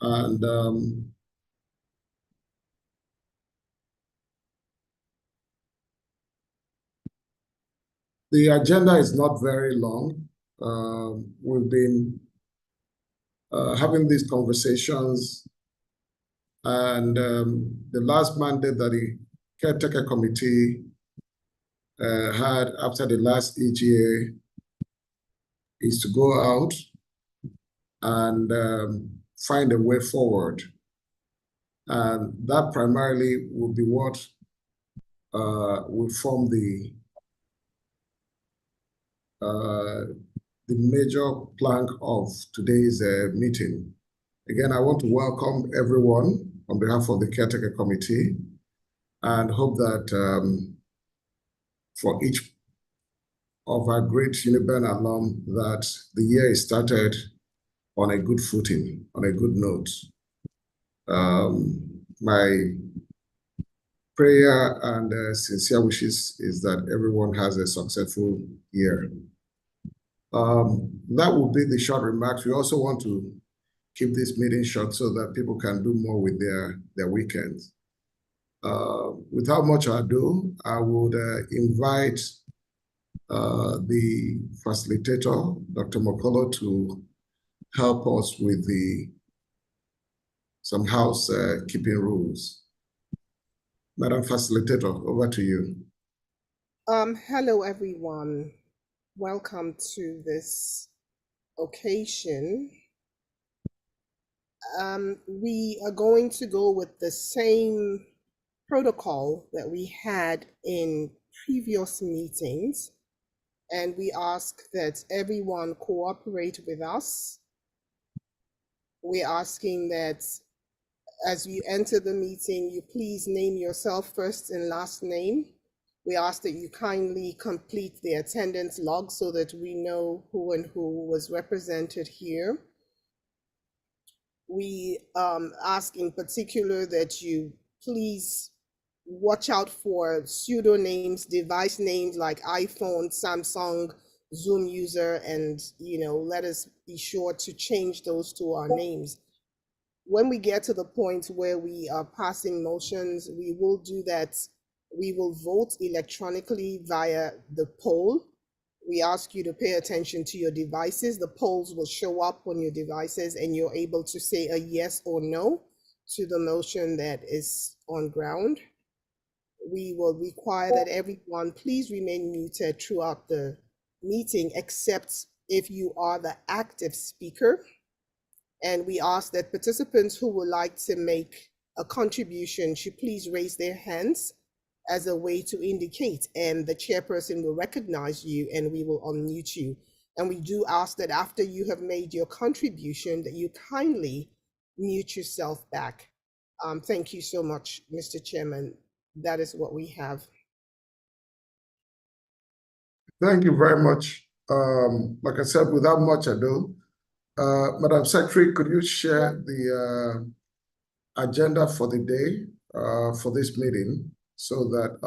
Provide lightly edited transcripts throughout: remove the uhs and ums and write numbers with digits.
And the agenda is not very long. We've been having these conversations, and the last mandate that the caretaker committee had after the last EGA is to go out and find a way forward. And that primarily will be what will form the major plank of today's meeting. Again, I want to welcome everyone on behalf of the caretaker committee and hope that for each of our great UBAANA alum that the year is started on a good footing, on a good note. My prayer and sincere wishes is that everyone has a successful year. That will be the short remarks. We also want to keep this meeting short so that people can do more with their weekends. Without much ado, I would invite the facilitator, Dr. Mokolo, to help us with some housekeeping rules. Madam Facilitator, over to you. Hello, everyone. Welcome to this occasion. We are going to go with the same protocol that we had in previous meetings, and we ask that everyone cooperate with us. We're asking that as you enter the meeting, you please name yourself first and last name. We ask that you kindly complete the attendance log so that we know who and who was represented here. We ask in particular that you please watch out for pseudonames, device names like iPhone, Samsung, Zoom user, and let us be sure to change those to our names. When we get to the point where we are passing motions, we will do that. We will vote electronically via the poll. We ask you to pay attention to your devices. The polls will show up on your devices and you're able to say a yes or no to the motion that is on ground. We will require that everyone please remain muted throughout the meeting, except if you are the active speaker. And we ask that participants who would like to make a contribution should please raise their hands as a way to indicate, and the chairperson will recognize you and we will unmute you. And we do ask that after you have made your contribution that you kindly mute yourself back. Thank you so much, Mr. Chairman. That is what we have. Thank you very much. Like I said, without much ado, Madam Secretary, could you share the agenda for the day for this meeting so that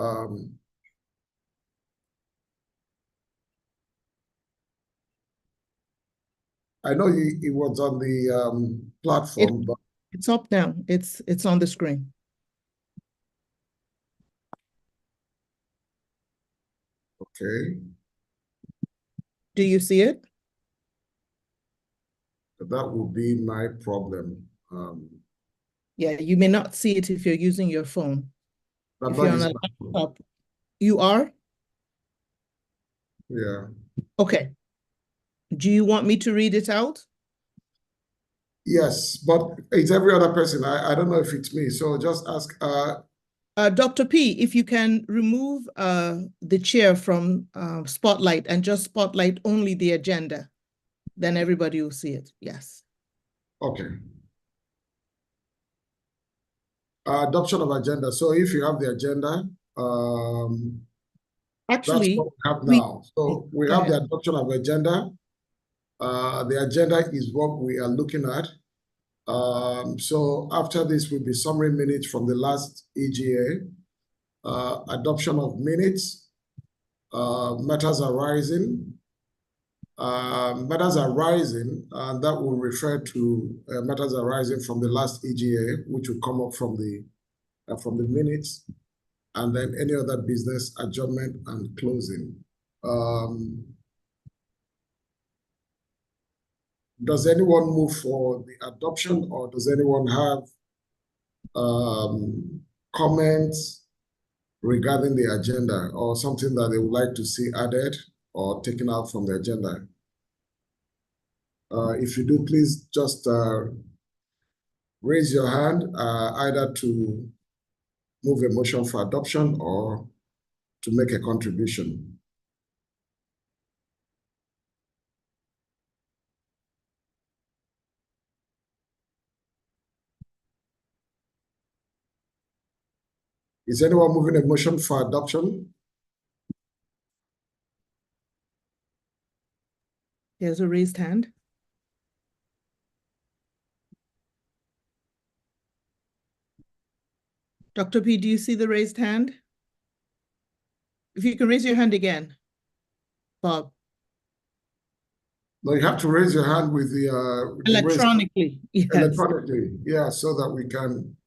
I know it was on the platform, but it's up now. It's on the screen. Okay. Do you see it? That will be my problem. Yeah, you may not see it if you're using your phone. If you're on a laptop, you are? Yeah. Okay. Do you want me to read it out? Yes, but it's every other person. I don't know if it's me, so just ask. Dr. P, if you can remove the chair from Spotlight and just spotlight only the agenda, then everybody will see it. Yes. Okay. Adoption of agenda. So if you have the agenda, actually, that's what we have now. So we have the adoption of agenda. The agenda is what we are looking at. So after this will be summary minutes from the last EGA, adoption of minutes, matters arising, matters arising, and that will refer to matters arising from the last EGA, which will come up from the minutes, and then any other business adjournment and closing. Does anyone move for the adoption, or does anyone have comments regarding the agenda or something that they would like to see added or taken out from the agenda? If you do, please just raise your hand either to move a motion for adoption or to make a contribution. Is anyone moving a motion for adoption? There's a raised hand. Dr. P, do you see the raised hand? If you can raise your hand again, Bob. No, you have to raise your hand with the Electronically, yes. Electronically, yeah, so that we can.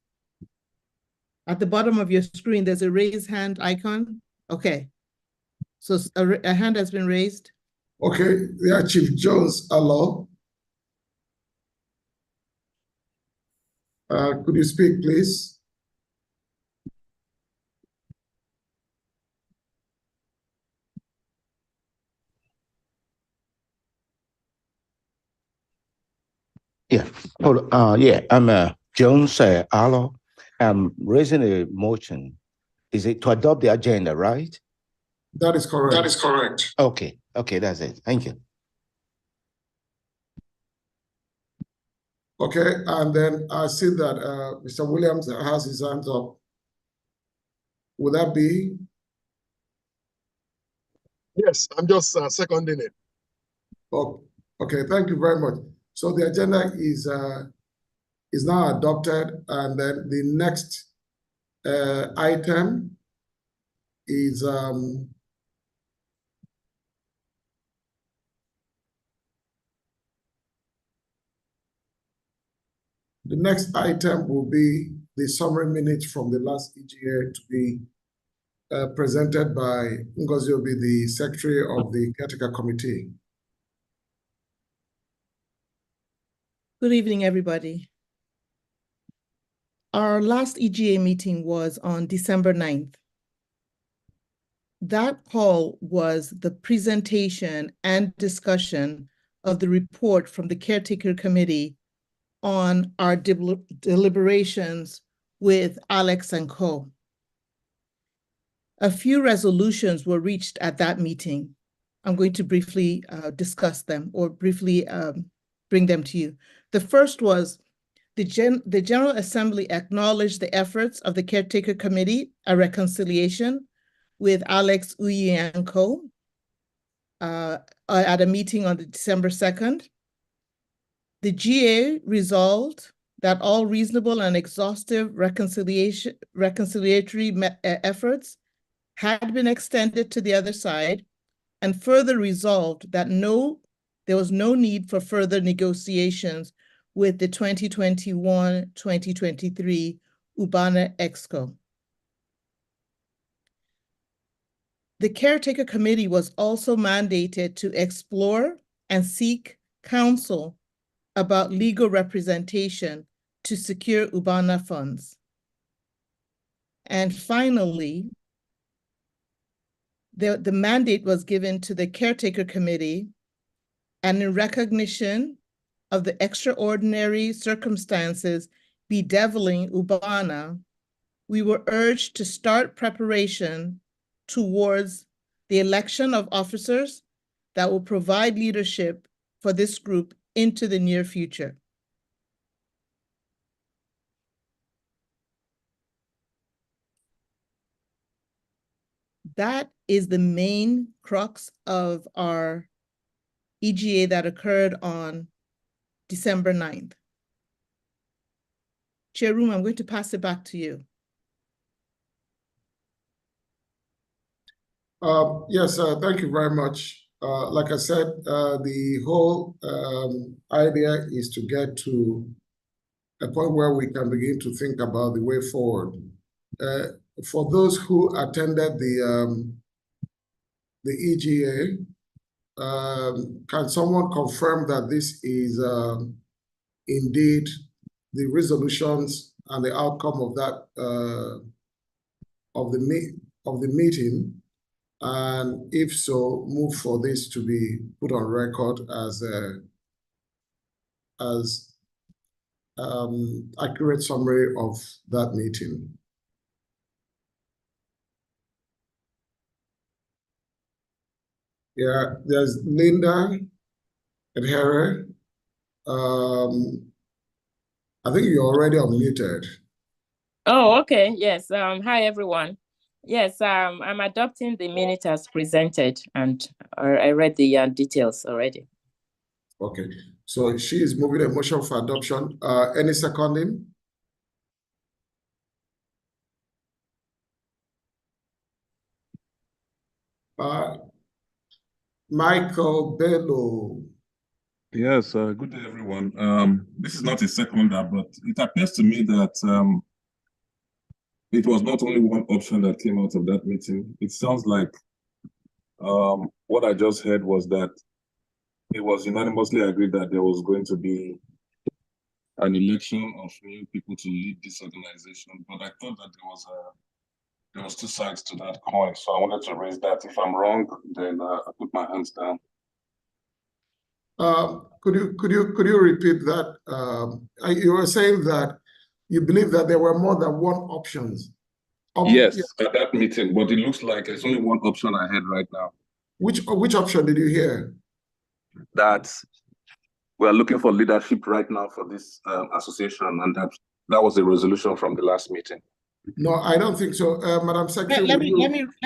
At the bottom of your screen, there's a raised hand icon. Okay. So a hand has been raised. Okay, yeah, Chief Jones, hello. Could you speak, please? Yeah. Yeah. I'm Jones Arlo. I'm raising a motion. Is it to adopt the agenda, right? That is correct. That is correct. Okay. Okay, that's it. Thank you. Okay, and then I see that Mr. Williams has his hands up. Would that be? Yes, I'm just seconding it. Oh, okay, thank you very much. So the agenda is now adopted, and then the next item is the next item will be the summary minutes from the last EGA to be presented by Ngozi Obi, the Secretary of the Caretaker Committee. Good evening, everybody. Our last EGA meeting was on December 9th. That call was the presentation and discussion of the report from the Caretaker Committee on our deliberations with Alex and Co. A few resolutions were reached at that meeting. I'm going to briefly discuss them or briefly bring them to you. The first was the General Assembly acknowledged the efforts of the Caretaker Committee, a reconciliation with Alex Uyi and Co. At a meeting on December 2nd. The GA resolved that all reasonable and exhaustive reconciliatory efforts had been extended to the other side, and further resolved that there was no need for further negotiations with the 2021-2023 UBAANA Exco. The Caretaker Committee was also mandated to explore and seek counsel about legal representation to secure UBAANA funds. And finally, the mandate was given to the Caretaker Committee, and in recognition of the extraordinary circumstances bedeviling UBAANA, we were urged to start preparation towards the election of officers that will provide leadership for this group into the near future. That is the main crux of our EGA that occurred on December 9th. Chairroom, I'm going to pass it back to you. Yes, thank you very much, Like I said, the whole idea is to get to a point where we can begin to think about the way forward. For those who attended the EGA, can someone confirm that this is indeed the resolutions and the outcome of that of the meeting? And if so, move for this to be put on record as accurate summary of that meeting. Yeah, there's Linda and Harry. I think you're already unmuted. Oh, okay. Yes. Hi, everyone. Yes, I'm adopting the minute as presented, and I read the details already. Okay, so she is moving a motion for adoption. Any seconding? Michael Bello. Yes, good day, everyone. This is not a seconder, but it appears to me that it was not only one option that came out of that meeting. It sounds like what I just heard was that it was unanimously agreed that there was going to be an election of new people to lead this organization. But I thought that there was two sides to that coin, so I wanted to raise that. If I'm wrong, then I put my hands down. Could you repeat that? You were saying that you believe that there were more than one options. Yes, at that meeting, but it looks like there's only one option I had right now. Which option did you hear? That we're looking for leadership right now for this association, and that was a resolution from the last meeting. No, I don't think so. Madam Secretary, Let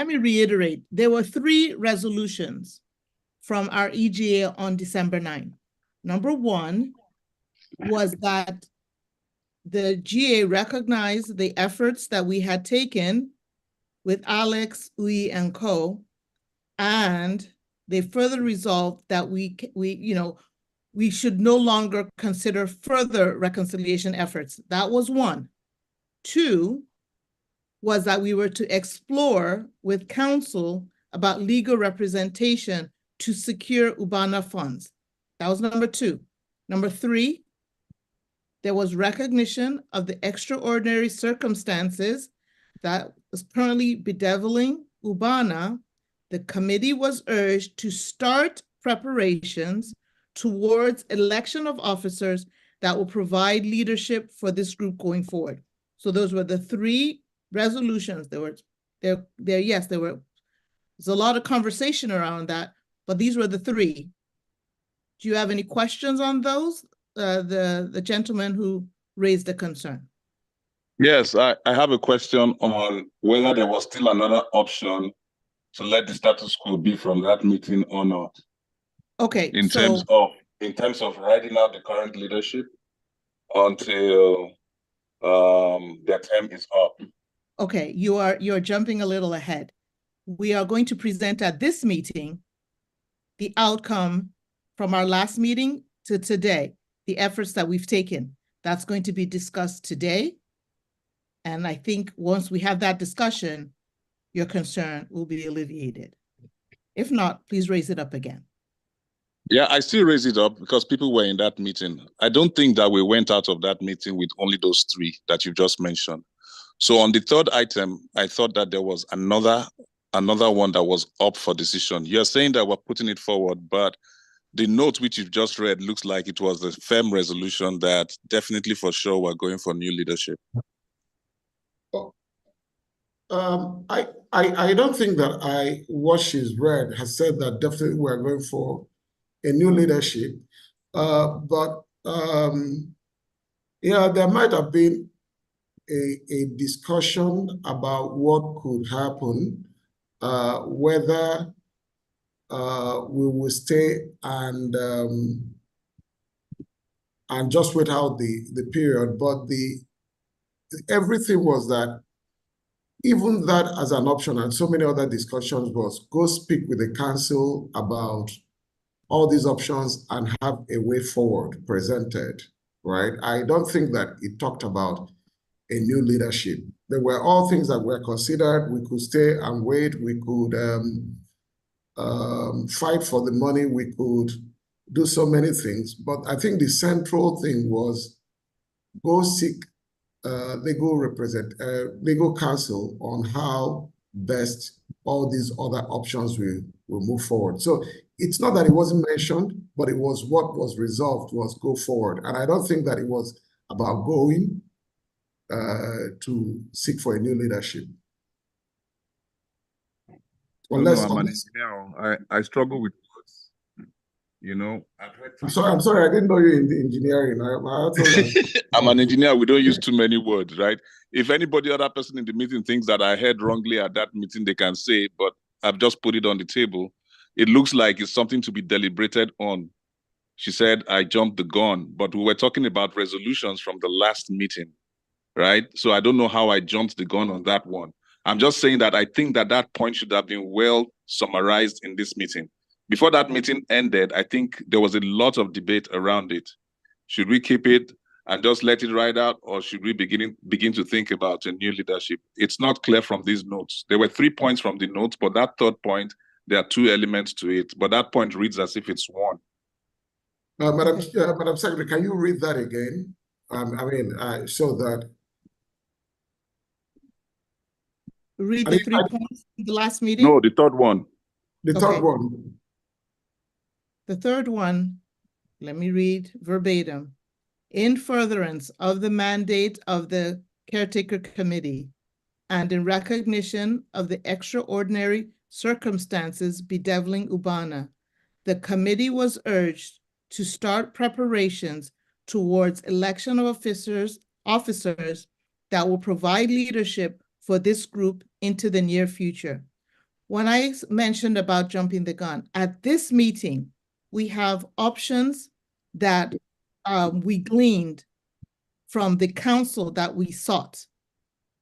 me reiterate. There were 3 resolutions from our EGA on December 9. Number 1 was that the GA recognized the efforts that we had taken with Alex, Uy, and co, and they further resolved that we should no longer consider further reconciliation efforts. That was 1. 2 was that we were to explore with counsel about legal representation to secure UBAANA funds. That was number 2. Number 3, there was recognition of the extraordinary circumstances that was currently bedeviling UBAANA. The committee was urged to start preparations towards election of officers that will provide leadership for this group going forward. So those were the 3 resolutions. There's a lot of conversation around that, but these were the 3. Do you have any questions on those? The gentleman who raised the concern. Yes, I have a question on whether there was still another option to let the status quo be from that meeting or not. Okay, in terms of riding out the current leadership until their term is up. Okay, you're jumping a little ahead. We are going to present at this meeting the outcome from our last meeting to today, the efforts that we've taken. That's going to be discussed today. And I think once we have that discussion, your concern will be alleviated. If not, please raise it up again. Yeah, I still raise it up because people were in that meeting. I don't think that we went out of that meeting with only those 3 that you just mentioned. So on the 3rd item, I thought that there was another one that was up for decision. You're saying that we're putting it forward, but the note which you've just read looks like it was a firm resolution that definitely for sure we're going for new leadership. I don't think that what she's read has said that definitely we're going for a new leadership. But yeah, there might have been a discussion about what could happen, whether we will stay and just wait out the period. But everything was that even that as an option, and so many other discussions, was go speak with the council about all these options and have a way forward presented, right? I don't think that it talked about a new leadership. There were all things that were considered. We could stay and wait. We could fight for the money. We could do so many things. But I think the central thing was go seek legal counsel on how best all these other options will move forward. So it's not that it wasn't mentioned, but it was what was resolved was go forward. And I don't think that it was about going to seek for a new leadership. Unless, I'm an engineer. I struggle with words. You know, I'm sorry, I didn't know you in the engineering. I'm an engineer. We don't use too many words, right? If anybody other person in the meeting thinks that I heard wrongly at that meeting, they can say, but I've just put it on the table. It looks like it's something to be deliberated on. She said, I jumped the gun, but we were talking about resolutions from the last meeting, right? So I don't know how I jumped the gun on that one. I'm just saying that I think that that point should have been well summarized in this meeting. Before that meeting ended, I think there was a lot of debate around it. Should we keep it and just let it ride out, or should we begin to think about a new leadership? It's not clear from these notes. There were 3 points from the notes, but that third point, there are 2 elements to it. But that point reads as if it's one. Madam Secretary, can you read that again? So that read the 3 points in the last meeting? No, the third one. The third one. The third one, let me read verbatim. In furtherance of the mandate of the Caretaker Committee and in recognition of the extraordinary circumstances bedeviling UBAANA, the committee was urged to start preparations towards election of officers that will provide leadership for this group into the near future. When I mentioned about jumping the gun, at this meeting, we have options that we gleaned from the council that we sought.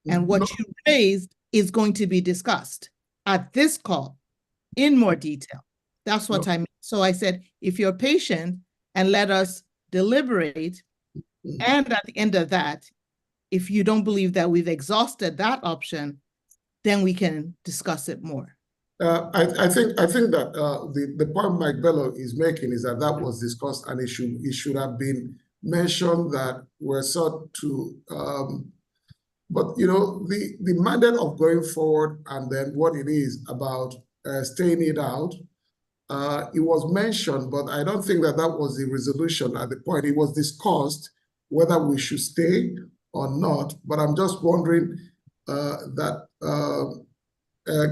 And what you raised is going to be discussed at this call in more detail. That's what I mean. So I said, if you're patient and let us deliberate, and at the end of that, if you don't believe that we've exhausted that option, then we can discuss it more. I think that the point Mike Bello is making is that was discussed, and it should have been mentioned that we're sought to. But you know, the mandate of going forward and then what it is about staying it out. It was mentioned, but I don't think that was the resolution at the point. It was discussed whether we should stay or not. But I'm just wondering that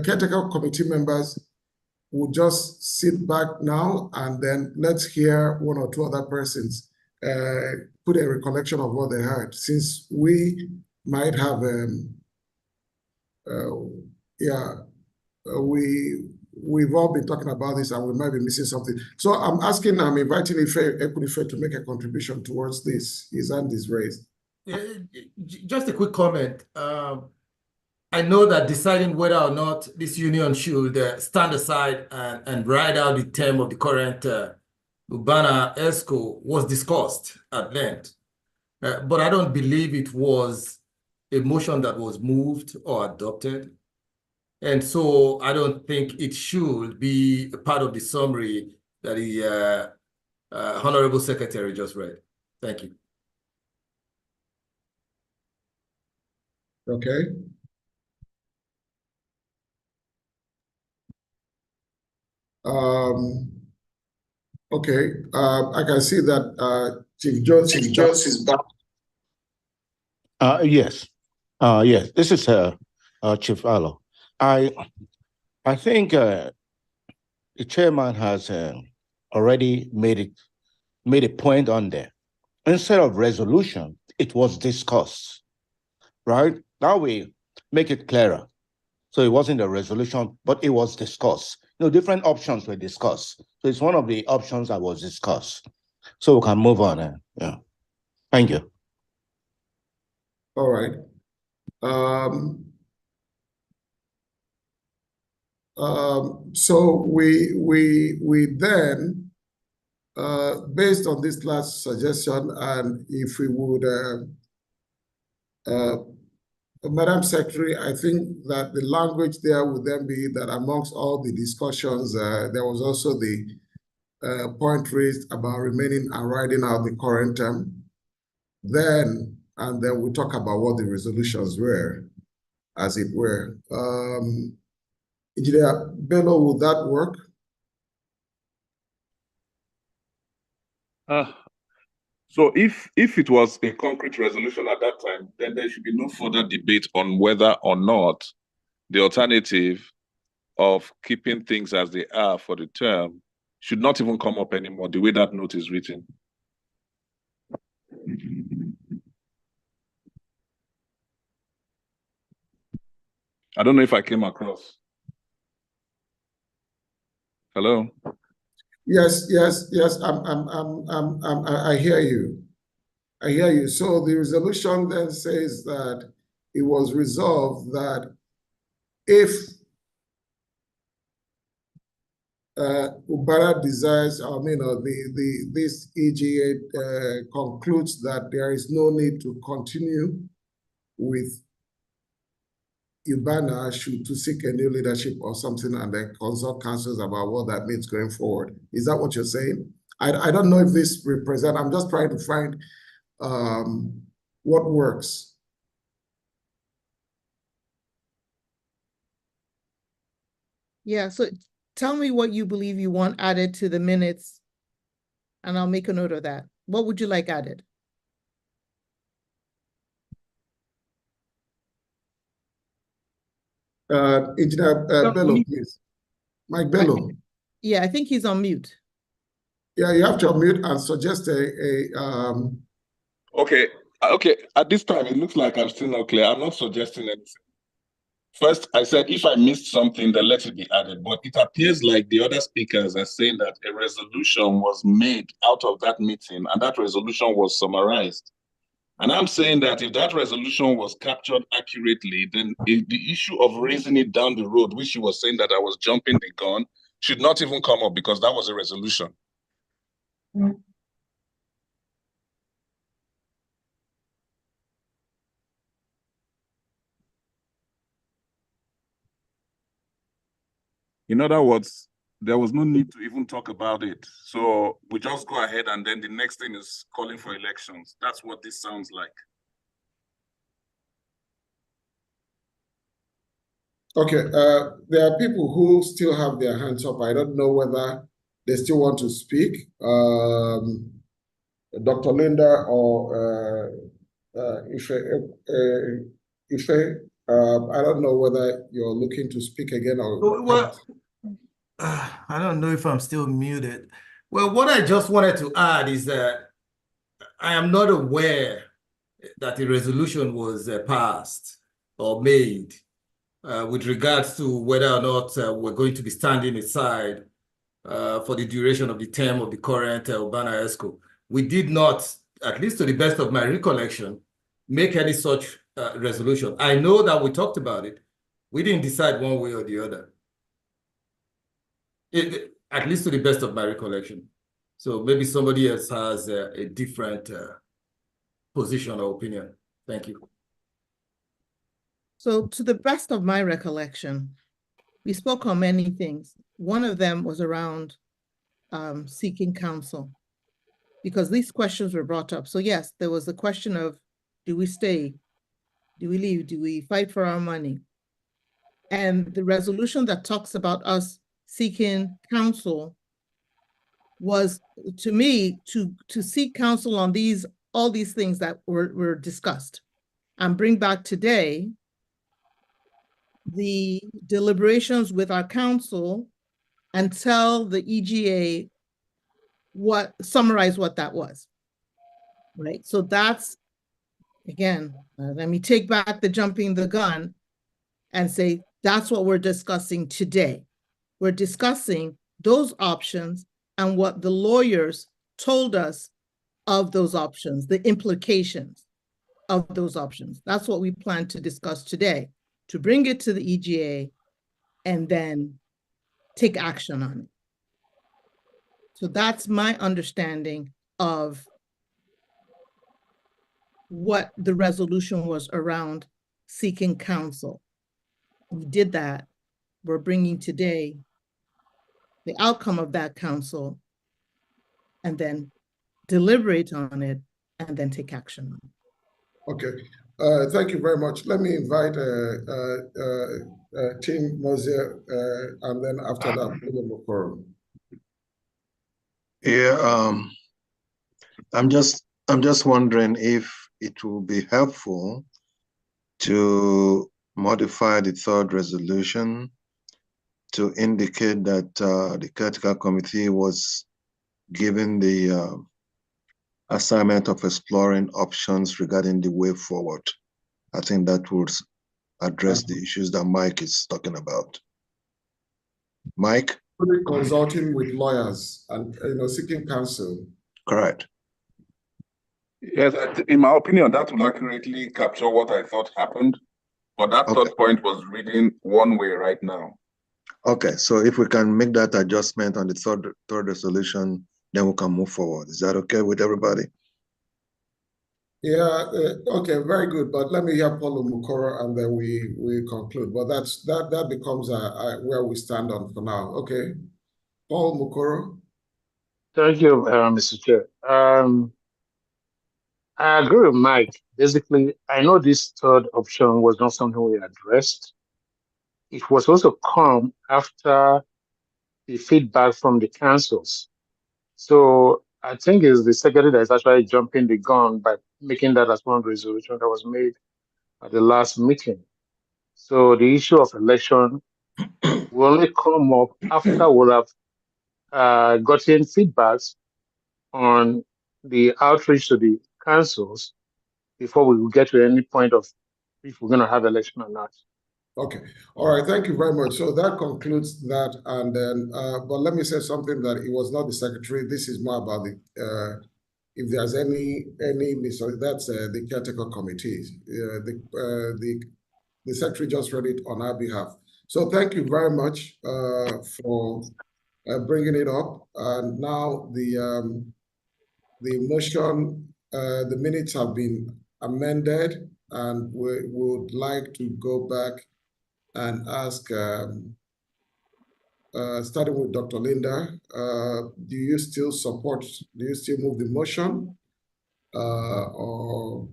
caretaker committee members will just sit back now and then let's hear one or two other persons put a recollection of what they heard, since we might have we've all been talking about this and we might be missing something. So I'm inviting Equifair to make a contribution towards this. His hand is raised. Just a quick comment. I know that deciding whether or not this union should stand aside and ride out the term of the current UBAANA ESCO was discussed at length. But I don't believe it was a motion that was moved or adopted. And so I don't think it should be a part of the summary that the Honorable Secretary just read. Thank you. Okay. Okay. I can see that Chief Jones is back. Yes. Yes. This is Chief Alo. I think the chairman has already made a point on there. Instead of resolution, it was discussed, right? Now we make it clearer. So it wasn't a resolution, but it was discussed. Different options were discussed. So it's one of the options that was discussed. So we can move on. Yeah. Thank you. All right. So we then, based on this last suggestion, and if we would, Madam Secretary, I think that the language there would then be that amongst all the discussions, there was also the point raised about remaining and riding out the current term. And then we talk about what the resolutions were, as it were. Engineer Bello, would that work? So if it was a concrete resolution at that time, then there should be no further debate on whether or not the alternative of keeping things as they are for the term should not even come up anymore, the way that note is written. I don't know if I came across. Hello? Yes. I hear you. I hear you. So the resolution then says that it was resolved that if UBAANA desires, this EGA concludes that there is no need to continue with UBAANA to seek a new leadership or something, and then consult councils about what that means going forward. Is that what you're saying? I don't know if this represents, I'm just trying to find what works. Yeah, so tell me what you believe you want added to the minutes, and I'll make a note of that. What would you like added? Engineer Bello, please. Mike Bello. Yeah, I think he's on mute. Yeah, you have to unmute and suggest Okay. At this time, it looks like I'm still not clear. I'm not suggesting anything. First, I said if I missed something, then let it be added. But it appears like the other speakers are saying that a resolution was made out of that meeting, and that resolution was summarized. And I'm saying that if that resolution was captured accurately, then if the issue of raising it down the road, which she was saying that I was jumping the gun, should not even come up because that was a resolution. In other words, there was no need to even talk about it. So we just go ahead, and then the next thing is calling for elections. That's what this sounds like. Okay, there are people who still have their hands up. I don't know whether they still want to speak. Dr. Linda or Ife, I don't know whether you're looking to speak again or... Well, I don't know if I'm still muted. Well, what I just wanted to add is that I am not aware that a resolution was passed or made with regards to whether or not we're going to be standing aside for the duration of the term of the current UBAANA ESCO. We did not, at least to the best of my recollection, make any such resolution. I know that we talked about it. We didn't decide one way or the other. At least to the best of my recollection. So maybe somebody else has a different position or opinion. Thank you. So to the best of my recollection, we spoke on many things. One of them was around seeking counsel, because these questions were brought up. So yes, there was the question of, do we stay? Do we leave? Do we fight for our money? And the resolution that talks about us seeking counsel was, to me, to seek counsel on all these things that were discussed, and bring back today the deliberations with our counsel and tell the EGA summarize what that was, right? So that's, again, let me take back the jumping the gun and say, that's what we're discussing today. We're discussing those options and what the lawyers told us of those options, the implications of those options. That's what we plan to discuss today, to bring it to the EGA and then take action on it. So that's my understanding of what the resolution was around seeking counsel. We did that. We're bringing today the outcome of that counsel and then deliberate on it and then take action on it. Okay, thank you very much. Let me invite Tim Mosier, and then after that, William Okoro. Yeah, I'm just wondering if it will be helpful to modify the third resolution to indicate that the caretaker committee was given the assignment of exploring options regarding the way forward. I think that would address the issues that Mike is talking about. Mike? Consulting with lawyers and seeking counsel. Correct. Yes, in my opinion, that will accurately capture what I thought happened. But that third point was reading one way right now. Okay, so if we can make that adjustment on the third resolution, then we can move forward. Is that okay with everybody? Yeah, okay, very good. But let me hear Paulo Mukoro and then we conclude. But that becomes where we stand on for now. Okay, Paul Mukoro. Thank you, Mr. Chair. I agree with Mike. Basically, I know this third option was not something we addressed. It was also come after the feedback from the councils. So I think it's the secretary that is actually jumping the gun by making that as one resolution that was made at the last meeting. So the issue of election will only come up after we'll have gotten feedbacks on the outreach to the councils before we will get to any point of if we're going to have election or not. Okay. All right. Thank you very much. So that concludes that. And then, but let me say something that it was not the secretary. This is more about the, if there's any that's the caretaker committee. The secretary just read it on our behalf. So thank you very much for bringing it up. And now the motion, the minutes have been amended, and we would like to go back and ask, starting with Dr. Linda, do you still move the motion? Or,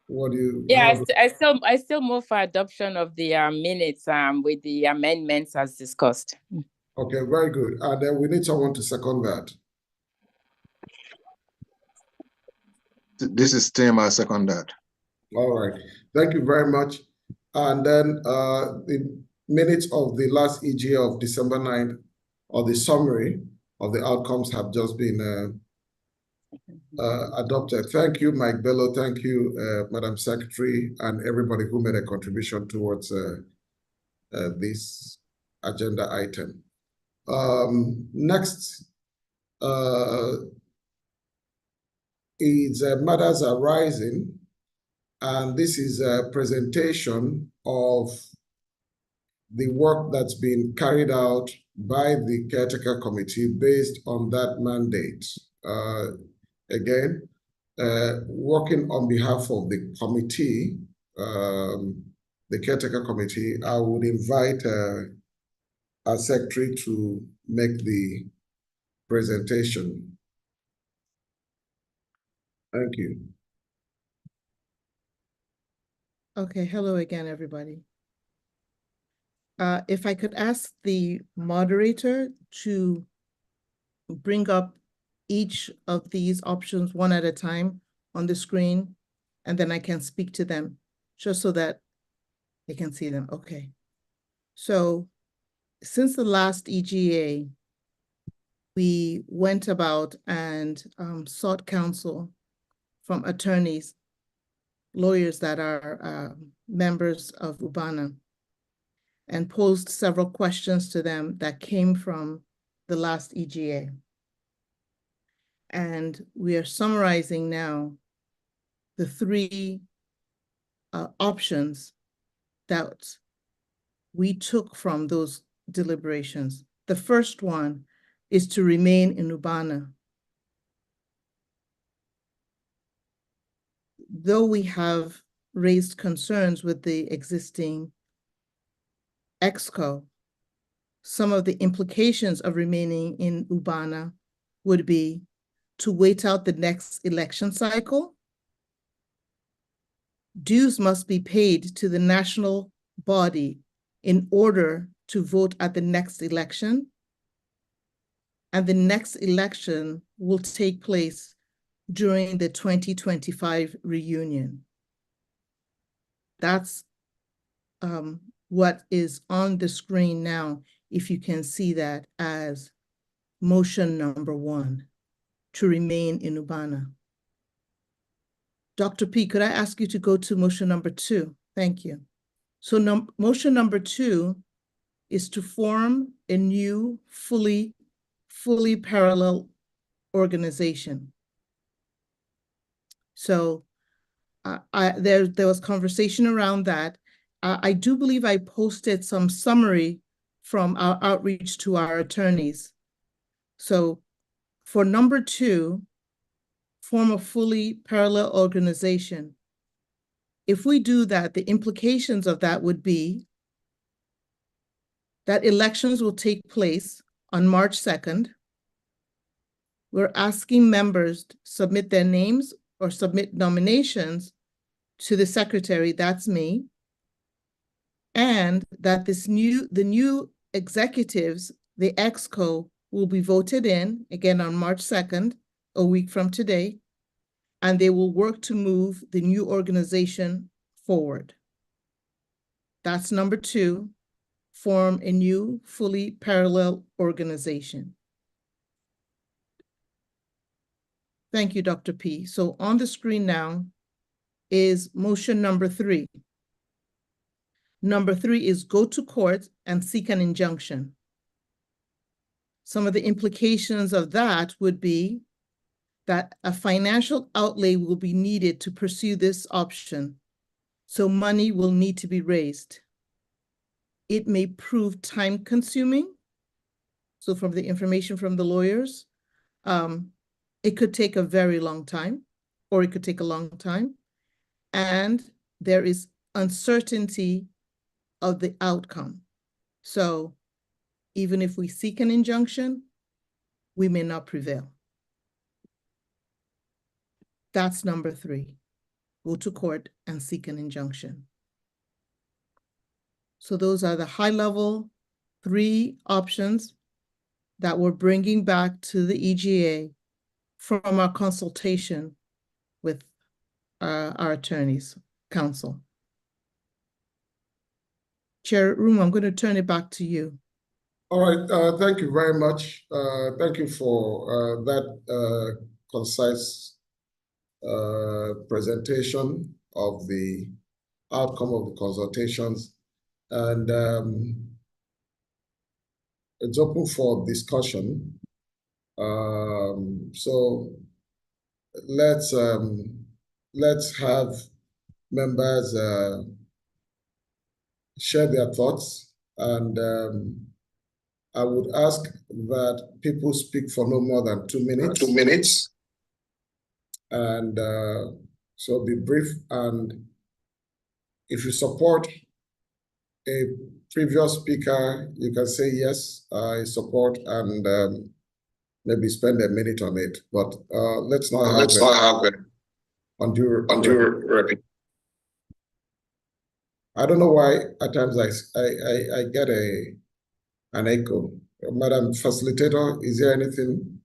what do you? Yeah, I still move for adoption of the minutes with the amendments as discussed. Okay, very good. And then we need someone to second that. This is Tim, I second that. All right, thank you very much. And then the minutes of the last EGA of December 9th, or the summary of the outcomes, have just been adopted. Thank you, Mike Bello. Thank you, Madam Secretary, and everybody who made a contribution towards this agenda item. Next is matters arising. And this is a presentation of the work that's been carried out by the caretaker committee based on that mandate. Again, working on behalf of the committee, the caretaker committee, I would invite our secretary to make the presentation. Thank you. Okay, hello again, everybody. If I could ask the moderator to bring up each of these options one at a time on the screen, and then I can speak to them just so that they can see them. Okay. So since the last EGA, we went about and sought counsel from attorneys, lawyers that are members of UBAANA, and posed several questions to them that came from the last EGA. And we are summarizing now the three options that we took from those deliberations. The first one is to remain in UBAANA. Though we have raised concerns with the existing EXCO, some of the implications of remaining in UBAANA would be to wait out the next election cycle. Dues must be paid to the national body in order to vote at the next election. And the next election will take place during the 2025 reunion. That's what is on the screen now, if you can see that as motion number 1, to remain in UBAANA. Dr. P, could I ask you to go to motion number 2? Thank you. So motion number 2 is to form a new fully parallel organization. So there was conversation around that. I do believe I posted some summary from our outreach to our attorneys. So for number 2, form a fully parallel organization. If we do that, the implications of that would be that elections will take place on March 2nd. We're asking members to submit their names or submit nominations to the secretary, that's me, and that the new executives, the EXCO, will be voted in, again on March 2nd, a week from today, and they will work to move the new organization forward. That's number 2, form a new fully parallel organization. Thank you, Dr. P. So on the screen now is motion number 3. Number 3 is go to court and seek an injunction. Some of the implications of that would be that a financial outlay will be needed to pursue this option, so money will need to be raised. It may prove time-consuming. So from the information from the lawyers, it could take a very long time, or it could take a long time. And there is uncertainty of the outcome. So even if we seek an injunction, we may not prevail. That's number 3, go to court and seek an injunction. So those are the high-level 3 options that we're bringing back to the EGA from our consultation with our attorneys, counsel. Chair Room, I'm going to turn it back to you. All right, thank you very much. Thank you for that concise presentation of the outcome of the consultations. And it's open for discussion. So let's have members share their thoughts, and I would ask that people speak for no more than 2 minutes. 2 minutes. And so be brief, and if you support a previous speaker, you can say yes, I support, and maybe spend a minute on it. But let's not have it undue. I don't know why at times I get an echo. Madam Facilitator, is there anything?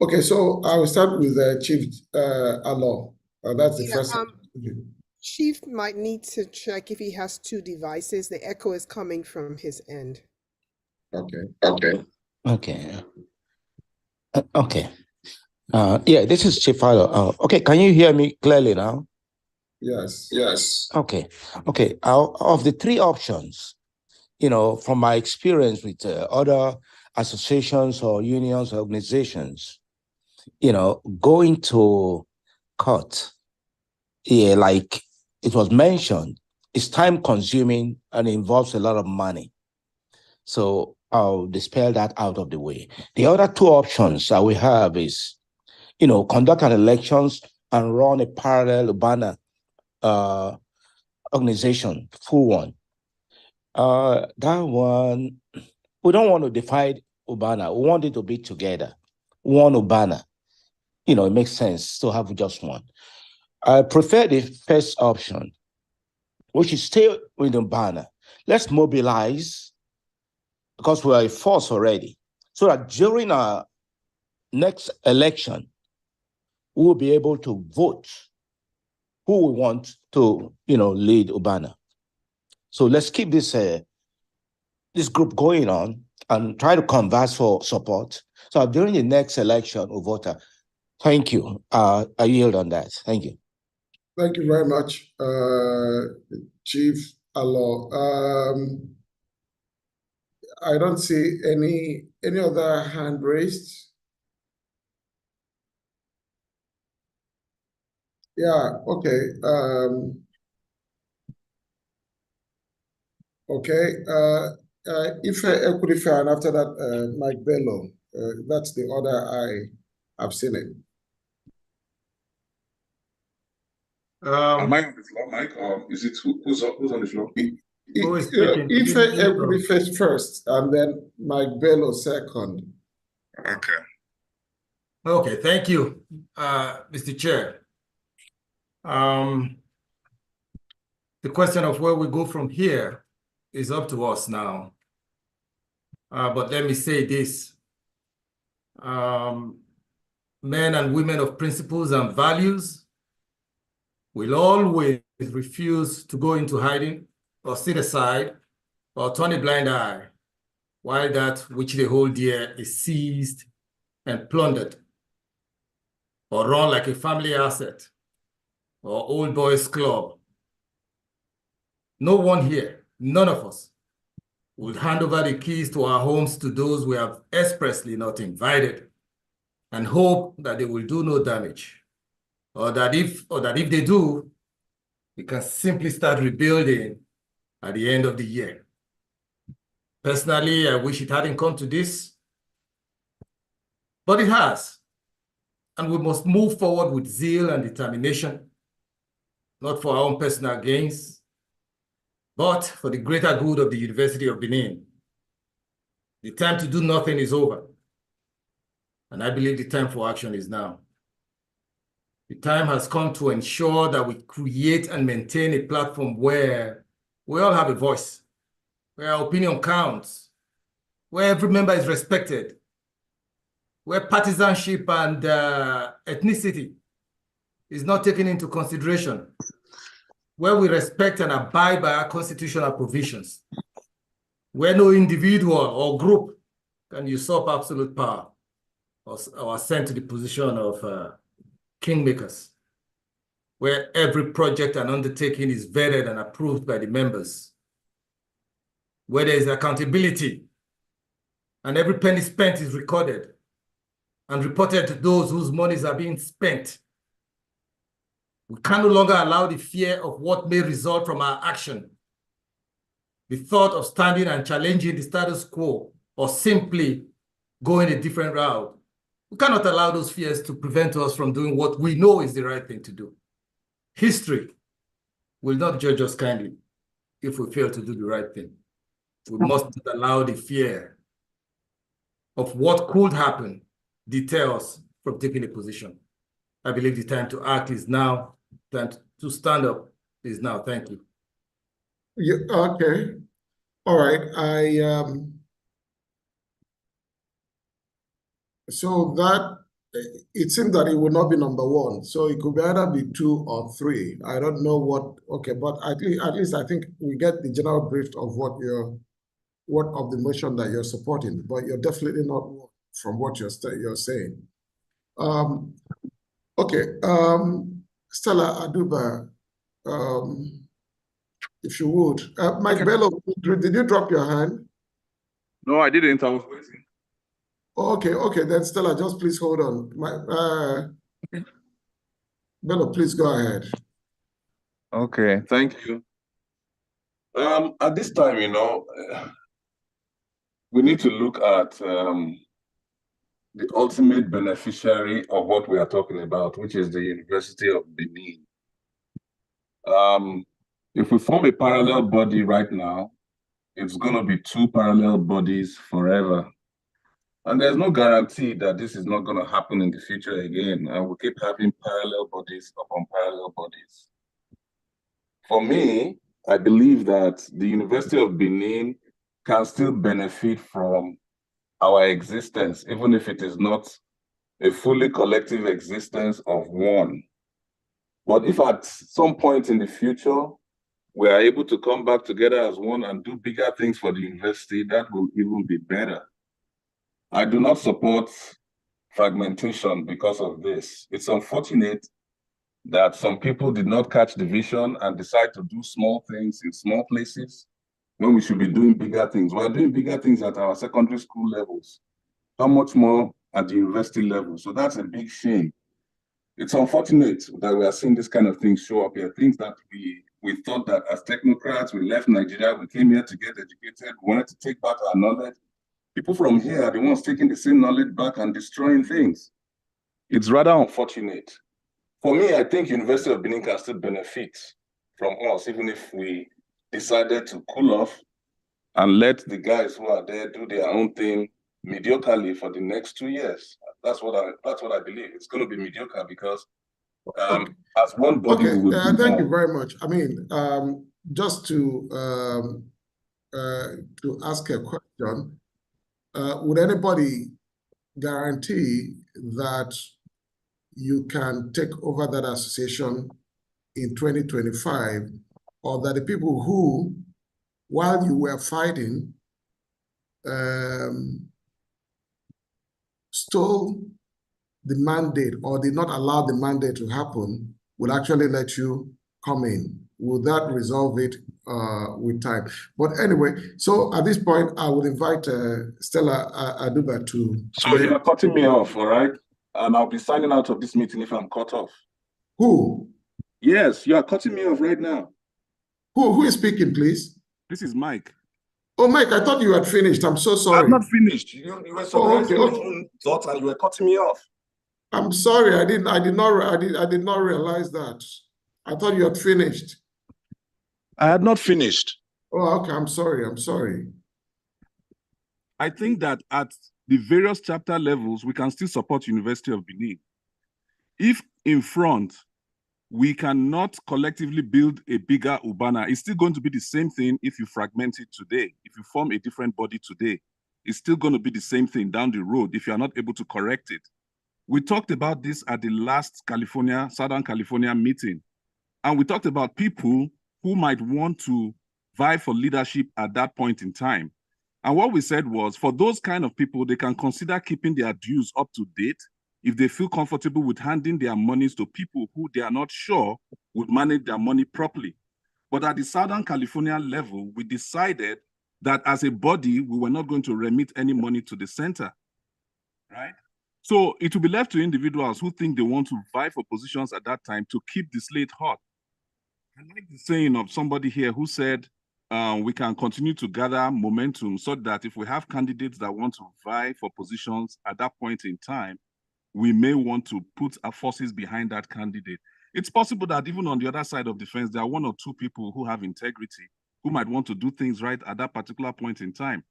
Okay, so I will start with Chief Alo. That's the first. Chief might need to check if he has 2 devices. The echo is coming from his end. Okay. Yeah, this is Chief Alo. Okay, can you hear me clearly now? Yes. Okay. Of the 3 options, from my experience with other associations or unions, or organizations, going to court, like it was mentioned, is time consuming and involves a lot of money. So I'll dispel that out of the way. The other two options that we have is, conduct an elections and run a parallel UBAANA organization, full one. That one, we don't want to divide UBAANA. We want it to be together, one UBAANA. It makes sense to have just one. I prefer the first option, which is stay with UBAANA. Let's mobilize, because we are a force already, so that during our next election, we will be able to vote who we want to, lead UBAANA. So let's keep this group going on and try to converse for support. So during the next election, we'll vote. Thank you. I yield on that. Thank you. Thank you very much, Chief Alo. I don't see any other hand raised. Yeah, okay. If Equity Fair, and after that, Mike Bello. That's the order I've seen it. Am I on the floor, Mike, or is it who's on the floor? Who is speaking? If Equity first, and then Mike Bello second. Okay. Okay, thank you, Mr. Chair. The question of where we go from here is up to us now. But let me say this. Men and women of principles and values will always refuse to go into hiding or sit aside or turn a blind eye while that which they hold dear is seized and plundered, or run like a family asset or old boys club. No one here, none of us, would hand over the keys to our homes to those we have expressly not invited and hope that they will do no damage, or that if they do, we can simply start rebuilding at the end of the year. Personally, I wish it hadn't come to this, but it has. And we must move forward with zeal and determination, not for our own personal gains, but for the greater good of the University of Benin. The time to do nothing is over, and I believe the time for action is now. The time has come to ensure that we create and maintain a platform where we all have a voice, where our opinion counts, where every member is respected, where partisanship and ethnicity is not taken into consideration, where we respect and abide by our constitutional provisions, where no individual or group can usurp absolute power or ascend to the position of kingmakers, where every project and undertaking is vetted and approved by the members, where there is accountability and every penny spent is recorded and reported to those whose monies are being spent. We can no longer allow the fear of what may result from our action, the thought of standing and challenging the status quo or simply going a different route. We cannot allow those fears to prevent us from doing what we know is the right thing to do. History will not judge us kindly if we fail to do the right thing. We must not allow the fear of what could happen deter us from taking a position. I believe the time to act is now. Time to stand up is now. Thank you. Yeah, okay. All right. So that it seems that it will not be number one. So it could either be 2 or 3. I don't know what. Okay, but at least I think we get the general brief of what of the motion that you're supporting. But you're definitely not from what you're saying. Okay. Stella Aduba, if you would. Mike Bello, did you drop your hand? No, I didn't. I was waiting. Okay. Then Stella, just please hold on. Bello, please go ahead. Okay, thank you. At this time, we need to look at the ultimate beneficiary of what we are talking about, which is the University of Benin. If we form a parallel body right now, it's going to be two parallel bodies forever. And there's no guarantee that this is not going to happen in the future again. And we'll keep having parallel bodies upon parallel bodies. For me, I believe that the University of Benin can still benefit from our existence, even if it is not a fully collective existence of one. But if at some point in the future, we are able to come back together as one and do bigger things for the university, that will even be better. I do not support fragmentation because of this. It's unfortunate that some people did not catch the vision and decide to do small things in small places when we should be doing bigger things. We're doing bigger things at our secondary school levels. How much more at the university level? So that's a big shame. It's unfortunate that we are seeing this kind of things show up here, things that we thought that as technocrats, we left Nigeria, we came here to get educated, we wanted to take back our knowledge. People from here are the ones taking the same knowledge back and destroying things. It's rather unfortunate. For me, I think University of Benin can still benefit from us, even if we decided to cool off and let the guys who are there do their own thing mediocrely for the next 2 years. That's what I believe. It's going to be mediocre because as one body, okay, we will thank you very much. I mean, just to ask a question, would anybody guarantee that you can take over that association in 2025, or that the people who, while you were fighting, stole the mandate or did not allow the mandate to happen, will actually let you come in? Will that resolve it with time? But anyway, so at this point, I would invite Stella Aduba to... So you're cutting me off, all right? And I'll be signing out of this meeting if I'm cut off. Who? Yes, you are cutting me off right now. Who is speaking, please? This is Mike. Oh, Mike, I thought you had finished. I'm so sorry. I'm not finished. You were summarizing okay. your own thoughts and you were cutting me off. I'm sorry. I did not realize that. I thought you had finished. I had not finished. Oh, okay. I'm sorry. I think that at the various chapter levels, we can still support University of Benin. If in front, we cannot collectively build a bigger UBAANA, it's still going to be the same thing if you fragment it today. If you form a different body today, it's still going to be the same thing down the road if you are not able to correct it. We talked about this at the last Southern California meeting. And we talked about people who might want to vie for leadership at that point in time. And what we said was, for those kind of people, they can consider keeping their dues up to date if they feel comfortable with handing their monies to people who they are not sure would manage their money properly. But at the Southern California level, we decided that as a body, we were not going to remit any money to the center, right? So it will be left to individuals who think they want to vie for positions at that time to keep the slate hot. I like the saying of somebody here who said, we can continue to gather momentum so that if we have candidates that want to vie for positions at that point in time, we may want to put our forces behind that candidate. It's possible that even on the other side of the fence, there are one or two people who have integrity, who might want to do things right at that particular point in time.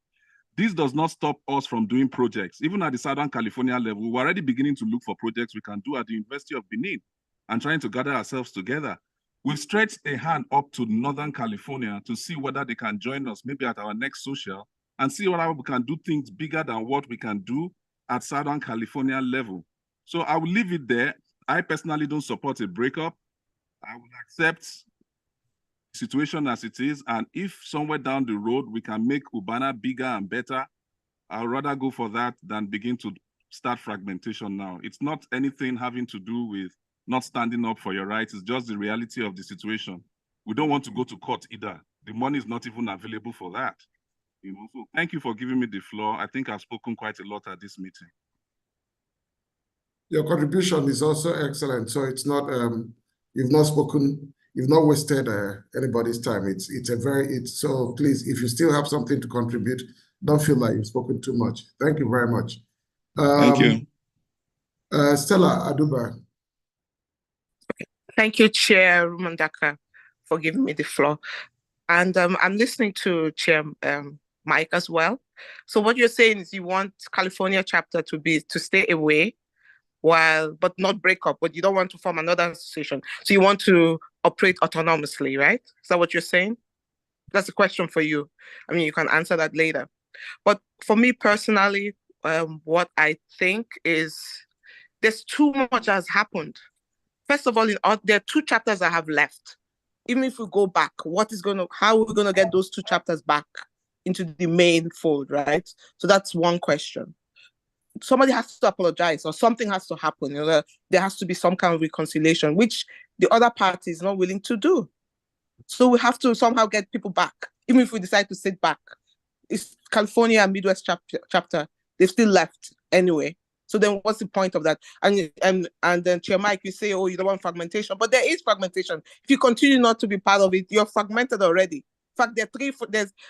This does not stop us from doing projects. Even at the Southern California level, we're already beginning to look for projects we can do at the University of Benin and trying to gather ourselves together. We've stretched a hand up to Northern California to see whether they can join us maybe at our next social and see whether we can do things bigger than what we can do at Southern California level. So I will leave it there. I personally don't support a breakup. I will accept the situation as it is. And if somewhere down the road we can make UBAANA bigger and better, I'll rather go for that than begin to start fragmentation now. It's not anything having to do with not standing up for your rights. It's just the reality of the situation. We don't want to go to court either. The money is not even available for that. You know, so thank you for giving me the floor. I think I've spoken quite a lot at this meeting. Your contribution is also excellent. So it's not, you've not spoken, you've not wasted anybody's time. So please, if you still have something to contribute, don't feel like you've spoken too much. Thank you very much. Thank you. Stella Aduba. Thank you, Chair Rumandaka, for giving me the floor. And I'm listening to Chair Mike as well. So what you're saying is you want California chapter to stay away, but not break up, but you don't want to form another association. So you want to operate autonomously, right? Is that what you're saying? That's a question for you. I mean, you can answer that later. But for me personally, what I think is there's too much has happened. First of all, there are 2 chapters that have left. Even if we go back, how are we gonna get those 2 chapters back into the main fold, right? So that's one question. Somebody has to apologize or something has to happen. There has to be some kind of reconciliation, which the other party is not willing to do. So we have to somehow get people back, even if we decide to sit back. It's California and Midwest chapter. They've still left anyway. So then what's the point of that? And then Chair Mike, you say, oh, you don't want fragmentation, but there is fragmentation. If you continue not to be part of it, you're fragmented already. In fact,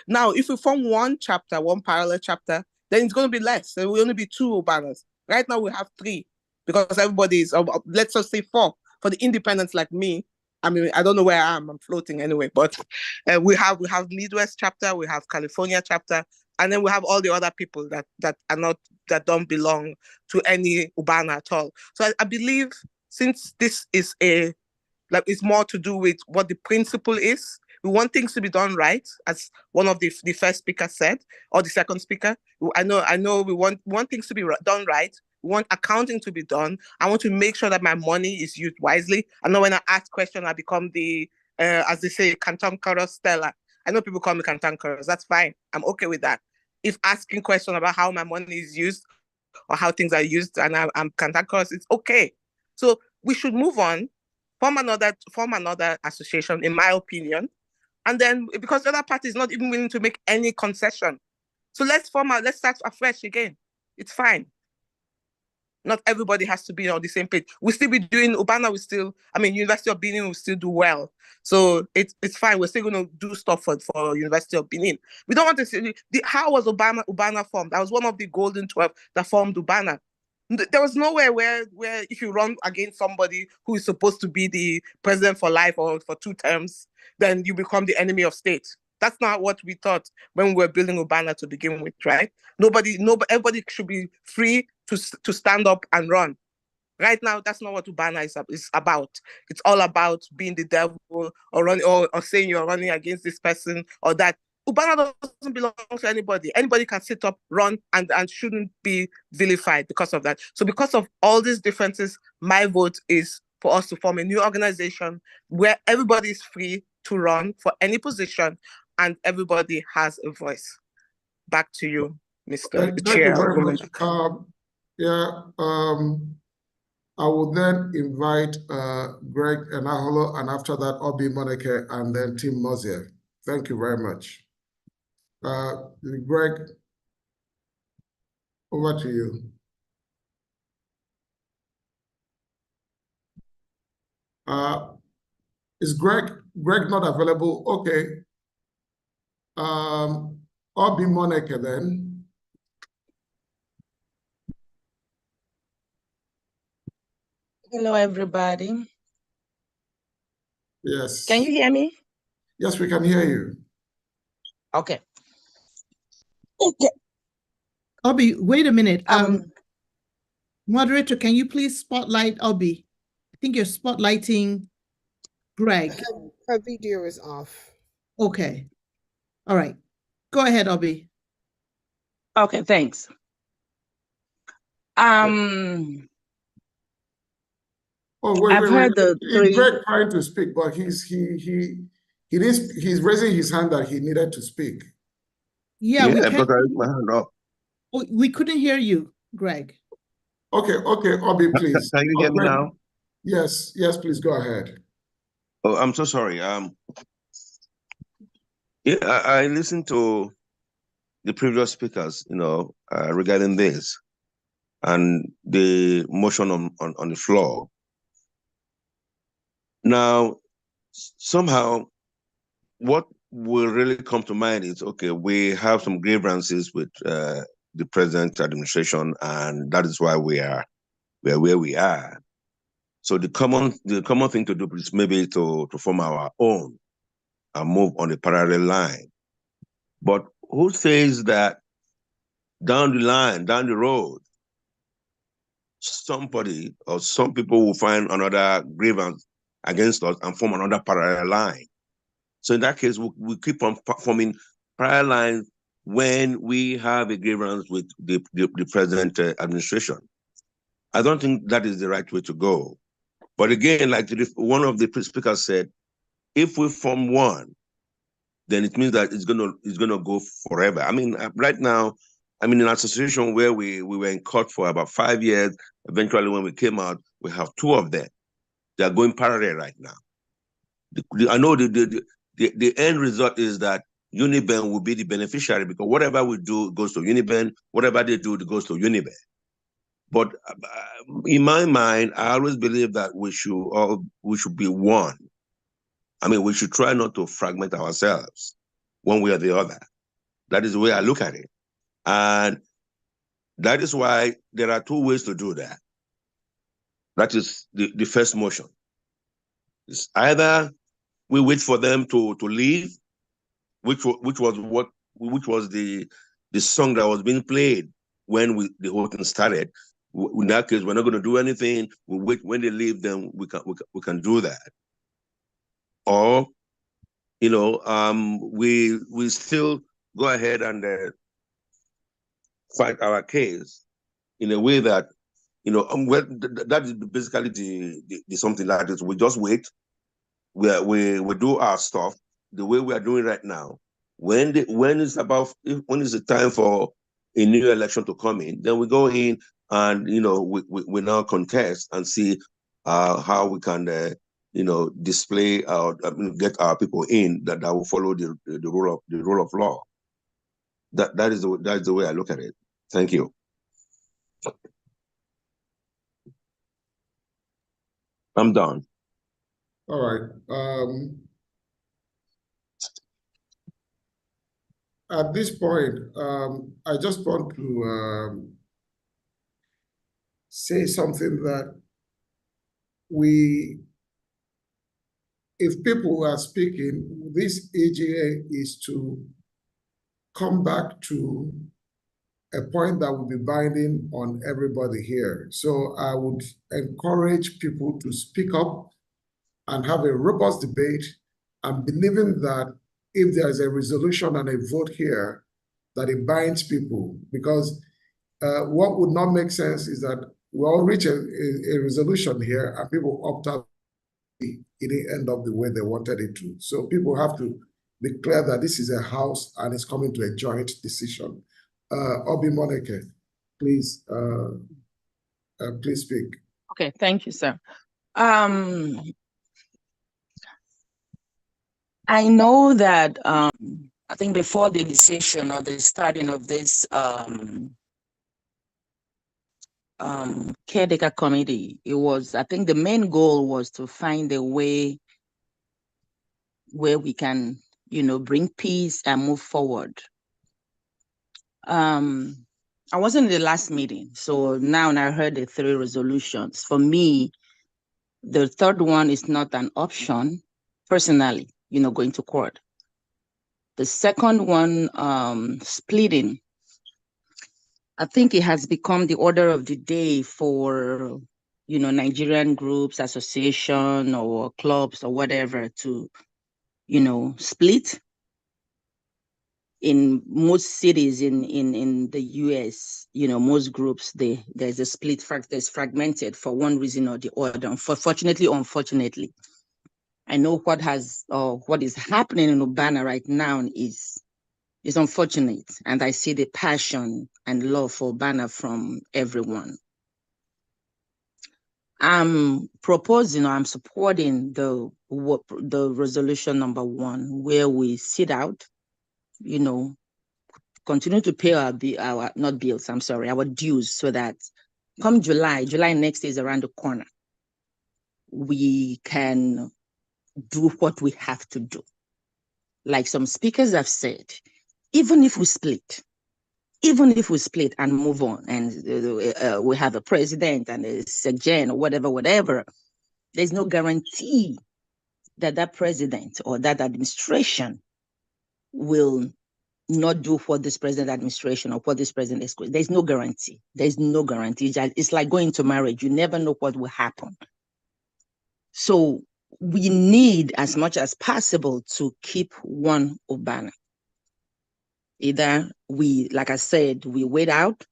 now, if we form one parallel chapter, then it's going to be less. There will only be 2 UBAANAs. Right now we have 3 because everybody is, let's just say 4 for the independents like me. I mean, I don't know where I am. I'm floating anyway, but we have Midwest chapter, we have California chapter, and then we have all the other people that don't belong to any UBAANA at all. So I believe since this is it's more to do with what the principle is, we want things to be done right, as one of the first speaker said, or the second speaker. I know we want things to be done right. We want accounting to be done. I want to make sure that my money is used wisely. I know when I ask questions, I become the, as they say, cantankerous Stella. I know people call me cantankerous. That's fine. I'm okay with that. If asking questions about how my money is used or how things are used and I'm cantankerous, it's okay. So we should move on, form another association, in my opinion. And then because the other party is not even willing to make any concession. So let's start afresh again. It's fine. Not everybody has to be on the same page. We'll still be doing UBAANA, University of Benin will still do well. So it's fine. We're still going to do stuff for University of Benin. We don't want to see, how was UBAANA formed? That was one of the golden 12 that formed UBAANA. There was nowhere where if you run against somebody who is supposed to be the president for life or for 2 terms, then you become the enemy of state. That's not what we thought when we were building UBAANA to begin with, right? Everybody should be free to stand up and run. Right now, that's not what UBAANA is about. It's all about being the devil or saying you're running against this person or that. UBAANA doesn't belong to anybody. Anybody can sit up, run, and shouldn't be vilified because of that. So because of all these differences, my vote is for us to form a new organization where everybody is free to run for any position and everybody has a voice. Back to you, Mr. Chair. Thank you very much. I will then invite Greg Enaholo, and after that, Obi Moneke, and then Tim Mosier. Thank you very much. Greg, over to you. Is Greg not available? Okay. Obi Moneke then. Hello, everybody. Yes. Can you hear me? Yes, we can hear you. Okay. Obi, wait a minute. Moderator, can you please spotlight Obi? I think you're spotlighting Greg. Her video is off. Okay. All right. Go ahead, Obi. Okay, thanks. I've heard the three. Greg trying to speak, but he's raising his hand that he needed to speak. Yeah, we can't. But I raised my hand up. We couldn't hear you, Greg. Okay, Obi, please. Can you hear me now? Yes, please go ahead. Oh, I'm so sorry. Yeah, I listened to the previous speakers, regarding this and the motion on the floor. Now, somehow, what will really come to mind is, okay, we have some grievances with the present administration, and that is why we are where we are. So the common thing to do is maybe to form our own and move on a parallel line. But who says that down the line, down the road, somebody or some people will find another grievance against us and form another parallel line? So in that case, we keep on forming parallel lines when we have a grievance with the present administration. I don't think that is the right way to go. But again, like one of the speakers said, if we form one, then it means that it's gonna go forever. I mean, right now, I'm in an association where we were in court for about 5 years. Eventually, when we came out, we have 2 of them. They are going parallel right now. I know the end result is that UNIBAN will be the beneficiary, because whatever we do goes to UNIBAN, whatever they do, it goes to UNIBAN. But in my mind, I always believe that we should be one. I mean, we should try not to fragment ourselves one way or the other. That is the way I look at it. And that is why there are 2 ways to do that. That is the first motion. It's either we wait for them to leave, which was the song that was being played when the whole thing started. In that case, we're not going to do anything. We wait when they leave, then we can do that. Or, we still go ahead and fight our case in a way that, that is basically the something like this. We just wait. We do our stuff the way we are doing right now. When it's the time for a new election to come in, then we go in and we now contest and see how we can display get our people in that will follow the rule of law. That is the way I look at it. Thank you. I'm done. All right. At this point, I just want to say something that if people are speaking, this AGA is to come back to a point that will be binding on everybody here. So I would encourage people to speak up and have a robust debate, and believing that if there is a resolution and a vote here, that it binds people. Because what would not make sense is that we all reach a resolution here and people opt out, it didn't end up the way they wanted it to. So people have to be clear that this is a house and it's coming to a joint decision. Obi Moneke, please speak. Okay, thank you, sir. I know that I think before the decision or the starting of this caretaker committee, I think the main goal was to find a way where we can, bring peace and move forward. I wasn't in the last meeting, so now I heard the 3 resolutions. For me, the third one is not an option, personally, going to court. The second one, splitting, I think it has become the order of the day for, Nigerian groups, association or clubs or whatever to, split. In most cities in the US, most groups, there's a split, there's fragmented for one reason or the other. Fortunately, unfortunately, I know what is happening in UBAANA right now is unfortunate, and I see the passion and love for UBAANA from everyone. I'm supporting the resolution number 1, where we sit out, continue to pay our dues, so that come July next is around the corner, we can do what we have to do. like some speakers have said, even if we split and move on, and we have a president and a SecGen or whatever, there's no guarantee that that president or that administration will not do what this present administration or what this president is. There's no guarantee. There's no guarantee. It's like going to marriage. You never know what will happen. So we need, as much as possible, to keep one UBAANA. Either we, like I said, we wait out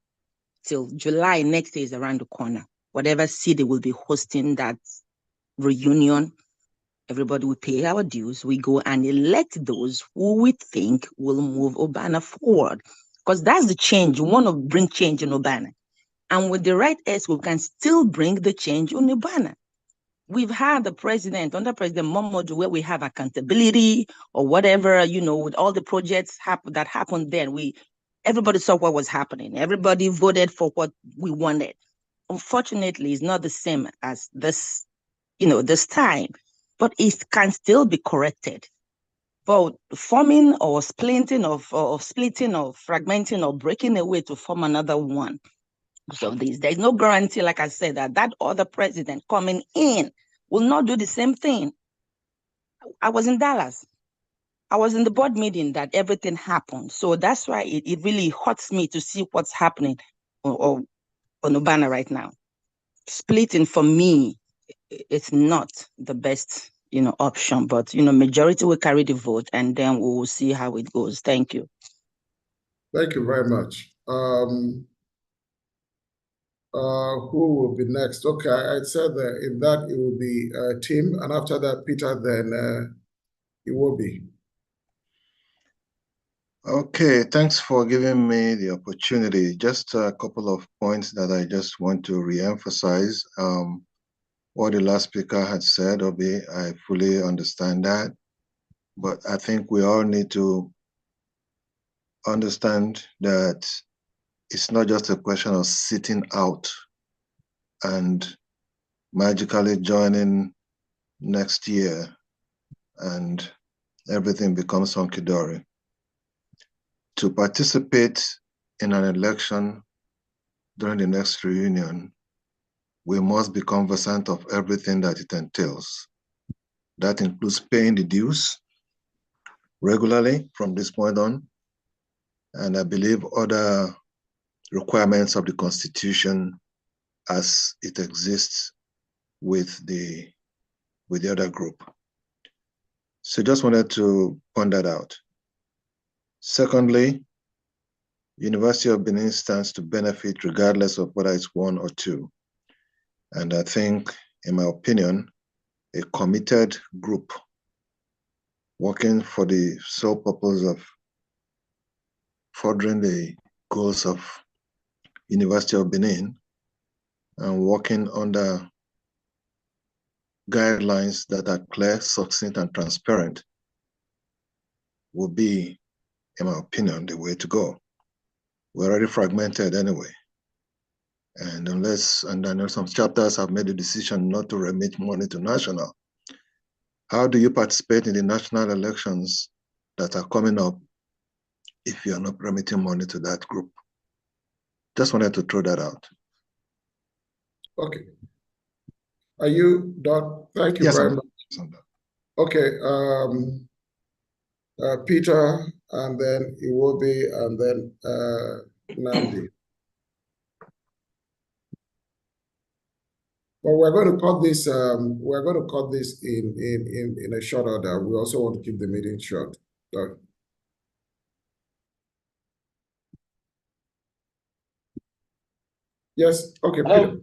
till July next year is around the corner. Whatever city will be hosting that reunion, everybody will pay our dues. We go and elect those who we think will move UBAANA forward. Because that's the change. We want to bring change in UBAANA. And with the right S, we can still bring the change in UBAANA. We've had the president, under President Momodu, where we have accountability or whatever, with all the projects that happened then. Everybody saw what was happening. Everybody voted for what we wanted. Unfortunately, it's not the same as this, this time, but it can still be corrected. But forming or splitting or fragmenting or breaking away to form another one. So there's no guarantee, like I said, that other president coming in will not do the same thing. I was in Dallas. I was in the board meeting that everything happened. So that's why it really hurts me to see what's happening on UBAANA right now. Splitting for me, it's not the best, option, but, majority will carry the vote and then we will see how it goes. Thank you. Thank you very much. Who will be next? Okay, I said that in that it will be Tim, and after that, Peter, then it will be. Okay, thanks for giving me the opportunity. Just a couple of points that I just want to re-emphasize. What the last speaker had said, Obi, I fully understand that. But I think we all need to understand that it's not just a question of sitting out and magically joining next year and everything becomes hunky-dory. To participate in an election during the next reunion, we must be conversant of everything that it entails. That includes paying the dues regularly from this point on, and I believe other requirements of the Constitution as it exists with the other group. So just wanted to point that out. Secondly, University of Benin stands to benefit regardless of whether it's one or two. And I think, in my opinion, a committed group working for the sole purpose of furthering the goals of University of Benin and working under guidelines that are clear, succinct, and transparent will be, in my opinion, the way to go. We're already fragmented anyway. And I know some chapters have made the decision not to remit money to national. How do you participate in the national elections that are coming up if you're not remitting money to that group? Just wanted to throw that out. Okay. Are you done? Thank you very much. Okay. Peter, and then Iwobi, and then Nandi. But we're going to cut this. We're going to cut this in a short order. We also want to keep the meeting short. So, yes. Okay, Peter.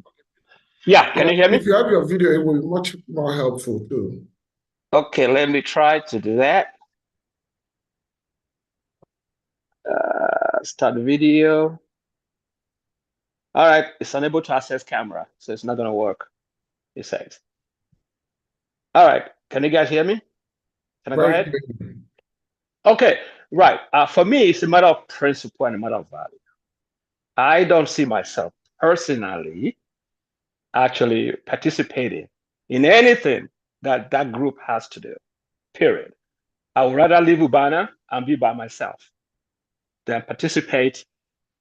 Yeah, can you hear me? If you have your video, it will be much more helpful too. Okay, let me try to do that. Start the video. All right, it's unable to access camera, so it's not going to work, it says. All right, can you guys hear me? Can I go ahead? Okay, right. For me, it's a matter of principle and a matter of value. I don't see myself personally actually participating in anything that that group has to do, period. I would rather leave UBAANA and be by myself than participate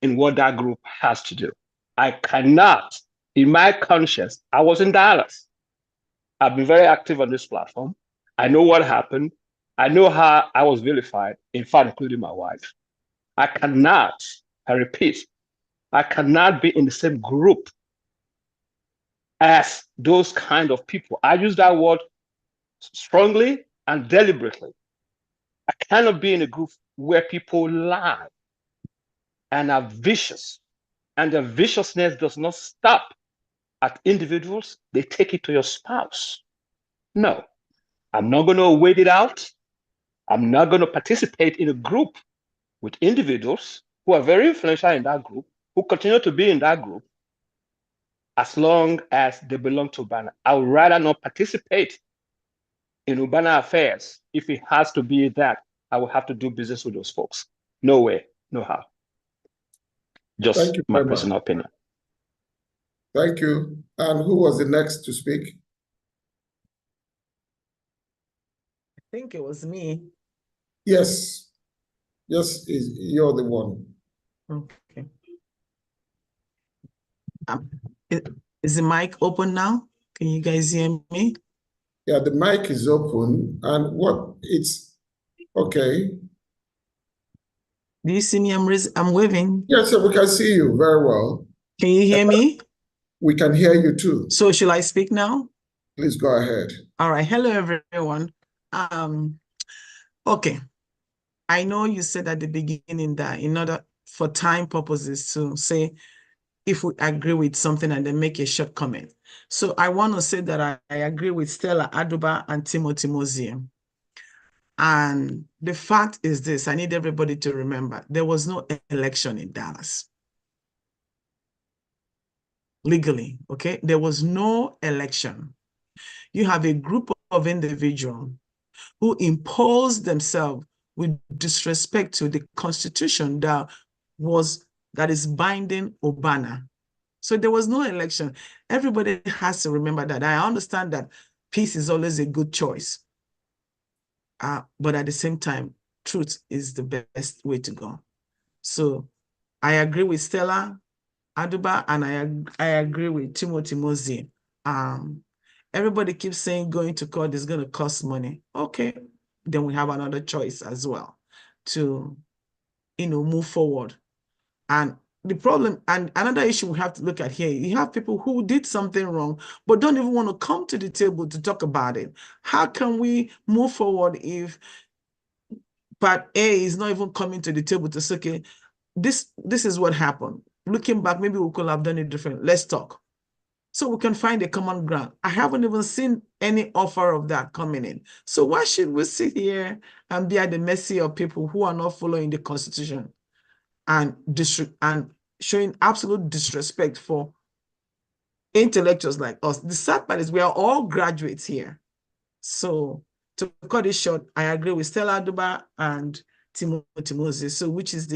in what that group has to do. I cannot, in my conscience, I was in Dallas. I've been very active on this platform. I know what happened. I know how I was vilified, in fact, including my wife. I cannot, I repeat, I cannot be in the same group as those kind of people. I use that word strongly and deliberately. I cannot be in a group where people lie and are vicious, and their viciousness does not stop at individuals. They take it to your spouse. No, I'm not going to wait it out. I'm not going to participate in a group with individuals who are very influential in that group, who continue to be in that group as long as they belong to UBAANA. I would rather not participate in UBAANA affairs. If it has to be that, I will have to do business with those folks. No way, no how. Just my personal opinion. Thank you. And who was the next to speak? I think it was me. Yes. Yes, you're the one. Okay. Is the mic open now? Can you guys hear me? Yeah, the mic is open. And it's okay. Do you see me? I'm waving. Yes, we can see you very well. Can you hear me? We can hear you too. So should I speak now? Please go ahead. All right. Hello, everyone. Okay. I know you said at the beginning that in order for time purposes to say if we agree with something and then make a short comment. So I want to say that I agree with Stella Aduba and Timothy Mosier. And the fact is this, I need everybody to remember, there was no election in Dallas. Legally, okay? There was no election. You have a group of individuals who impose themselves with disrespect to the Constitution that is binding UBAANA. So there was no election. Everybody has to remember that. I understand that peace is always a good choice. But at the same time, truth is the best way to go. So I agree with Stella Aduba and I agree with Timothy Mosier. Everybody keeps saying going to court is going to cost money. Okay, then we have another choice as well to, move forward. And the problem, and another issue we have to look at here, you have people who did something wrong, but don't even want to come to the table to talk about it. How can we move forward if part A is not even coming to the table to say, okay, this is what happened. Looking back, maybe we could have done it different. Let's talk. So we can find a common ground. I haven't even seen any offer of that coming in. So why should we sit here and be at the mercy of people who are not following the Constitution and showing absolute disrespect for intellectuals like us? The sad part is we are all graduates here. So to cut it short, I agree with Stella Aduba and Timothy Moses. So which is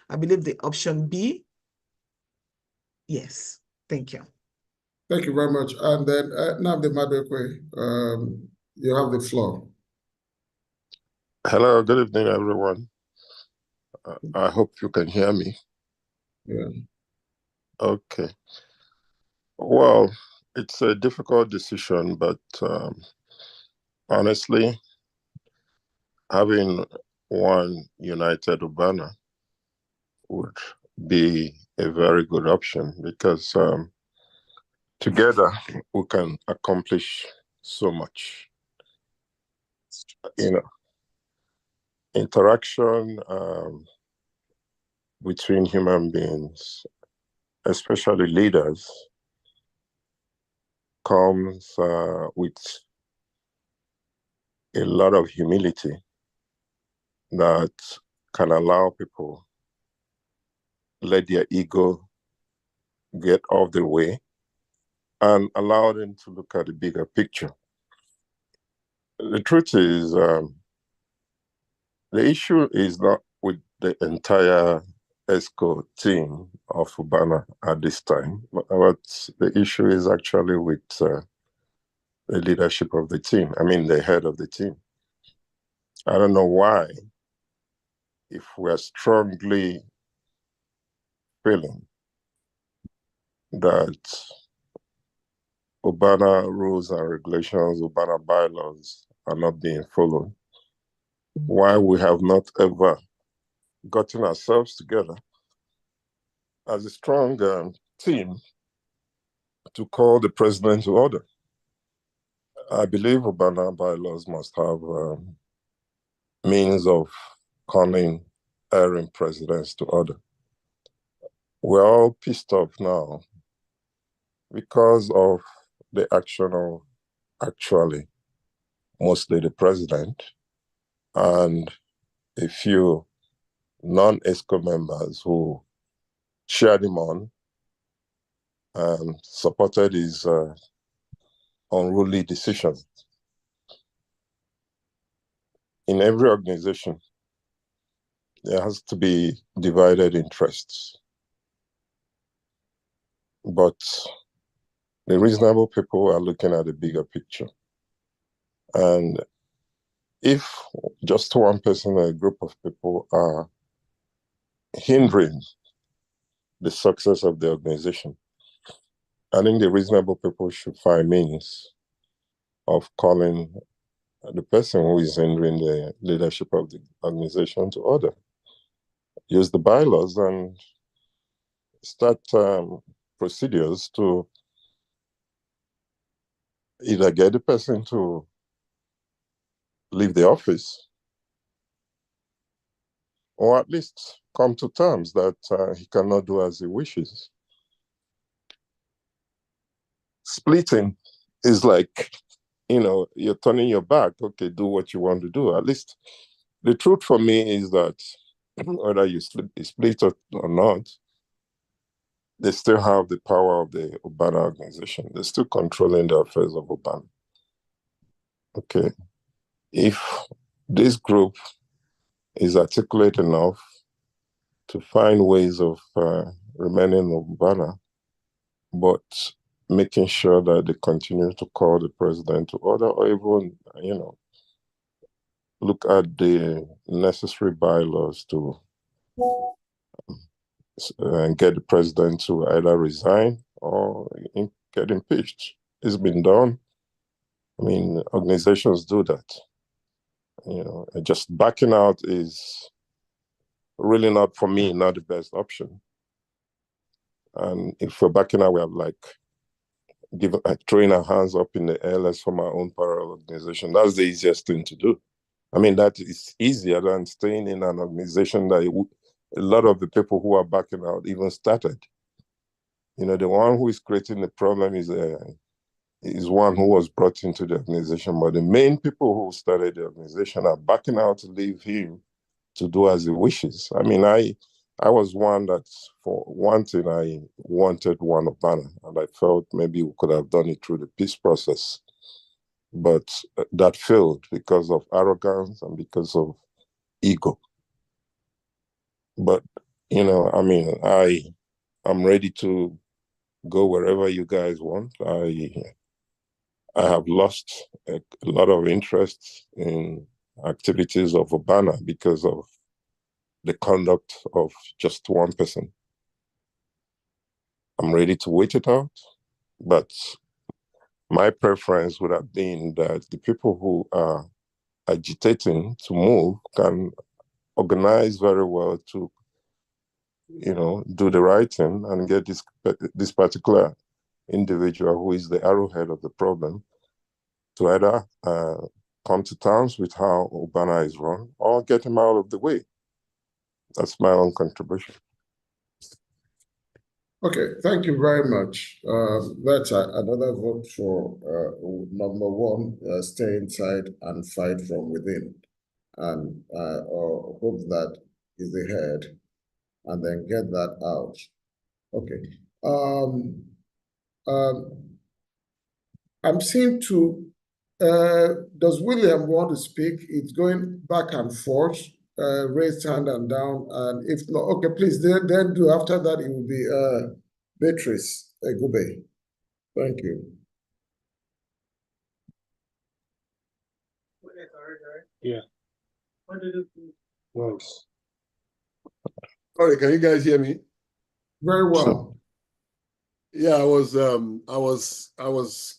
I believe the option B. Yes, thank you. Thank you very much. And then Nnamdi Madekwe, you have the floor. Hello, good evening, everyone. I hope you can hear me. Yeah. Okay. Well, it's a difficult decision, but honestly, having one united UBAANA would be a very good option because together we can accomplish so much. Interaction between human beings, especially leaders, comes with a lot of humility that can allow people let their ego get off the way and allow them to look at the bigger picture. The truth is, the issue is not with the entire ESCO team of UBAANA at this time, but the issue is actually with the leadership of the team, the head of the team. I don't know why, if we're strongly feeling that UBAANA rules and regulations, UBAANA bylaws are not being followed, why we have not ever gotten ourselves together as a strong team to call the president to order. I believe UBAANA bylaws must have means of calling erring presidents to order. We're all pissed off now because of the action of actually mostly the president and a few non-ESCO members who cheered him on and supported his unruly decision. In every organization, there has to be divided interests. But the reasonable people are looking at the bigger picture. And if just one person or a group of people are hindering the success of the organization, I think the reasonable people should find means of calling the person who is hindering the leadership of the organization to order. Use the bylaws and start procedures to either get the person to leave the office or at least come to terms that he cannot do as he wishes. Splitting is like, you're turning your back. Okay, do what you want to do. At least the truth for me is that whether you split or not, they still have the power of the UBAANA organization. They're still controlling the affairs of UBAANA. Okay. If this group is articulate enough to find ways of remaining UBAANA, but making sure that they continue to call the president to order or even, look at the necessary bylaws to get the president to either resign or get impeached. It's been done. I mean, organizations do that. Just backing out is really not, for me, not the best option. And if we're backing out, we have throwing our hands up in the air, let's form our own parallel organization. That's the easiest thing to do. I mean, that is easier than staying in an organization that a lot of the people who are backing out even started. The one who is creating the problem is one who was brought into the organization, but the main people who started the organization are backing out to leave him to do as he wishes. I mean, I was one that, for one thing, I wanted one UBAANA, and I felt maybe we could have done it through the peace process. But that failed because of arrogance and because of ego. But, I mean, I'm ready to go wherever you guys want. I have lost a lot of interest in activities of UBAANA because of the conduct of just one person. I'm ready to wait it out, but my preference would have been that the people who are agitating to move can organize very well to, do the right thing and get this particular individual who is the arrowhead of the problem to either come to terms with how UBAANA is run or get him out of the way. That's my own contribution. Okay, thank you very much. That's another vote for number one, stay inside and fight from within. And hope that is ahead and then get that out. Okay. I'm seeing does William want to speak? It's going back and forth, raised hand and down. And if not, okay, please then do. After that, it will be Beatrice Egube. Thank you. Yeah. Nice. All right, can you guys hear me? Very well. Yeah, I was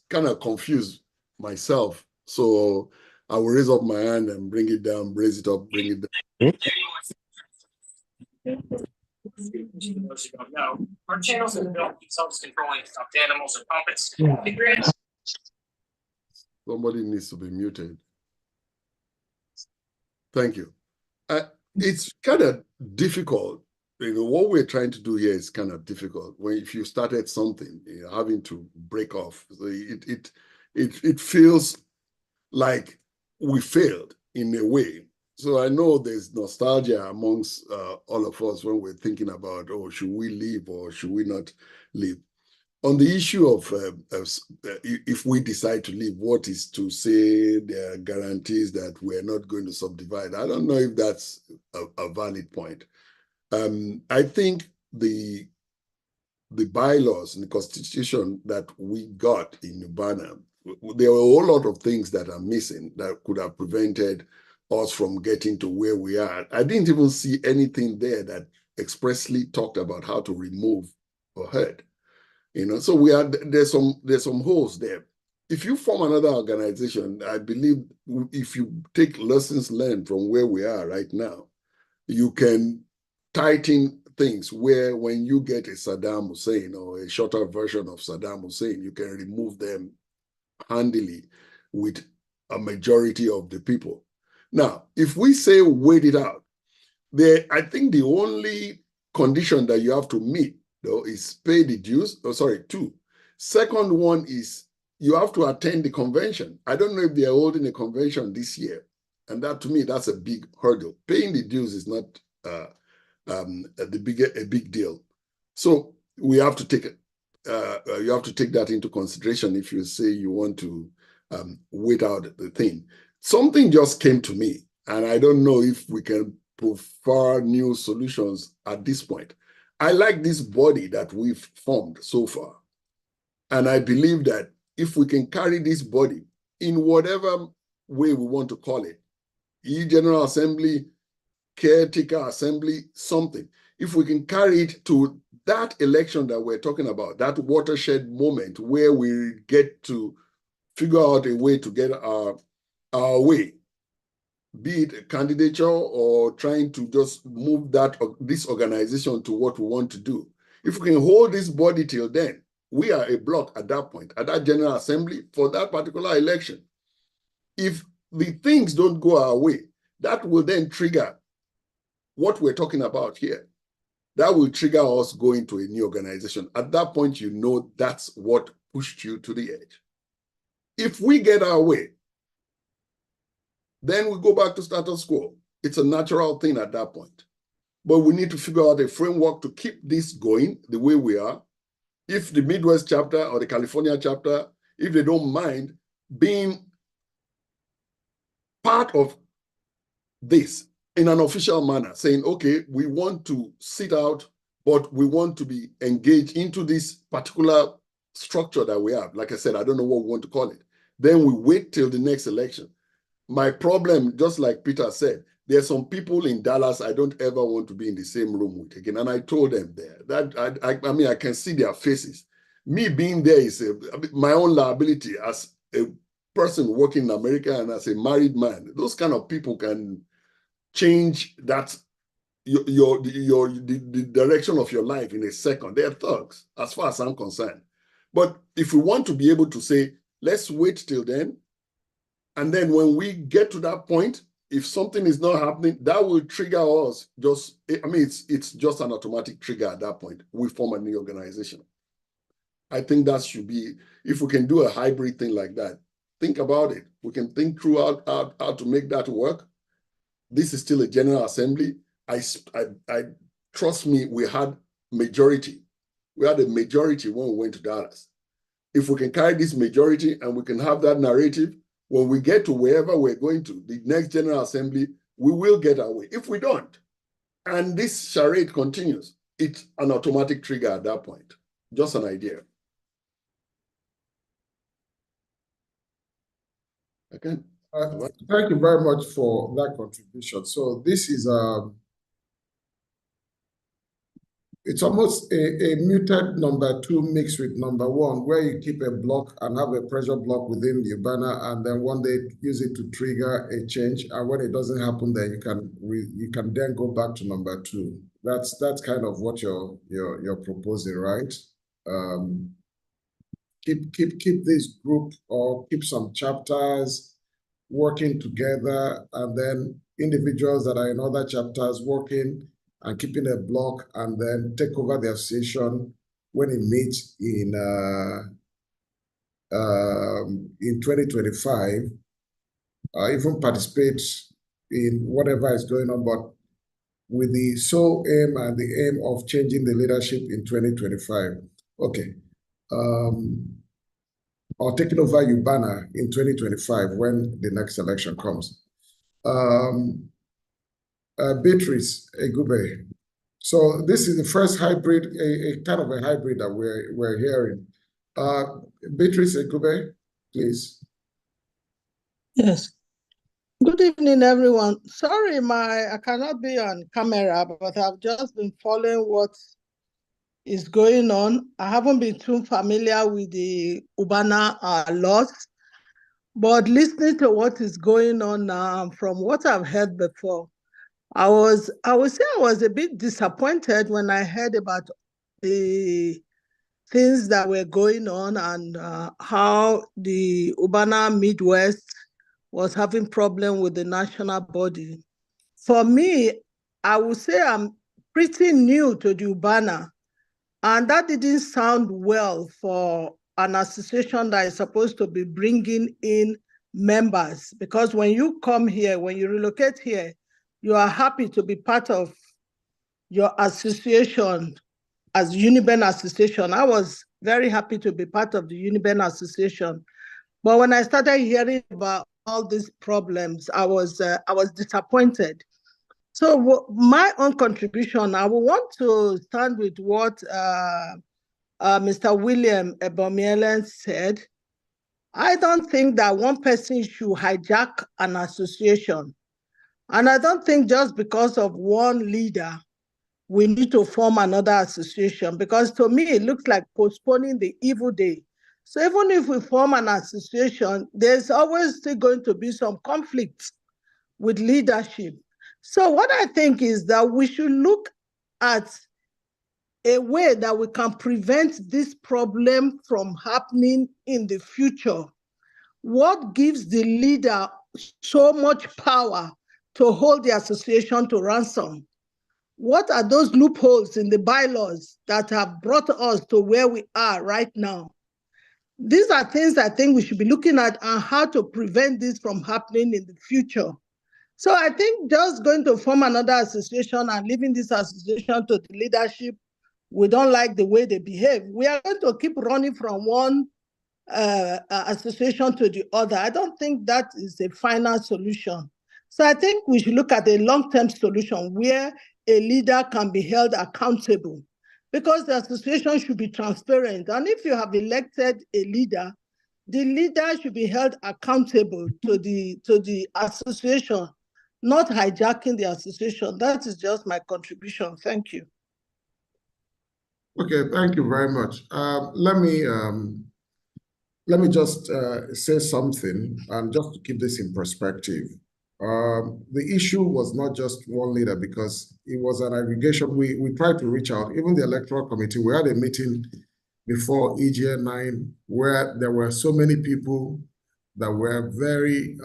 kind of confused myself. So I will raise up my hand and bring it down, raise it up, bring it down. Our channels have built self-controlling stuffed animals and puppets. Somebody needs to be muted. Thank you. It's kind of difficult. What we're trying to do here is kind of difficult. If you started something, having to break off, so it feels like we failed in a way. So I know there's nostalgia amongst all of us when we're thinking about, oh, should we leave or should we not leave? On the issue of if we decide to leave, what is to say there are guarantees that we're not going to subdivide? I don't know if that's a valid point. I think the bylaws and the constitution that we got in UBAANA, there were a whole lot of things that are missing that could have prevented us from getting to where we are. I didn't even see anything there that expressly talked about how to remove a herd. So there's some holes there. If you form another organization, I believe if you take lessons learned from where we are right now, you can tighten things where when you get a Saddam Hussein or a shorter version of Saddam Hussein, you can remove them handily with a majority of the people. Now, if we say wait it out, I think the only condition that you have to meet though is pay the dues. Oh, sorry, two. Second one is you have to attend the convention. I don't know if they are holding a convention this year. And that to me, that's a big hurdle. Paying the dues is not a big deal. So we have to take you have to take that into consideration if you say you want to wait out the thing. Something just came to me, and I don't know if we can prefer new solutions at this point. I like this body that we've formed so far. And I believe that if we can carry this body in whatever way we want to call it, General Assembly, Caretaker Assembly, something, if we can carry it to that election that we're talking about, that watershed moment where we get to figure out a way to get our way, be it a candidature or trying to just move this organization to what we want to do. If we can hold this body till then, we are a block at that point, at that General Assembly for that particular election. If the things don't go our way, that will then trigger what we're talking about here. That will trigger us going to a new organization. At that point, you know that's what pushed you to the edge. If we get our way, then we go back to status quo. It's a natural thing at that point. But we need to figure out a framework to keep this going the way we are. If the Midwest chapter or the California chapter, if they don't mind being part of this in an official manner, saying, okay, we want to sit out, but we want to be engaged into this particular structure that we have. Like I said, I don't know what we want to call it. Then we wait till the next election. My problem, just like Peter said, there are some people in Dallas I don't ever want to be in the same room with again. And I told them there that I mean, I can see their faces. Me being there is my own liability as a person working in America and as a married man. Those kind of people can change that the direction of your life in a second. They're thugs, as far as I'm concerned. But if we want to be able to say, let's wait till then, and then when we get to that point, if something is not happening, that will trigger us. It's just an automatic trigger at that point. We form a new organization. I think that should be, if we can do a hybrid thing like that, think about it. We can think through how to make that work. This is still a General Assembly. I trust me, we had majority. We had a majority when we went to Dallas. If we can carry this majority and we can have that narrative, when we get to wherever we're going to, the next General Assembly, we will get our way. If we don't, and this charade continues, it's an automatic trigger at that point. Just an idea. Okay. Thank you very much for that contribution. So this is it's almost a muted number 2 mixed with number 1, where you keep a block and have a pressure block within the UBAANA, and then one day use it to trigger a change. And when it doesn't happen, then you can then go back to number 2. That's kind of what you're proposing, right? Keep this group, or keep some chapters working together, and then individuals that are in other chapters working and keeping a block, and then take over the association when it meets in 2025, even participate in whatever is going on, but with the sole aim and the aim of changing the leadership in 2025. Okay. Or taking over UBAANA in 2025 when the next election comes. Beatrice Egube. So this is the first hybrid, a kind of a hybrid that we're hearing. Beatrice Egube, please. Yes. Good evening, everyone. Sorry, I cannot be on camera, but I've just been following what is going on. I haven't been too familiar with the UBAANA laws, but listening to what is going on now, from what I've heard before, I would say I was a bit disappointed when I heard about the things that were going on, and how the UBAANA Midwest was having problem with the national body. For me, I would say I'm pretty new to the UBAANA, and that didn't sound well for an association that is supposed to be bringing in members. Because when you come here, when you relocate here, you are happy to be part of your association as UBAANA Association. I was very happy to be part of the UBAANA Association. But when I started hearing about all these problems, I was disappointed. So my own contribution, I would want to stand with what Mr. William Ebomielen said. I don't think that one person should hijack an association. And I don't think just because of one leader, we need to form another association, because to me, it looks like postponing the evil day. So even if we form an association, there's always still going to be some conflicts with leadership. So what I think is that we should look at a way that we can prevent this problem from happening in the future. What gives the leader so much power to hold the association to ransom? What are those loopholes in the bylaws that have brought us to where we are right now? These are things I think we should be looking at, and how to prevent this from happening in the future. So I think just going to form another association and leaving this association to the leadership, we don't like the way they behave. We are going to keep running from one association to the other. I don't think that is a final solution. So I think we should look at a long-term solution where a leader can be held accountable, because the association should be transparent. And if you have elected a leader, the leader should be held accountable to the association, not hijacking the association. That is just my contribution. Thank you. Okay, thank you very much. Let me just say something, and just to keep this in perspective. The issue was not just one leader, because it was an aggregation. We tried to reach out, even the electoral committee. We had a meeting before EGN 9 where there were so many people that were very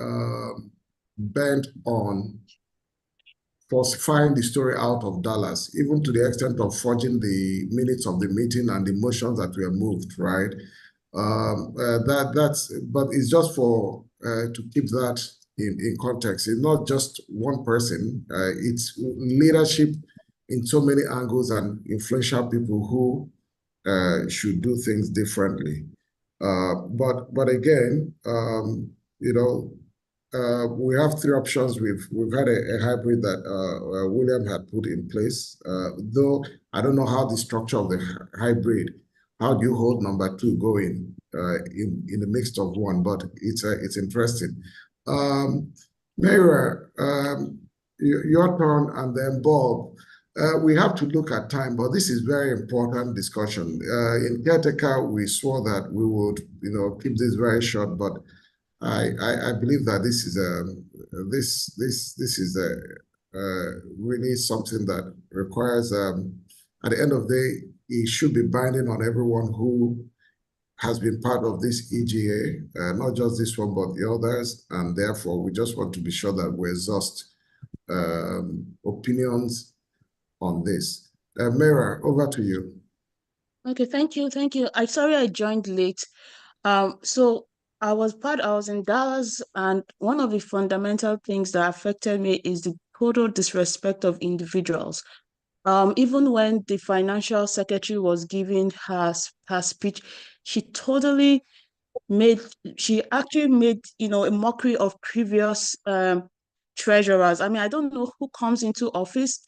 bent on falsifying the story out of Dallas, even to the extent of forging the minutes of the meeting and the motions that were moved, right? But it's just for to keep that in context. It's not just one person. It's leadership in so many angles, and influential people who should do things differently. But again, we have 3 options. We've had a hybrid that William had put in place. Though I don't know how the structure of the hybrid. How do you hold number 2 going in the midst of one? But it's interesting. Mayor, your turn, and then Bob. We have to look at time, but this is very important discussion. In caretaker, we swore that we would, keep this very short, but I believe that this is really something that requires, at the end of the day, it should be binding on everyone who has been part of this EGA, not just this one, but the others. And therefore, we just want to be sure that we exhaust opinions on this. Mira, over to you. Okay, thank you. I'm sorry I joined late. So I was in Dallas, and one of the fundamental things that affected me is the total disrespect of individuals. Even when the financial secretary was giving her speech, she actually made, a mockery of previous treasurers. I mean, I don't know who comes into office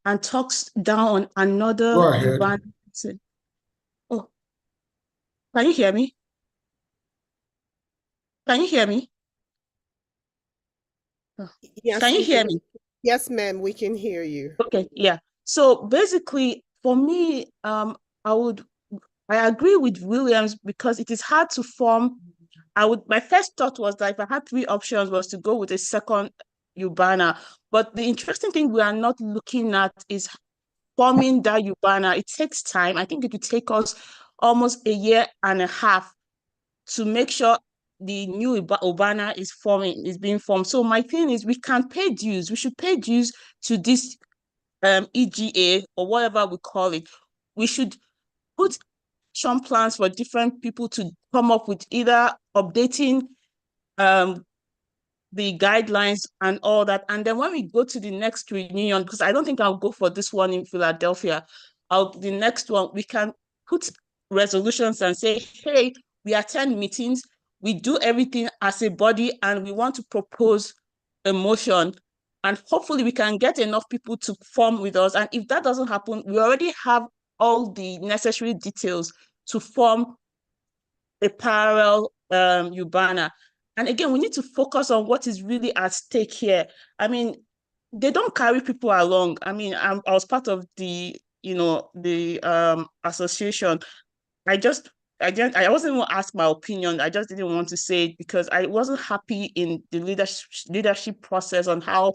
and talks down on another UBAANA person. Oh, can you hear me? Can you hear me? Oh. Yes, Can you hear me? Yes, ma'am, we can hear you. Okay, yeah. So basically, for me, I agree with Williams because it is hard to form. My first thought was that if I had three options was to go with a second UBAANA. But the interesting thing we are not looking at is forming that UBAANA. It takes time. I think it would take us almost a year and a half to make sure the new UBAANA is being formed. So my thing is we can pay dues. We should pay dues to this EGA or whatever we call it. We should put some plans for different people to come up with either updating the guidelines and all that. And then when we go to the next reunion, because I don't think I'll go for this one in Philadelphia, the next one, we can put resolutions and say, hey, we attend meetings, we do everything as a body, and we want to propose a motion. And hopefully we can get enough people to form with us. And if that doesn't happen, we already have all the necessary details to form a parallel UBAANA. And again, we need to focus on what is really at stake here. I mean, they don't carry people along. I mean, I was part of the, association. I wasn't even asked my opinion. I just didn't want to say it because I wasn't happy in the leadership process on how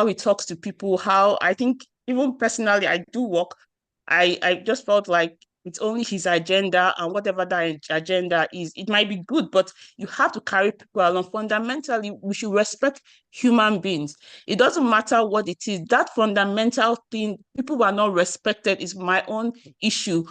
he talks to people, how I think even personally I do work. I just felt like it's only his agenda, and whatever that agenda is, it might be good, but you have to carry people along. Fundamentally, we should respect human beings. It doesn't matter what it is. That fundamental thing, people who are not respected, is my own issue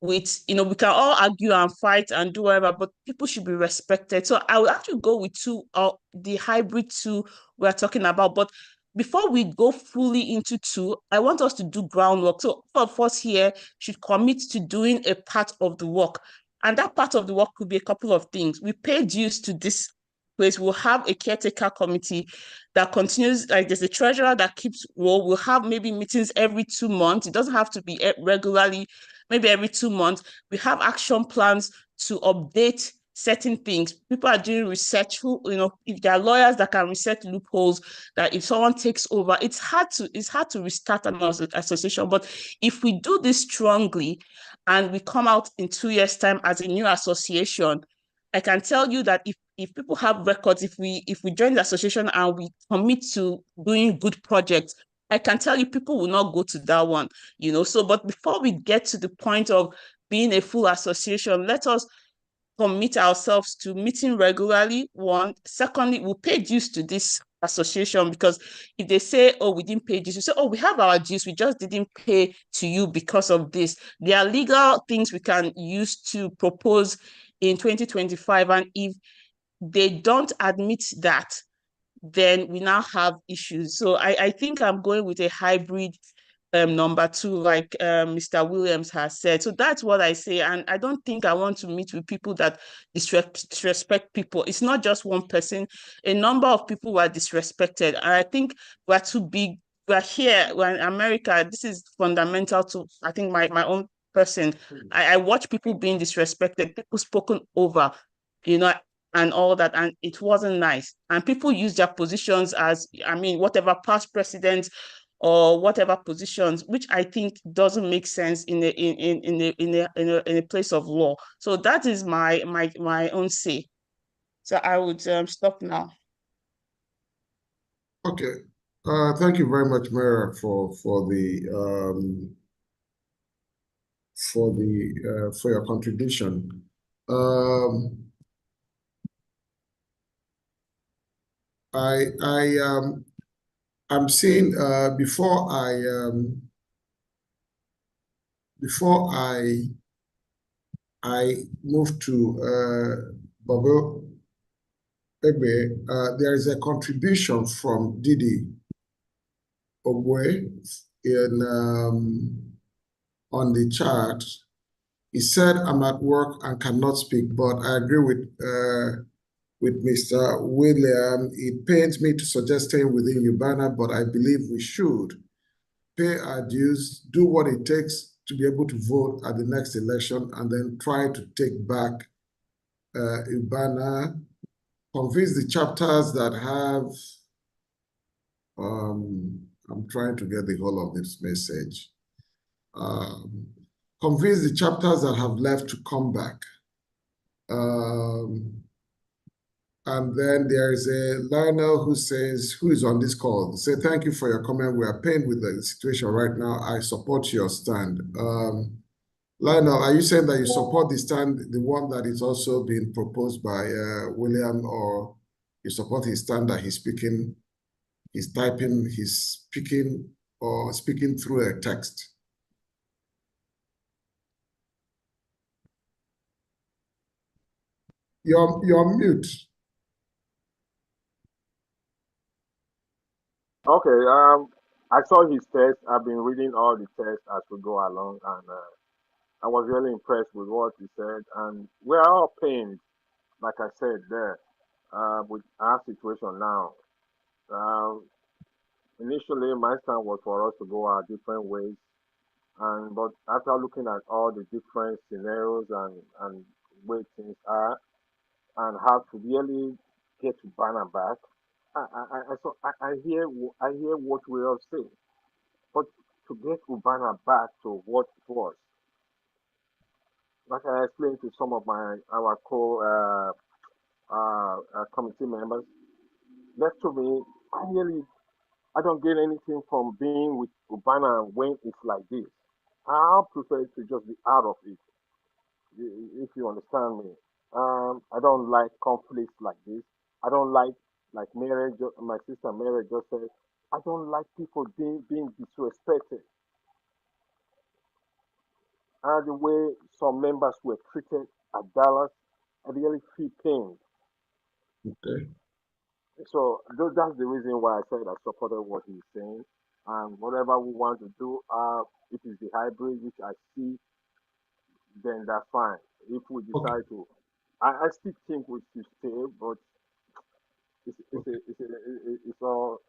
with, we can all argue and fight and do whatever, but people should be respected. So I would actually go with the hybrid two we're talking about. But before we go fully into two, I want us to do groundwork. So all of us here should commit to doing a part of the work. And that part of the work could be a couple of things. We pay dues to this place. We'll have a caretaker committee that continues, like there's a treasurer that keeps role. We'll have maybe meetings every 2 months. It doesn't have to be regularly, maybe every 2 months. We have action plans to update certain things. People are doing research, if there are lawyers that can research loopholes, that if someone takes over, it's hard to restart an association. But if we do this strongly and we come out in 2 years' time as a new association, I can tell you that if people have records, if we join the association and we commit to doing good projects, I can tell you people will not go to that one, So, but before we get to the point of being a full association, let us commit ourselves to meeting regularly. One, secondly, we'll pay dues to this association, because if they say, oh, we didn't pay dues, you say, oh, we have our dues, we just didn't pay to you because of this. There are legal things we can use to propose in 2025, and if they don't admit that, then we now have issues. So I think I'm going with a hybrid number two, like Mr. Williams has said. So that's what I say. And I don't think I want to meet with people that disrespect people. It's not just one person. A number of people were disrespected. And I think we're too big. We're here, we're in America. This is fundamental to, I think, my own person. I watch people being disrespected, people spoken over. and all that, and it wasn't nice. And people use their positions as, I mean, whatever past presidents or whatever positions, which I think doesn't make sense in a place of law. So that is my own say. So I would stop now. Okay. Thank you very much, Mara, for your contribution. I'm seeing before I move to Bobo Egbe, there is a contribution from Didi Ogwe on the chat. He said, "I'm at work and cannot speak, but I agree with Mr. William. It pains me to suggest staying within UBAANA, but I believe we should pay our dues, do what it takes to be able to vote at the next election, and then try to take back UBAANA, convince the chapters that have," I'm trying to get the whole of this message. Convince the chapters that have left to come back. And then there is a Lionel who says, who is on this call, say, "Thank you for your comment. We are pained with the situation right now. I support your stand." Lionel, are you saying that you support the stand, the one that is also being proposed by William, or you support his stand that he's speaking, he's typing, he's speaking, or speaking through a text? You're mute. Okay, I saw his text. I've been reading all the text as we go along, and I was really impressed with what he said. And we are all pained, like I said there, with our situation now. Um, Initially, my stand was for us to go our different ways, but after looking at all the different scenarios and way things are, and how to really get to Banner back, I hear what we all say. But to get Ubana back to what it was, like I explained to some of our committee members, that to me, I don't get anything from being with Ubana when it's like this. I prefer to just be out of it, if you understand me. I don't like conflicts like this. I don't like my sister Mary just said, I don't like people being disrespected. And the way some members were treated at Dallas, I really feel pain. Okay. So that's the reason why I said I supported what he's saying. And whatever we want to do, if it's the hybrid, which I see, then that's fine. If we decide to, I still think we should stay, but it's all,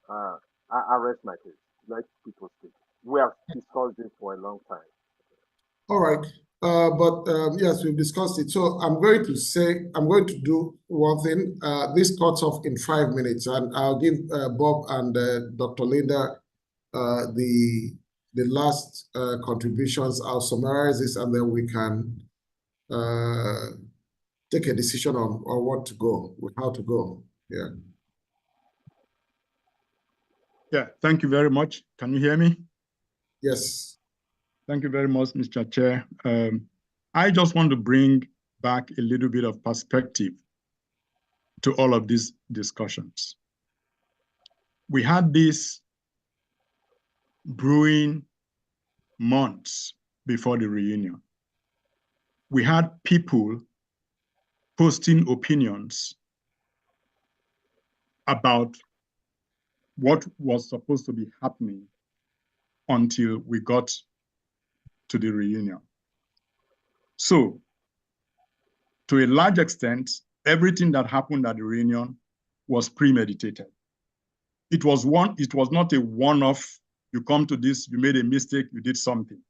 I rest my case. Let people speak. We have discussed this for a long time. All right. But yes, we've discussed it. So I'm going to do one thing. This cuts off in 5 minutes, and I'll give Bob and Dr. Linda the last contributions. I'll summarize this, and then we can take a decision on what to go, how to go. Yeah. Yeah, thank you very much. Can you hear me? Yes. Thank you very much, Mr. Chair. I just want to bring back a little bit of perspective to all of these discussions. We had this brewing months before the reunion. We had people posting opinions about what was supposed to be happening until we got to the reunion. So, to a large extent, everything that happened at the reunion was premeditated. It was not a one-off, you come to this, you made a mistake, you did something,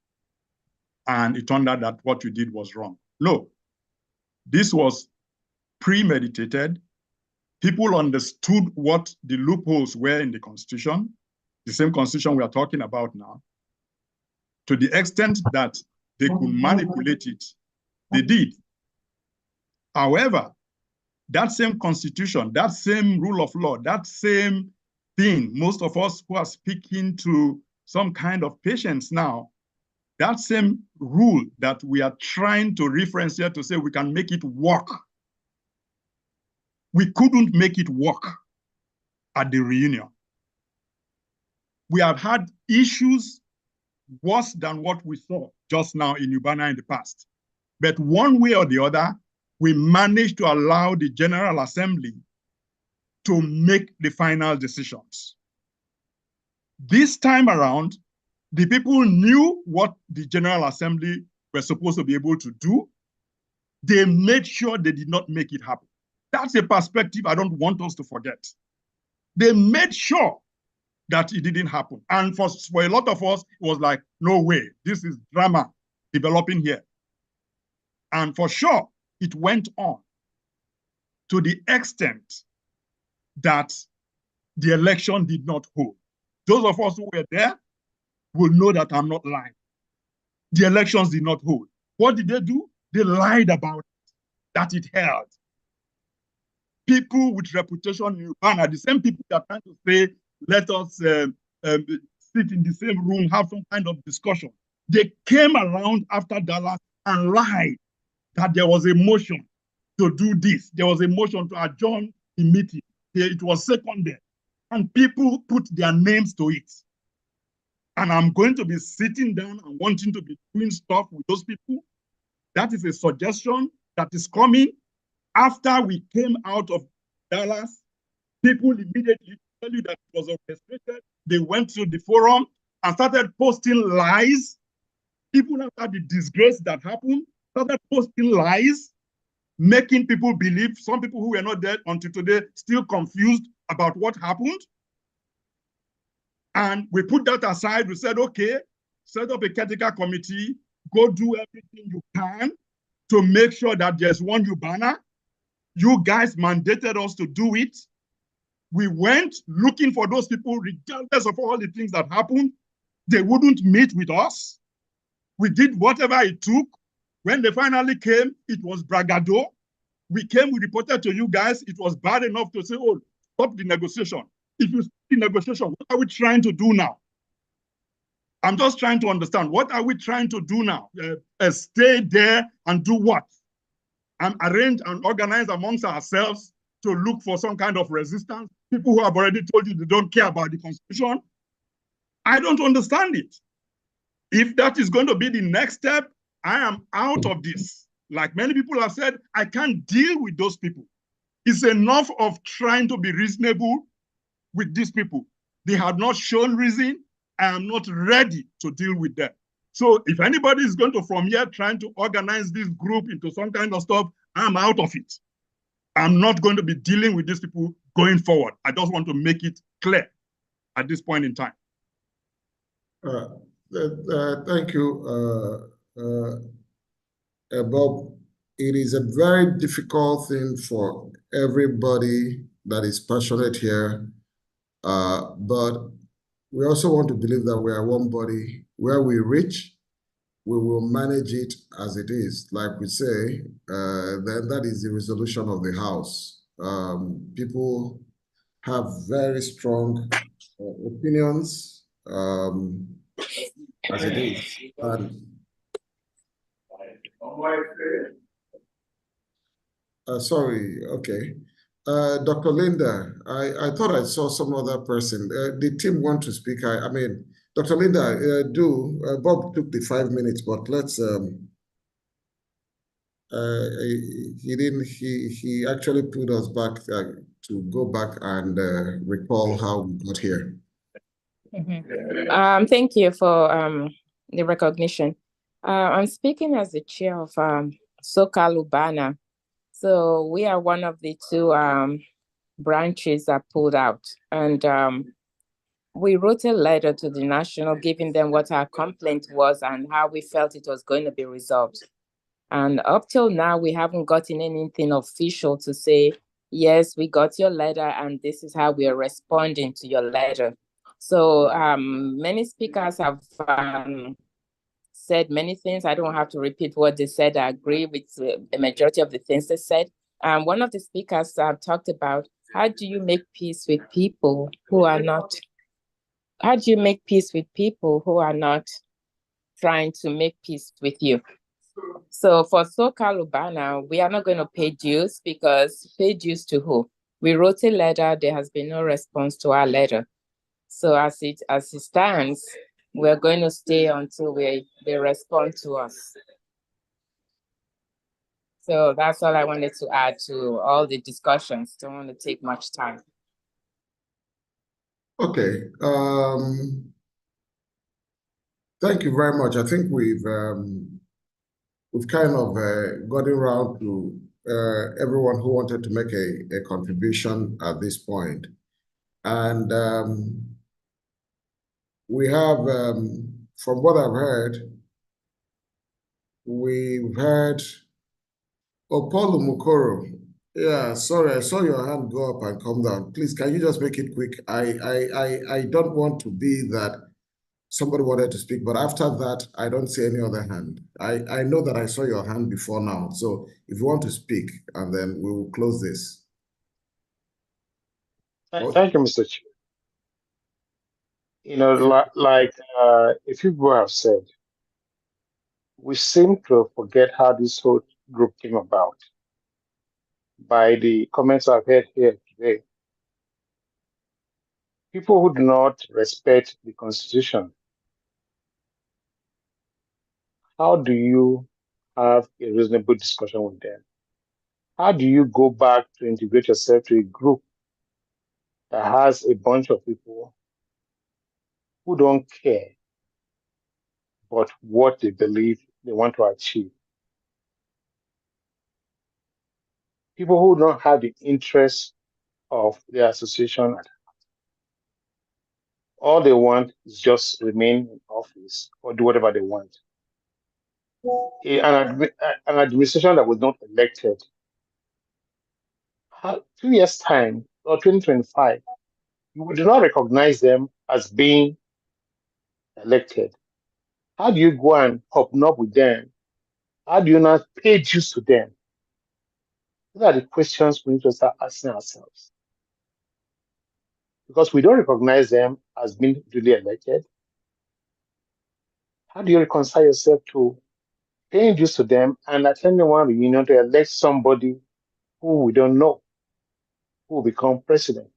and it turned out that what you did was wrong. No, this was premeditated. People understood what the loopholes were in the Constitution, the same Constitution we are talking about now. To the extent that they could manipulate it, they did. However, that same Constitution, that same rule of law, that same thing, most of us who are speaking to some kind of patience now, that same rule that we are trying to reference here to say we can make it work, we couldn't make it work at the reunion. We have had issues worse than what we saw just now in UBAANA in the past. But one way or the other, we managed to allow the General Assembly to make the final decisions. This time around, the people knew what the General Assembly were supposed to be able to do. They made sure they did not make it happen. That's a perspective I don't want us to forget. They made sure that it didn't happen. And for a lot of us, it was like, no way, this is drama developing here. And for sure, it went on to the extent that the election did not hold. Those of us who were there will know that I'm not lying. The elections did not hold. What did they do? They lied about it, that it held. People with reputation in UBAANA, the same people that are trying to say, let us sit in the same room, have some kind of discussion. They came around after Dallas and lied that there was a motion to do this. There was a motion to adjourn the meeting. It was seconded. And people put their names to it. And I'm going to be sitting down and wanting to be doing stuff with those people. That is a suggestion that is coming after we came out of Dallas. People immediately tell you that it was orchestrated. They went to the forum and started posting lies. People after the disgrace that happened started posting lies, making people believe, some people who were not there until today, still confused about what happened. And we put that aside. We said, okay, set up a caretaker committee, go do everything you can to make sure that there's one UBAANA. You guys mandated us to do it. We went looking for those people, regardless of all the things that happened. They wouldn't meet with us. We did whatever it took. When they finally came, it was bragado. We came, we reported to you guys. It was bad enough to say, oh, stop the negotiation. If you stop the negotiation, what are we trying to do now? I'm just trying to understand. What are we trying to do now? Stay there and do what? And arrange and organize amongst ourselves to look for some kind of resistance? People who have already told you they don't care about the Constitution? I don't understand it. If that is going to be the next step, I am out of this. Like many people have said, I can't deal with those people. It's enough of trying to be reasonable with these people. They have not shown reason. I am not ready to deal with them. So if anybody is going to, from here, trying to organize this group into some kind of stuff, I'm out of it. I'm not going to be dealing with these people going forward. I just want to make it clear at this point in time. Thank you, Bob. It is a very difficult thing for everybody that is passionate here, but we also want to believe that we are one body. Where we reach, we will manage it as it is. Like we say, then that is the resolution of the House. People have very strong opinions as it is. And, sorry, okay. Dr. Linda, I thought I saw some other person. The team want to speak. I mean, Dr. Linda, Bob took the 5 minutes, but let's, he actually put us back to go back and recall how we got here. Thank you for the recognition. I'm speaking as the chair of SoCal UBAANA. So we are one of the two branches that pulled out. And we wrote a letter to the national, giving them what our complaint was and how we felt it was going to be resolved. And up till now, we haven't gotten anything official to say, yes, we got your letter and this is how we are responding to your letter. So many speakers have said many things. I don't have to repeat what they said. I agree with the majority of the things they said. One of the speakers talked about, how do you make peace with people who are not, how do you make peace with people who are not trying to make peace with you? So for UBAANA, we are not going to pay dues, because pay dues to who? We wrote a letter, there has been no response to our letter. So as it stands, we're going to stay until they respond to us. So that's all I wanted to add to all the discussions. Don't want to take much time. Okay. Thank you very much. I think we've kind of gotten around to everyone who wanted to make a contribution at this point. And we have, from what I've heard, we've heard Opolo Mukoro. Yeah, sorry, I saw your hand go up and come down. Please, can you just make it quick? I don't want to be that somebody wanted to speak, but after that, I don't see any other hand. I know that I saw your hand before now. So if you want to speak, and then we will close this. Thank you, Mr. Chair. You know, like a few people have said, we seem to forget how this whole group came about by the comments I've heard here today. People who do not respect the Constitution, how do you have a reasonable discussion with them? How do you go back to integrate yourself to a group that has a bunch of people who don't care about what they believe they want to achieve? People who don't have the interest of the association at heart. All they want is just remain in office or do whatever they want. An administration that was not elected, 2 years' time or 2025, you would not recognize them as being elected. How do you go and hobnob with them? How do you not pay dues to them? These are the questions we need to start asking ourselves. Because we don't recognize them as being duly elected. How do you reconcile yourself to paying dues to them and attending one reunion to elect somebody who we don't know who will become president?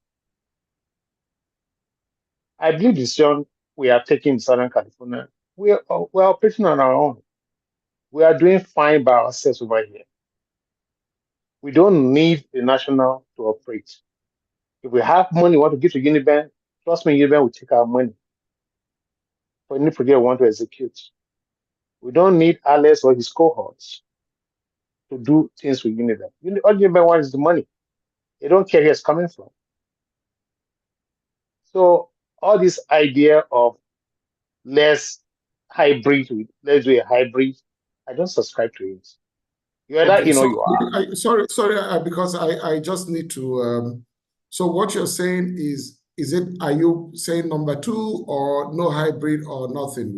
I believe the decision we are taking in Southern California, we are operating on our own. We are doing fine by ourselves over here. We don't need the national to operate. If we have money we want to give to UBAANA, trust me, UBAANA will take our money for any project we want to execute. We don't need Alex or his cohorts to do things with UBAANA. All UBAANA wants is the money. They don't care where it's coming from. So all this idea of let's do a hybrid, I don't subscribe to it. You either Okay, so you are. sorry, because I just need to. So what you're saying is it? Are you saying number two or no hybrid or nothing?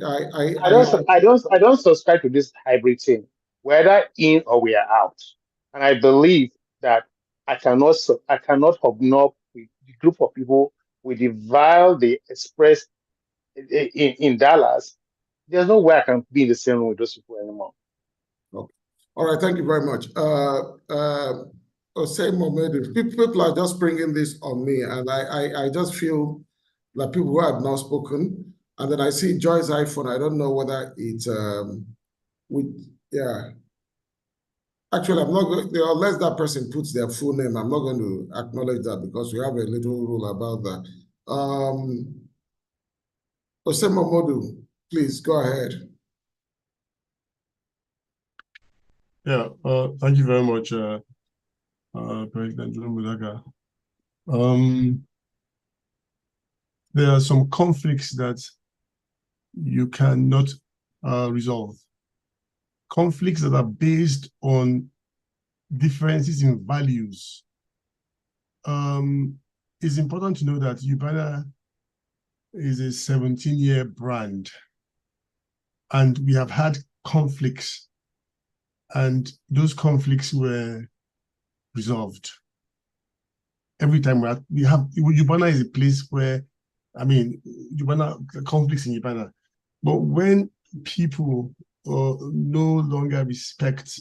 I don't subscribe to this hybrid thing. We're either in or we are out, and I believe that I cannot hobnob with the group of people with the vile they express in Dallas. There's no way I can be in the same room with those people anymore. Okay. All right, thank you very much. People are just bringing this on me, and I just feel like people who have not spoken, and then I see Joy's iPhone. I don't know whether it's yeah. Actually, I'm not going unless that person puts their full name. I'm not going to acknowledge that because we have a little rule about that. Osema Modu, please go ahead. Yeah, thank you very much, President John Mudaga. There are some conflicts that you cannot resolve conflicts that are based on differences in values. It's important to know that UBAANA is a 17-year brand, and we have had conflicts, and those conflicts were resolved. Every time UBAANA is a place where, I mean, UBAANA, conflicts in UBAANA, but when people no longer respect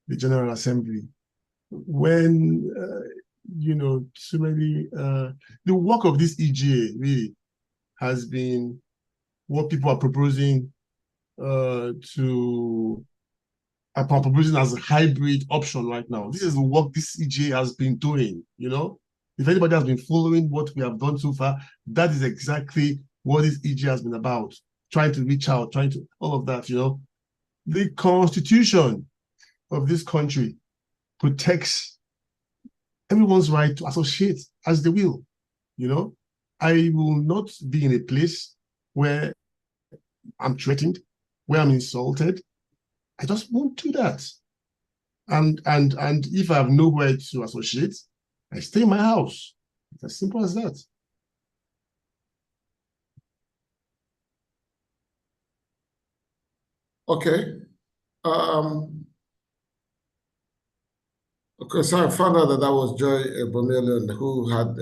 the General Assembly, when so many the work of this EGA really has been what people are proposing as a hybrid option right now. This is the work this EGA has been doing, If anybody has been following what we have done so far, that is exactly what this EGA has been about, trying to reach out, all of that, The Constitution of this country protects everyone's right to associate as they will, I will not be in a place where I'm threatened, where I'm insulted. I just won't do that. And if I have nowhere to associate, I stay in my house. It's as simple as that. Okay. Okay, so I found out that was Joy Bomelian who had,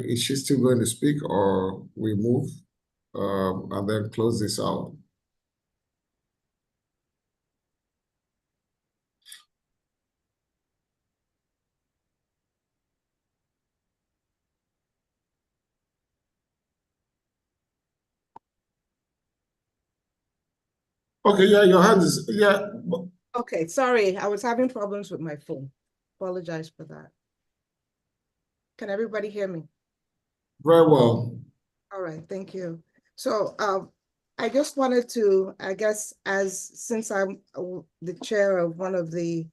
is she still going to speak, or we move and then close this out? Okay, yeah, your hand is, yeah. Okay, sorry, I was having problems with my phone. Apologize for that. Can everybody hear me? Very well. All right, thank you. So I just wanted to, I guess, since I'm the chair of one of the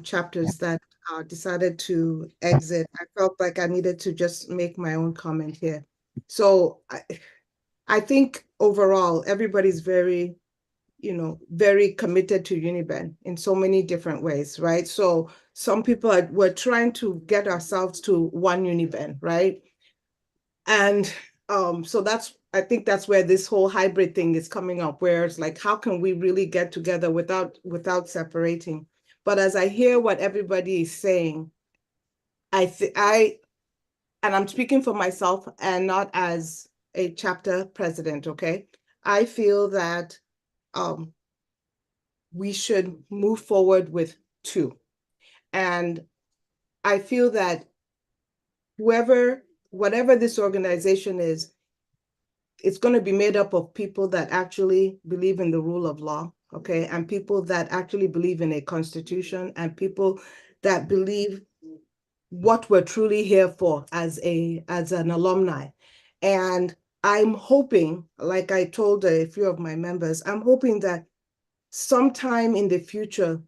chapters that decided to exit, I felt like I needed to just make my own comment here. So I think overall, everybody's very committed to UNIBEN in so many different ways, right? So some people we're trying to get ourselves to one UNIBEN, right? And so I think that's where this whole hybrid thing is coming up, where it's like, how can we really get together without separating? But as I hear what everybody is saying, and I'm speaking for myself and not as a chapter president, okay? I feel that we should move forward with 2. And I feel that whatever this organization is, it's going to be made up of people that actually believe in the rule of law, okay? And people that actually believe in a constitution, and people that believe what we're truly here for as an alumni. And I'm hoping, like I told a few of my members, I'm hoping that sometime in the future,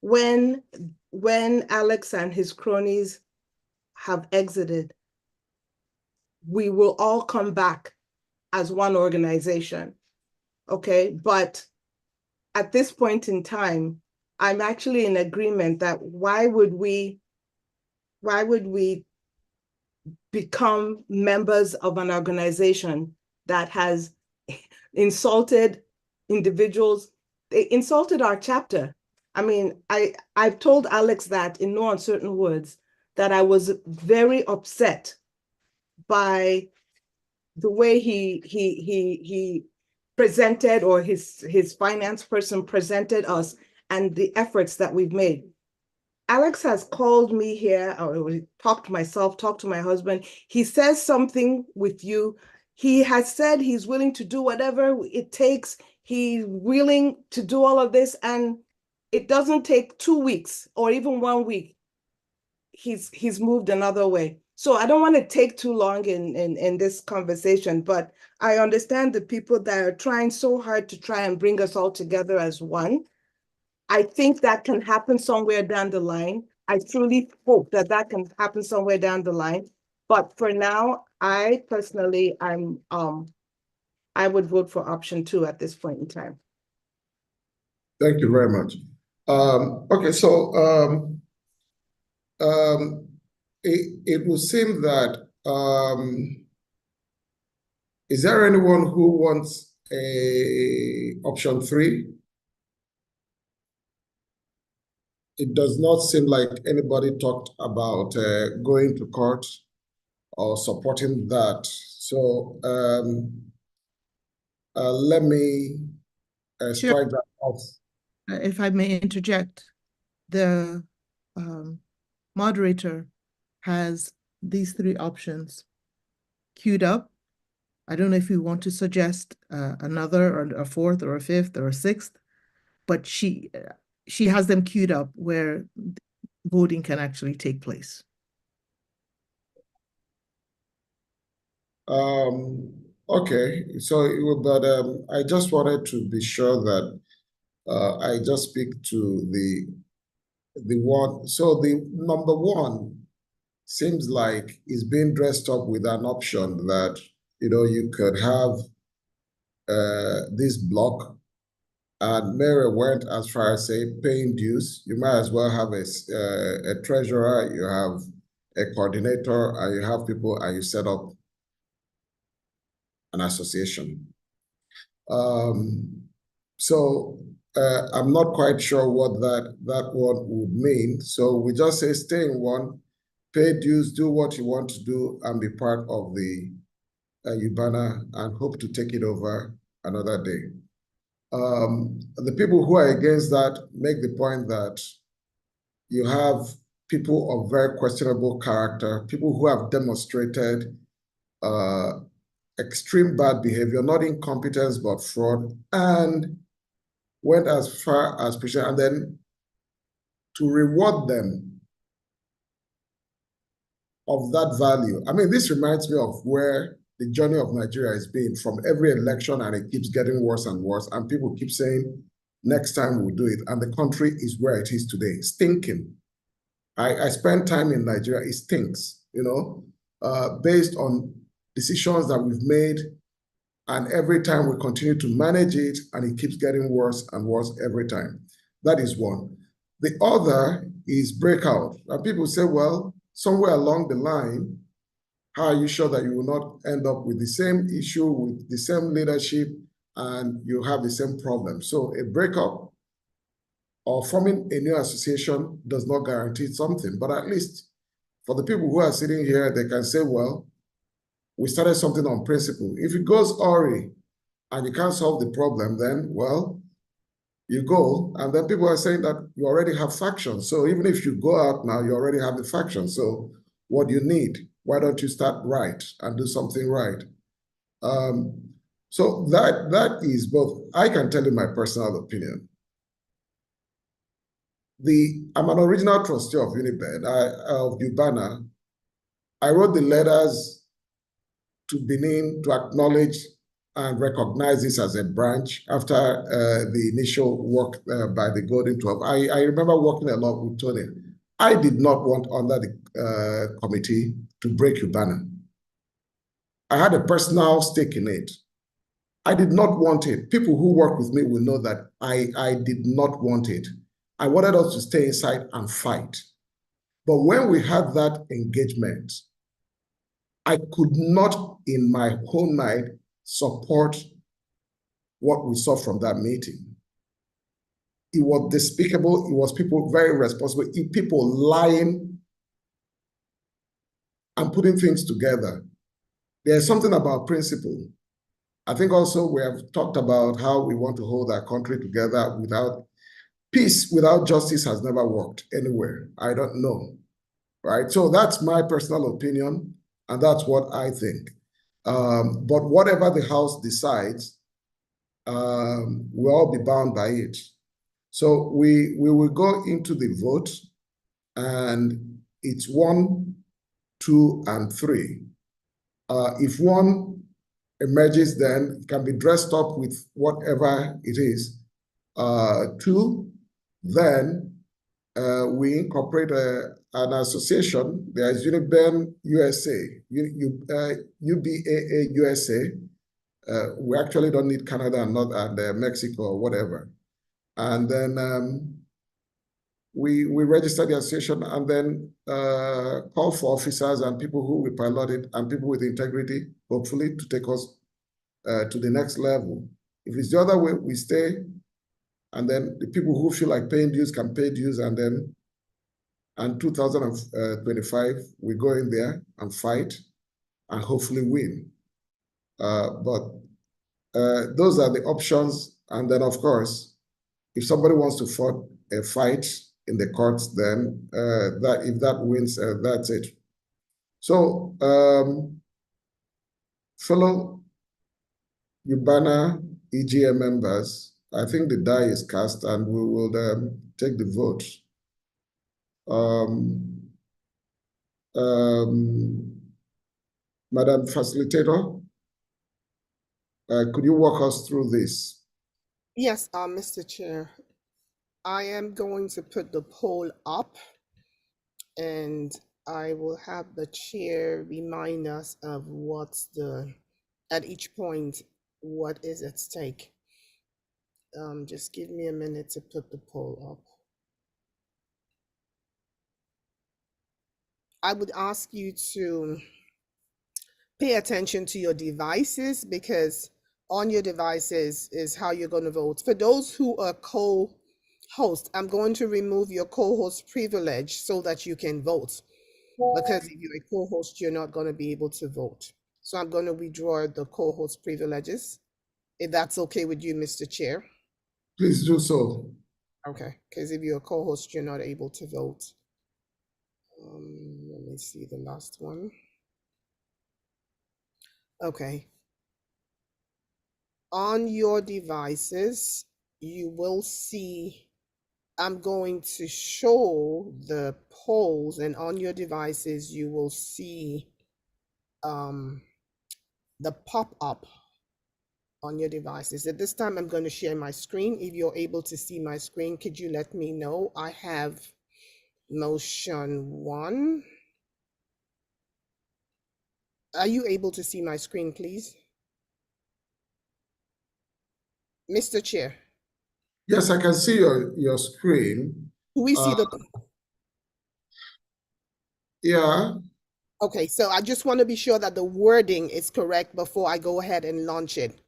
when Alex and his cronies have exited, we will all come back as one organization, okay? But at this point in time, I'm actually in agreement that why would we become members of an organization that has insulted individuals? They insulted our chapter. I mean, I've told Alex that in no uncertain words, that I was very upset by the way he presented, or his finance person presented us, and the efforts that we've made. Alex has called me here, or talked to my husband. He says something with you. He has said he's willing to do whatever it takes. He's willing to do all of this, and it doesn't take 2 weeks or even 1 week. He's moved another way. So I don't want to take too long in this conversation, but I understand the people that are trying so hard to try and bring us all together as one. I think that can happen somewhere down the line. I truly hope that can happen somewhere down the line. But for now, I personally, I would vote for option 2 at this point in time. Thank you very much. Okay, so it would seem that is there anyone who wants a option 3? It does not seem like anybody talked about going to court or supporting that. So let me strike that off. If I may interject, the moderator has these 3 options queued up. I don't know if you want to suggest another or a 4th or a 5th or a 6th, but she has them queued up where voting can actually take place. Okay, so but I just wanted to be sure that I just speak to the one. So the number 1 seems like is being dressed up with an option that, you know, you could have this block, and Mary went as far as say paying dues. You might as well have a treasurer, you have a coordinator, and you have people, and you set up an association. So I'm not quite sure what that one would mean. So we just say stay in one, pay dues, do what you want to do, and be part of the UBAANA, and hope to take it over another day. The people who are against that make the point that you have people of very questionable character, people who have demonstrated extreme bad behavior, not incompetence, but fraud, and went as far as pushing, and then to reward them of that value. I mean, this reminds me of where the journey of Nigeria has been from every election, and it keeps getting worse and worse, and people keep saying, next time we'll do it, and the country is where it is today, stinking. I spent time in Nigeria, it stinks, you know, based on decisions that we've made, and every time we continue to manage it, and it keeps getting worse and worse every time. That is one. The other is breakout. And people say, well, somewhere along the line, how are you sure that you will not end up with the same issue, with the same leadership, and you have the same problem? So a breakup or forming a new association does not guarantee something, but at least for the people who are sitting here, they can say, well, we started something on principle. If it goes awry and you can't solve the problem, then, well, you go, and then people are saying that you already have factions. So even if you go out now, you already have the faction. So what do you need? Why don't you start right and do something right? So that is both. I can tell you my personal opinion. I'm an original trustee of of UBAANA. I wrote the letters to Benin to acknowledge and recognize this as a branch after the initial work by the Golden 12. I remember working a lot with Tony. I did not want under the committee to break UBAANA. I had a personal stake in it. I did not want it. People who work with me will know that I did not want it. I wanted us to stay inside and fight. But when we had that engagement, I could not in my whole mind support what we saw from that meeting. It was despicable. It was people very responsible. People lying and putting things together. There's something about principle. I think also we have talked about how we want to hold our country together without peace, without justice has never worked anywhere. I don't know, right? So that's my personal opinion, and that's what I think. But whatever the House decides, we'll all be bound by it. So we will go into the vote, and it's 1, 2, and 3. If 1 emerges, then it can be dressed up with whatever it is. 2, then we incorporate an association. There is UBAANA USA, UBAA USA. We actually don't need Canada and Mexico or whatever. And then we register the association and then call for officers and people who will pilot it and people with integrity, hopefully, to take us to the next level. If it's the other way, we stay, and then the people who feel like paying dues can pay dues, and then in 2025, we go in there and fight and hopefully win. But those are the options. And then, of course, if somebody wants to fight in the courts, then if that wins, that's it. So, fellow UBAANA EGM members, I think the die is cast and we will take the vote. Madam Facilitator, could you walk us through this? Yes, Mr. Chair. I am going to put the poll up, and I will have the chair remind us of what's at each point, what is at stake. Just give me a minute to put the poll up. I would ask you to pay attention to your devices, because on your devices is how you're going to vote. For those who are co-host, I'm going to remove your co-host privilege so that you can vote, because if you're a co-host, you're not going to be able to vote. So I'm going to withdraw the co-host privileges, if that's okay with you, Mr. Chair. Please do so. Okay, because if you're a co-host, you're not able to vote. Let me see the last one. Okay. On your devices, you will see, I'm going to show the polls, and on your devices, you will see the pop-up on your devices. At this time, I'm going to share my screen. If you're able to see my screen, could you let me know? I have motion 1. Are you able to see my screen, please? Mr. Chair. Yes, I can see your screen. Do we see the... Yeah. Okay, so I just want to be sure that the wording is correct before I go ahead and launch it.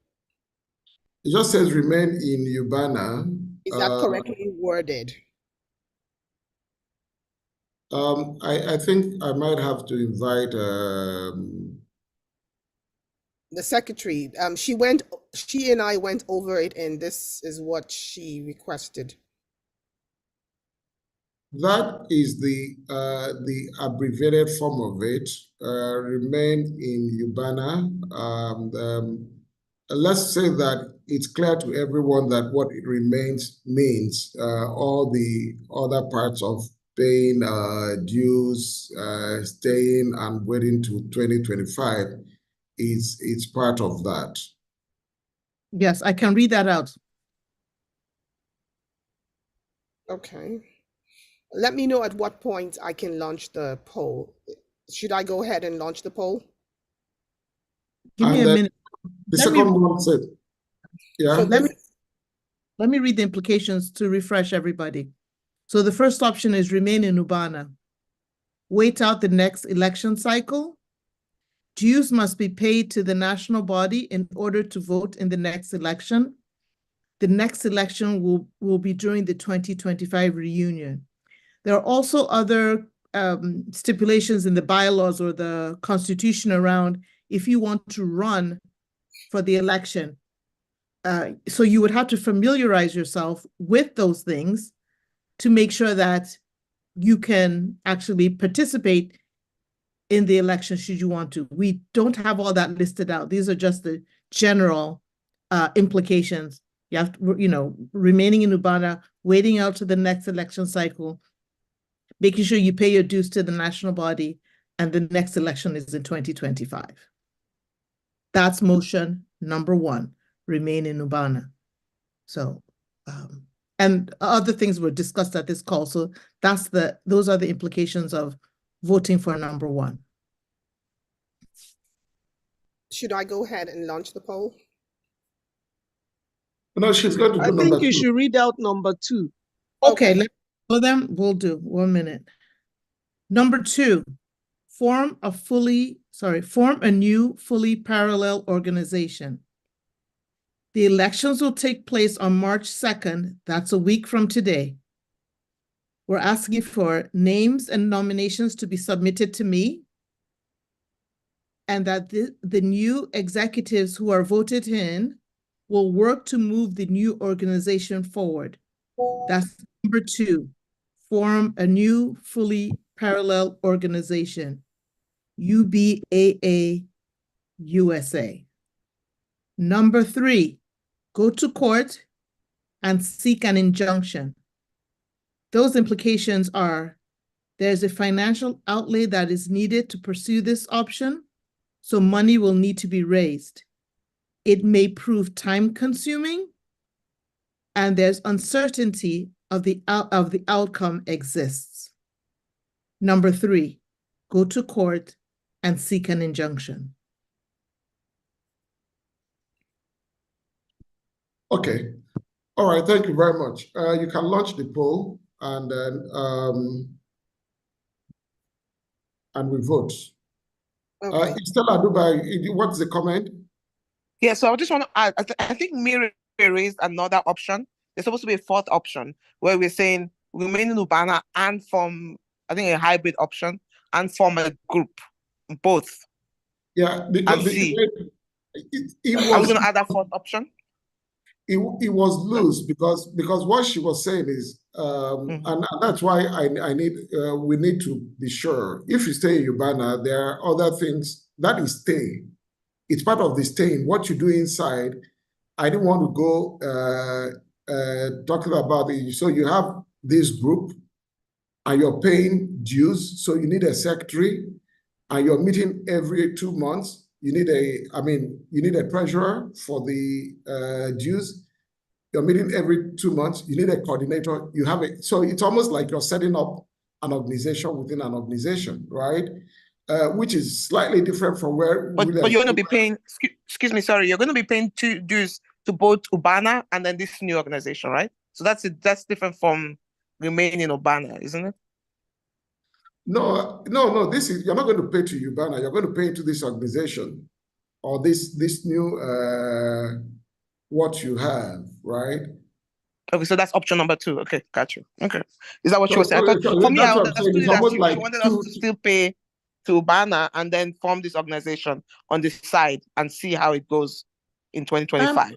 It just says remain in UBAANA. Is that correctly worded? I think I might have to invite the secretary. She and I went over it, and this is what she requested. That is the abbreviated form of it. Remain in UBAANA. Let's say that it's clear to everyone that what it remains means all the other parts of paying dues, staying and waiting to 2025 is part of that. Yes, I can read that out. Okay. Let me know at what point I can launch the poll. Should I go ahead and launch the poll? Give me a minute. The second one said, yeah. So let me read the implications to refresh everybody. So the first option is remain in UBAANA. Wait out the next election cycle. Dues must be paid to the national body in order to vote in the next election. The next election will be during the 2025 reunion. There are also other stipulations in the bylaws or the constitution around if you want to run for the election. So you would have to familiarize yourself with those things to make sure that you can actually participate in the election should you want to. We don't have all that listed out. These are just the general implications. You have to, remaining in UBAANA, waiting out to the next election cycle, making sure you pay your dues to the national body, and the next election is in 2025. That's motion number 1, remain in UBAANA. So, and other things were discussed at this call. So those are the implications of voting for number 1. Should I go ahead and launch the poll? No, she's going to do I number think you 2. should read out number 2. Okay, let's follow them. We'll do 1 minute. Number 2, form a new fully parallel organization. The elections will take place on March 2nd. That's a week from today. We're asking for names and nominations to be submitted to me, and that the new executives who are voted in will work to move the new organization forward. That's number 2, form a new fully parallel organization, UBAA USA. Number 3, go to court and seek an injunction. Those implications are there's a financial outlay that is needed to pursue this option, so money will need to be raised. It may prove time-consuming, and there's uncertainty of the outcome exists. Number 3, go to court and seek an injunction. Okay. All right. Thank you very much. You can launch the poll and then and we vote. Okay. Stella Dubai, what's the comment? Yeah, so I just want to add, I think Mary raised another option. There's supposed to be a 4th option where we're saying remain in UBAANA and form, I think, a hybrid option and form a group, both. Yeah, because it was. Are we going to add that 4th option? It was loose because what she was saying is, and that's why we need to be sure. If you stay in UBAANA, there are other things that is staying. It's part of the staying. What you do inside, I didn't want to go talking about it. So you have this group, and you're paying dues. So you need a secretary, and you're meeting every 2 months. You need a treasurer for the dues. You're meeting every 2 months. You need a coordinator. You have it. So it's almost like you're setting up an organization within an organization, right? Which is slightly different from where. But you're going to be paying. Excuse me, sorry. You're going to be paying 2 dues to both UBAANA and then this new organization, right? So that's different from remaining UBAANA, isn't it? No. This is, you're not going to pay to UBAANA. You're going to pay to this organization or this new what you have, right? Okay, so that's option number 2. Okay, got you. Okay, is that what you were saying? For me, I understood it as she wanted us to still pay to UBAANA and then form this organization on this side and see how it goes in 2025.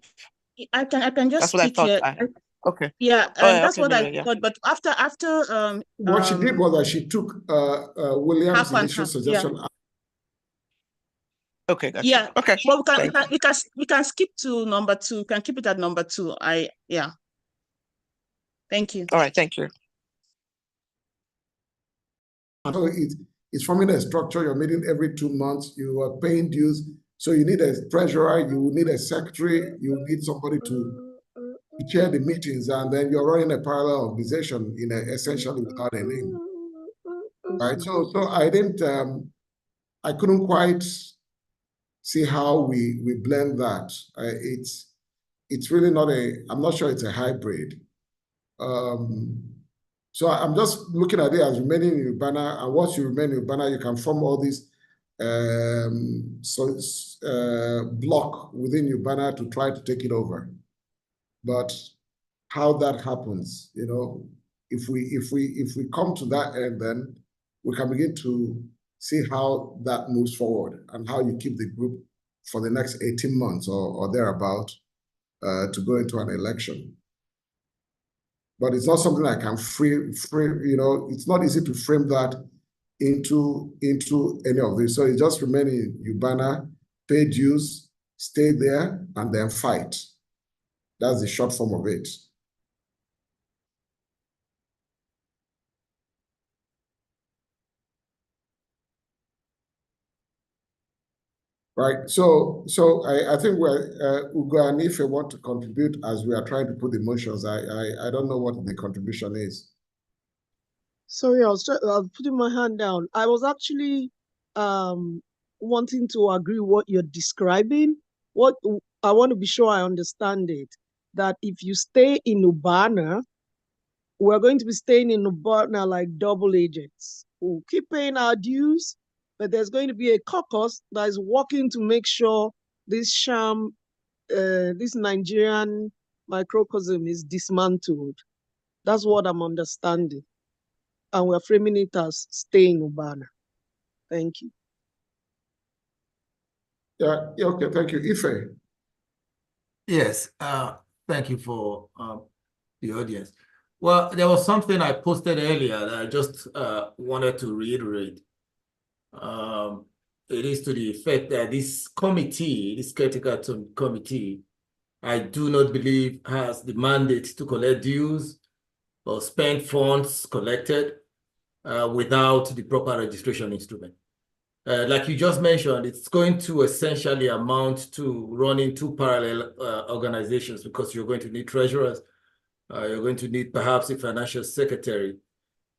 I can just that's what speak I thought. here. Okay. Yeah, that's what Mary, I thought. But after what she did was that she took William's initial suggestion. Yeah. Okay, gotcha. Yeah. Okay. Well, we can skip to number 2. We can keep it at number 2. Yeah. Thank you. All right. Thank you. So it's forming a structure. You're meeting every 2 months. You are paying dues. So you need a treasurer. You need a secretary. You need somebody to chair the meetings, and then you're running a parallel organization essentially without a name, right? So I couldn't quite see how we blend that. It's really not I'm not sure it's a hybrid. So I'm just looking at it as remaining in UBAANA, and once you remain in UBAANA, you can form all these block within UBAANA to try to take it over. But how that happens, if we come to that end, then we can begin to see how that moves forward and how you keep the group for the next 18 months or thereabout to go into an election. But it's not something I can frame, it's not easy to frame that into any of this. So it just remain in UBAANA, pay dues, stay there, and then fight. That's the short form of it. Right. So I think we're Ugo and Ife want to contribute as we are trying to put the motions. I don't know what the contribution is. Sorry, I was putting my hand down. I was actually wanting to agree what you're describing. What I want to be sure I understand it. that if you stay in UBAANA, we're going to be staying in UBAANA like double agents. We'll keep paying our dues, but there's going to be a caucus that is working to make sure this sham, this Nigerian microcosm is dismantled. That's what I'm understanding. And we're framing it as stay in UBAANA. Thank you. Yeah, okay, thank you. Ife. Yes, thank you for the audience. Well, there was something I posted earlier that I just wanted to reiterate. It is to the effect that this committee, this critical committee, I do not believe has the mandate to collect dues or spend funds collected without the proper registration instrument. Like you just mentioned, it's going to essentially amount to running two parallel organizations because you're going to need treasurers, you're going to need perhaps a financial secretary,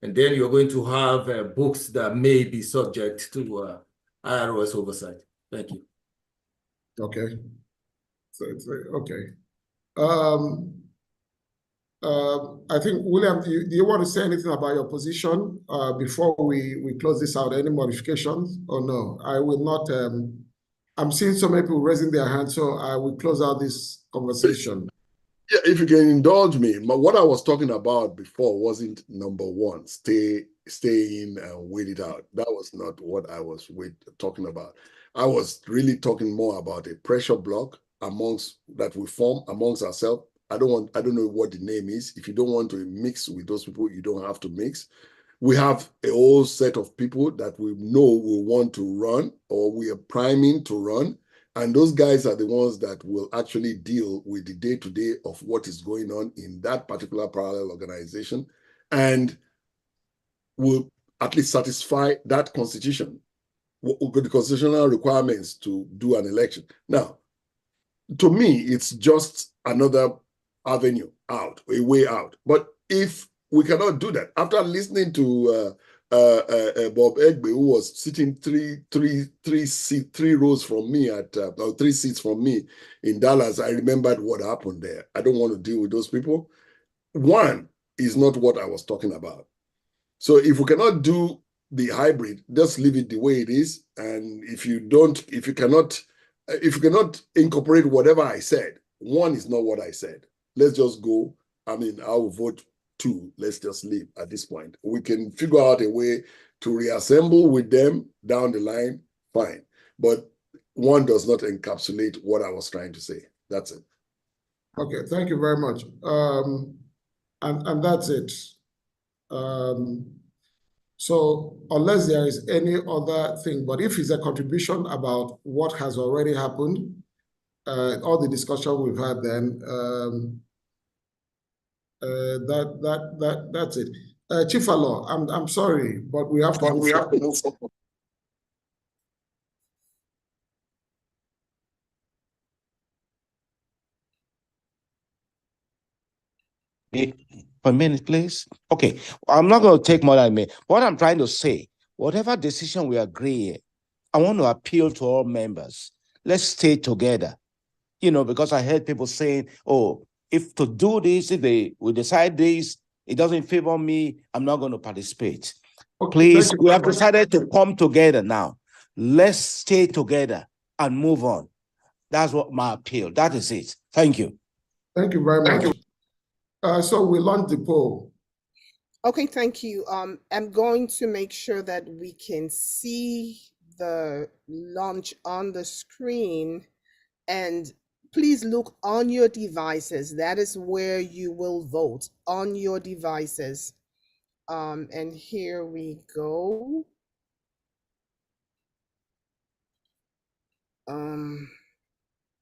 and then you're going to have books that may be subject to IRS oversight. Thank you. Okay. So it's okay. I think, William, do you want to say anything about your position before we close this out? Any modifications or no? I will not. I'm seeing so many people raising their hands, so I will close out this conversation. Yeah, if you can indulge me, what I was talking about before wasn't number one, stay in and wait it out. That was not what I was talking about. I was really talking more about a pressure block that we form amongst ourselves. I don't know what the name is. If you don't want to mix with those people, you don't have to mix. We have a whole set of people that we know will want to run, or we are priming to run. And those guys are the ones that will actually deal with the day-to-day of what is going on in that particular parallel organization and will at least satisfy that constitution, the constitutional requirements to do an election. Now, to me, it's just another avenue out, a way out. But if we cannot do that, after listening to Bob Egbe, who was sitting three rows from me or 3 seats from me in Dallas, I remembered what happened there. I don't want to deal with those people. One is not what I was talking about. So if we cannot do the hybrid, just leave it the way it is. And if you cannot incorporate whatever I said, one is not what I said. Let's just go. I mean, I will vote 2. Let's just leave at this point. We can figure out a way to reassemble with them down the line, fine. But one does not encapsulate what I was trying to say. That's it. Okay, thank you very much. And that's it. So unless there is any other thing, but if it's a contribution about what has already happened, all the discussion we've had, then that's it. Chief Law, I'm sorry, but we have to move forward. For a minute, please. Okay, I'm not going to take more than a minute. What I'm trying to say, whatever decision we agree, I want to appeal to all members. Let's stay together. Because I heard people saying, oh, if to do this, if we decide this, it doesn't favor me, I'm not going to participate. Okay, please, we have decided to come together now. Let's stay together and move on. That's what my appeal. That is it. Thank you. Thank you very much. So we launch the poll. Okay, thank you. I'm going to make sure that we can see the launch on the screen, and please look on your devices. That is where you will vote, on your devices. And here we go.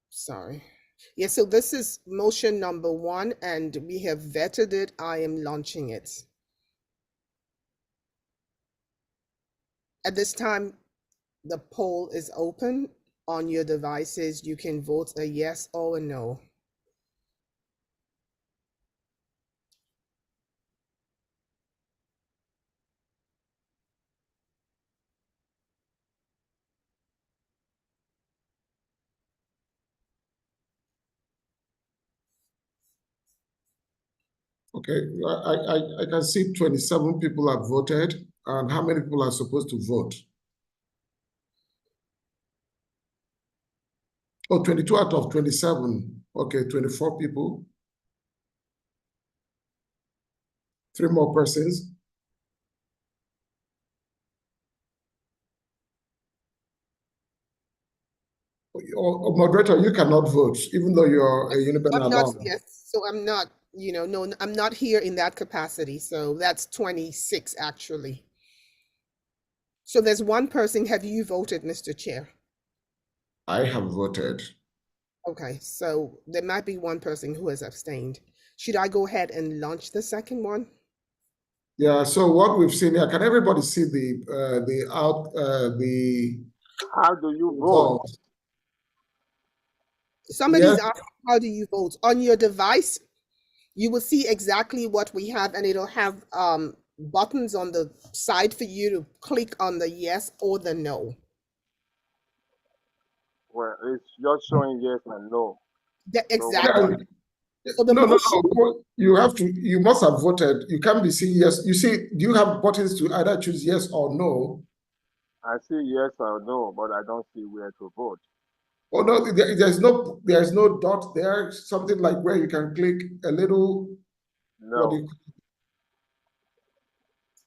Sorry. Yeah, so this is motion number 1, and we have vetted it. I am launching it. At this time, the poll is open on your devices. You can vote a yes or a no. Okay, I can see 27 people have voted. And how many people are supposed to vote? Oh, 22 out of 27. Okay, 24 people. 3 more persons. Moderator, you cannot vote, even though you're a UBAANA I'm not, alum. yes, so I'm not, no, I'm not here in that capacity. So that's 26 actually. So there's one person. Have you voted, Mr. Chair? I have voted. Okay, so there might be one person who has abstained. Should I go ahead and launch the second one? Yeah, so what we've seen here, can everybody see the How do you vote? results? Somebody's Yes. asking, how do you vote? On your device, you will see exactly what we have, and it'll have buttons on the side for you to click on the yes or the no. Well, it's just showing yes and no. Exactly. So the No, motion, no. You must have voted. You can't be saying yes. You see, do you have buttons to either choose yes or no? I see yes or no, but I don't see where to vote. Oh no, there's no dot there. Something like where you can click a little. No.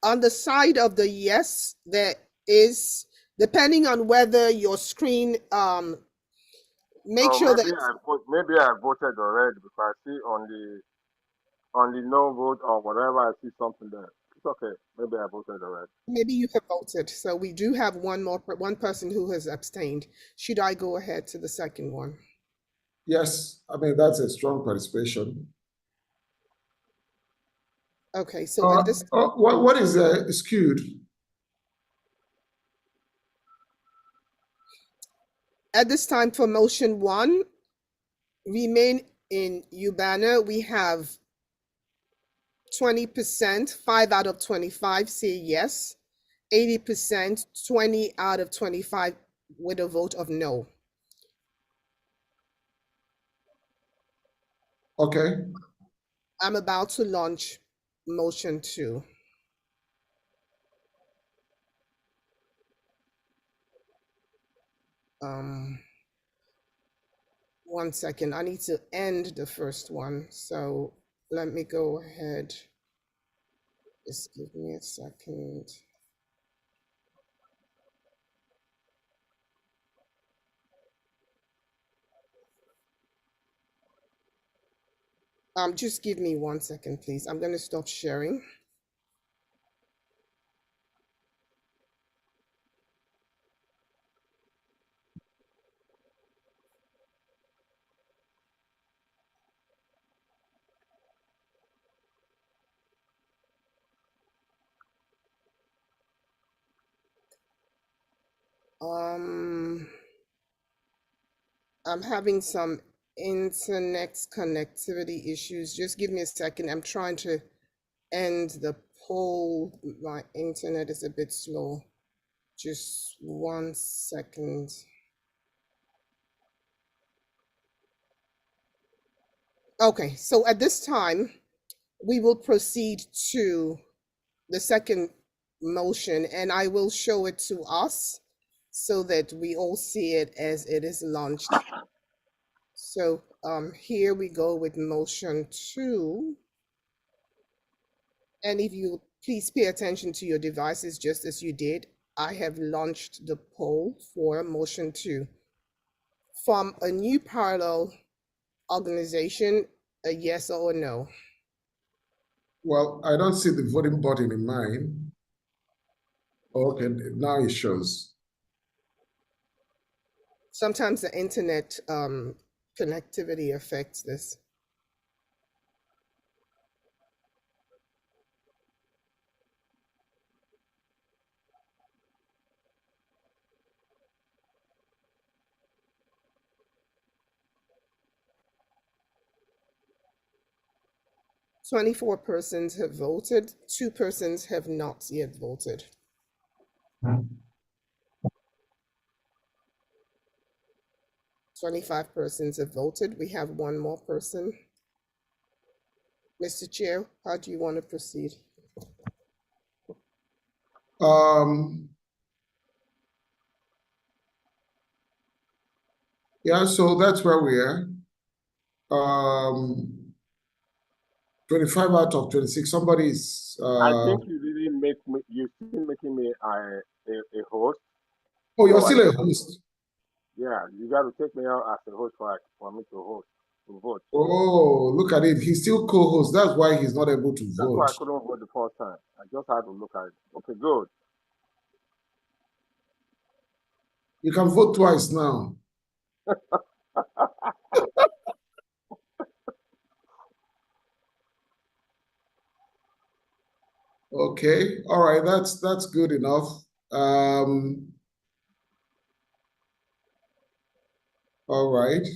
on the side of the yes, there is, depending on whether your screen, make Oh, sure that maybe I voted already because I see on the no vote or whatever, I see something there. It's okay. Maybe I voted already. maybe you have voted. So we do have one person who has abstained. Should I go ahead to the second one? Yes, I mean that's a strong participation. Okay, so at this what is skewed? At this time for motion 1, remain in UBAANA, we have 20%, 5 out of 25 say yes, 80%, 20 out of 25 with a vote of no. Okay. I'm about to launch motion 2. One second, I need to end the first one. So let me go ahead. Just give me a second. Just give me 1 second, please. I'm going to stop sharing. I'm having some internet connectivity issues. Just give me a second. I'm trying to end the poll. My internet is a bit slow. Just 1 second. Okay, so at this time, we will proceed to the second motion, and I will show it to us so that we all see it as it is launched. So here we go with motion 2. And if you please pay attention to your devices just as you did, I have launched the poll for motion 2. From a new parallel organization, a yes or a no? Well, I don't see the voting button in mine. Okay, now it shows. Sometimes the internet connectivity affects this. "24 persons have voted, 2 persons have not yet voted. 25 persons have voted. We have 1 more person. Mr. Chair, how do you want to proceed? Yeah, so that's where we are. 25 out of 26. Somebody's. I think you didn't make me. You're still making me a host. Oh, you're So still a host. Yeah, you got to take me out as a host for me to vote. Oh, look at it. He's still co-host. That's why he's not able to That's vote. why I couldn't vote the first time. I just had to look at it. Okay, good. You can vote twice now. Okay, all right, that's good enough. All right.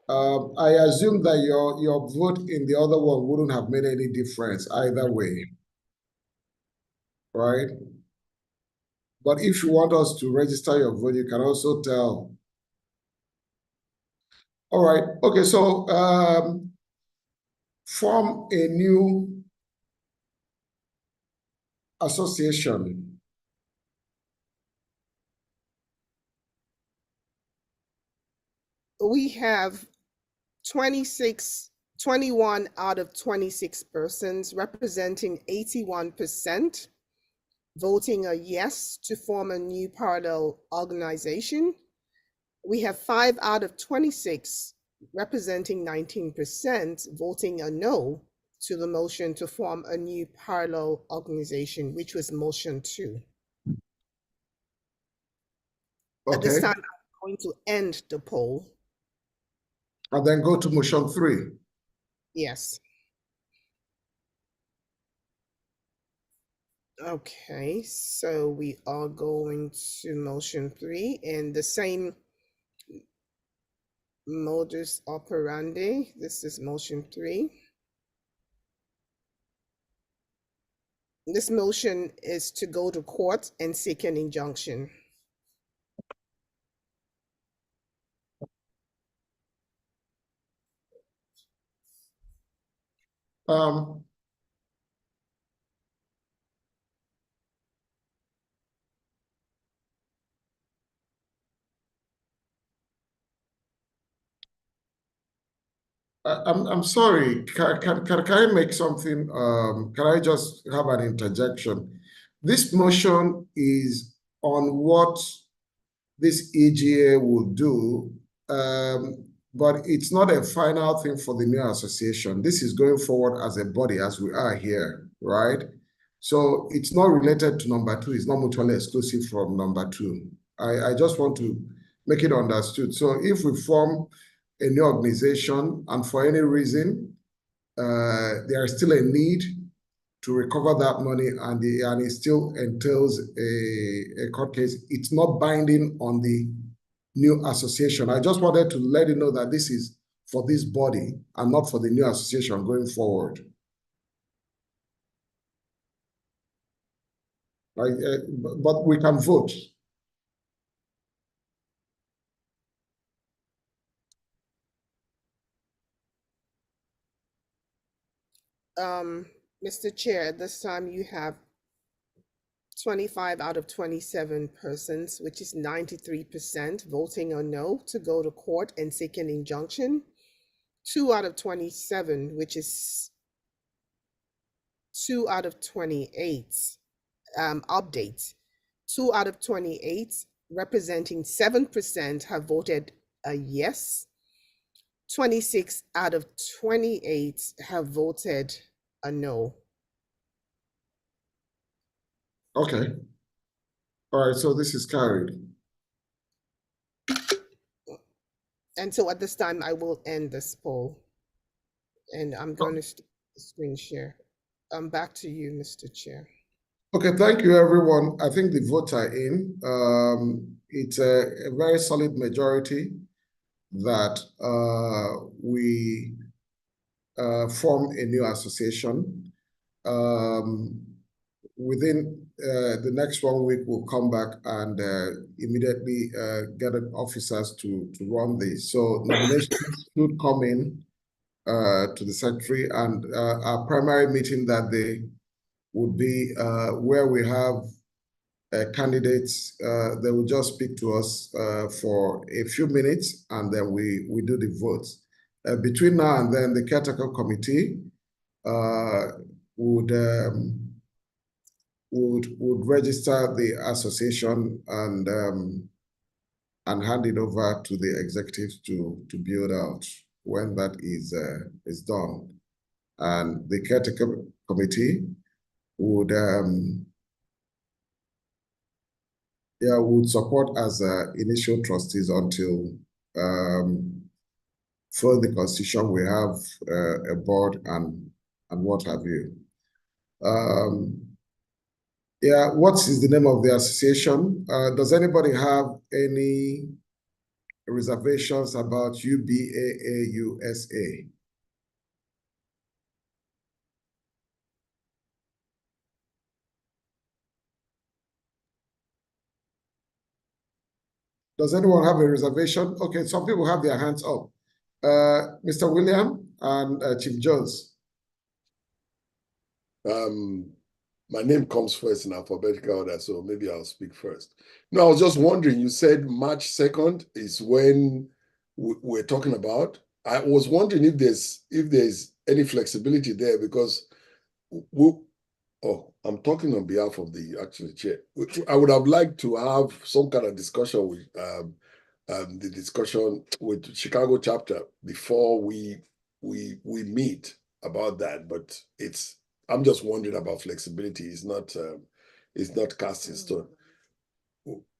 I assume that your vote in the other one wouldn't have made any difference either way, right? But if you want us to register your vote, you can also tell. All right, okay, so form a new association. We have 21 out of 26 persons, representing 81%, voting a yes to form a new parallel organization. We have 5 out of 26, representing 19%, voting a no to the motion to form a new parallel organization, which was motion 2. Okay. At this time, I'm going to end the poll. And then go to motion 3. Yes. Okay, so we are going to motion 3 and the same modus operandi. This is motion 3. This motion is to go to court and seek an injunction. I'm sorry, can I make something, can I just have an interjection? This motion is on what this EGA will do, but it's not a final thing for the new association. This is going forward as a body, as we are here, right? So it's not related to number 2. It's not mutually exclusive from number 2. I just want to make it understood. So if we form a new organization and for any reason, there is still a need to recover that money and it still entails a court case, it's not binding on the new association. I just wanted to let you know that this is for this body and not for the new association going forward. Like, but we can vote. Mr. Chair, at this time you have 25 out of 27 persons, which is 93%, voting a no to go to court and seek an injunction. 2 out of 27, which is 2 out of 28, update. 2 out of 28, representing 7%, have voted a yes. 26 out of 28 have voted a no. Okay. All right, so this is carried. And so at this time, I will end this poll. And I'm going to screen share. Back to you, Mr. Chair. Okay, thank you, everyone. I think the votes are in. It's a very solid majority that we form a new association. Within the next 1 week, we'll come back and immediately get officers to run this. So nominations should come in to the secretary, and our primary meeting that day would be where we have candidates. They will just speak to us for a few minutes, and then we do the votes. Between now and then, the caretaker committee would register the association and hand it over to the executives to build out when that is done. And the caretaker committee would would support as initial trustees until for the constitution we have a board and what have you. What is the name of the association? Does anybody have any reservations about UBAA USA? Does anyone have a reservation? Okay, some people have their hands up. Mr. William and Chief Jones. My name comes first in alphabetical order, so maybe I'll speak first. No, I was just wondering, you said March 2nd is when we're talking about. I was wondering if there's any flexibility there, because I'm talking on behalf of the actual chair. I would have liked to have some kind of discussion with the discussion with Chicago chapter before we meet about that, but I'm just wondering about flexibility. It's not cast in stone.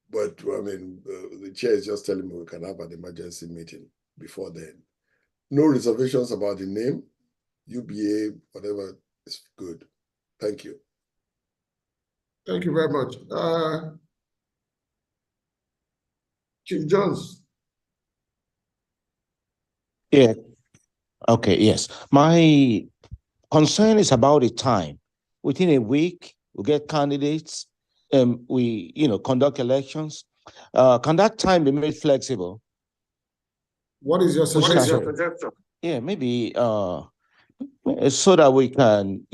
But I mean, the chair is just telling me we can have an emergency meeting before then. No reservations about the name, UBA, whatever is good. Thank you. Thank you very much. Chief Jones. Yeah. Okay, yes. My concern is about the time. Within a week, we get candidates, we conduct elections. Can that time be made flexible? What is your suggestion? Yeah, maybe so that we can,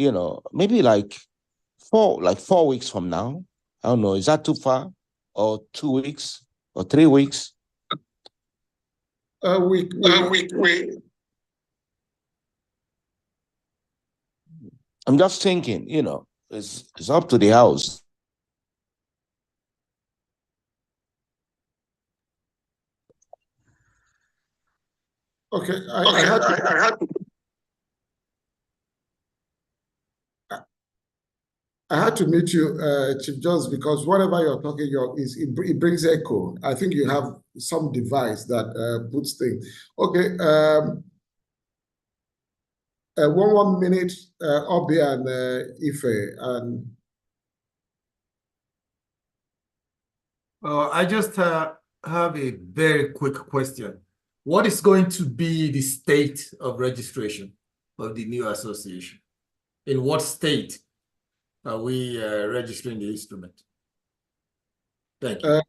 maybe like 4 weeks from now. I don't know, is that too far? Or 2 weeks or 3 weeks? I'm just thinking, it's up to the House. Okay, I had to meet you, Chief Jones, because whatever you're talking, it brings echo. I think you have some device that puts things. Okay, 1 minute, Obi and Ife, and I just have a very quick question. What is going to be the state of registration of the new association? In what state are we registering the instrument? Thank you.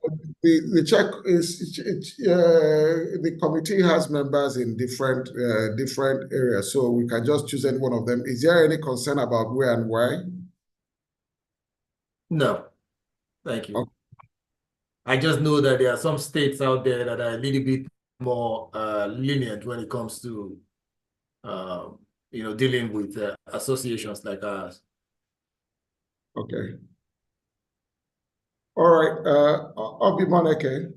The check is the committee has members in different areas, so we can just choose any one of them. Is there any concern about where and why? No, thank you. Okay. I just know that there are some states out there that are a little bit more lenient when it comes to dealing with associations like ours. Okay. All right, Obi Moneke.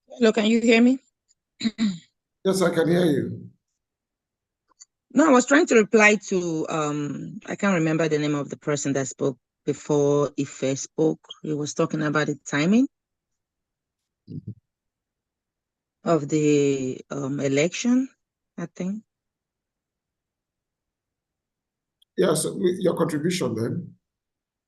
Hello, can you hear me? Yes, I can hear you. No, I was trying to reply to, I can't remember the name of the person that spoke before Ife spoke. He was talking about the timing of the election, I think. Yes, your contribution then.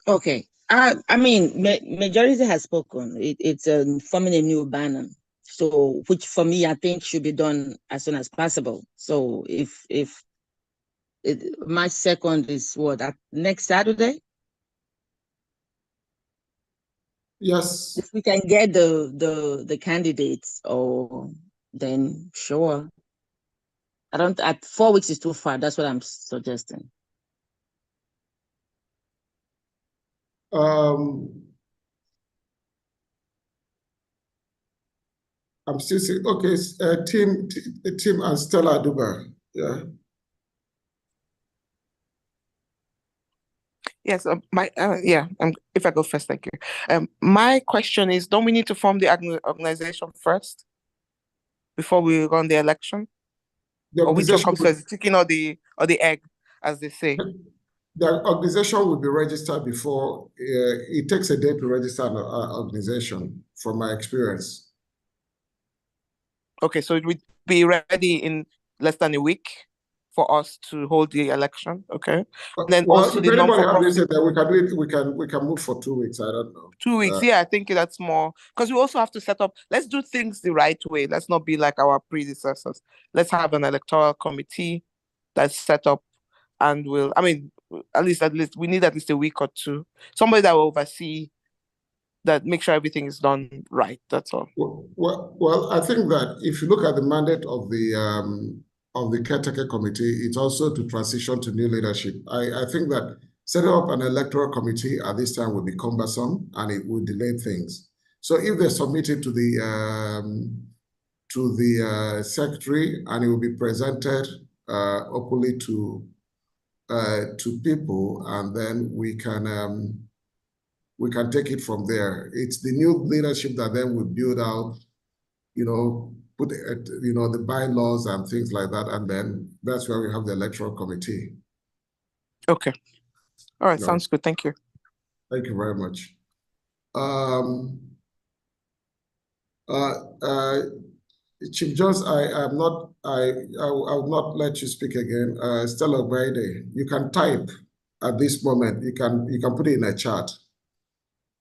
Okay. I mean, majority has spoken. It's forming a new UBAANA. So, which for me, I think should be done as soon as possible. So if March 2nd is what, next Saturday? Yes. If we can get the candidates, or then sure. I don't. At 4 weeks is too far. That's what I'm suggesting. I'm still saying, okay, Tim and Stella Duba. Yeah. Yes, if I go first, thank you. My question is, don't we need to form the organization first before we run the election? Or which one comes first, the chicken or the egg, as they say? The organization will be registered before, it takes a day to register an organization, from my experience. Okay, so it would be ready in less than a week for us to hold the election, okay? Then Well, also if the anybody have this, non-for-profit. that we can do it, we can move for 2 weeks. I don't know. 2 weeks, yeah, I think that's more, because we also have to set up, let's do things the right way. Let's not be like our predecessors. Let's have an electoral committee that's set up, and at least we need at least a week or two. Somebody that will oversee that, make sure everything is done right. That's all. Well, I think that if you look at the mandate of the caretaker committee, it's also to transition to new leadership. I think that setting up an electoral committee at this time would be cumbersome and it would delay things. So if they submit it to the secretary, and it will be presented openly to people, and then we can take it from there. It's the new leadership that then will build out, put the bylaws and things like that, and then that's where we have the electoral committee. Okay. All right, sounds good. Thank you. Thank you very much. Chief Jones, I will not let you speak again. Stella Obaide, you can type at this moment. You can put it in a chat.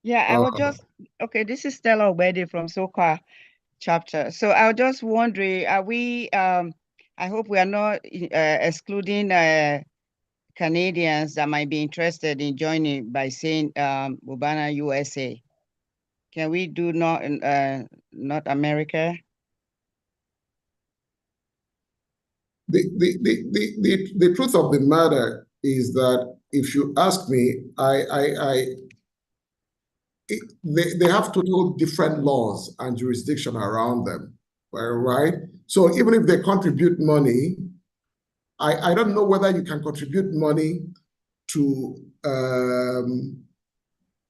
Yeah, I was just, okay, this is Stella Obedi from SOCA chapter. So I was just wondering, are we, I hope we are not excluding Canadians that might be interested in joining by saying UBAANA USA. Can we do not America? The truth of the matter is that if you ask me, they have total different laws and jurisdiction around them, right? So even if they contribute money, I don't know whether you can contribute money to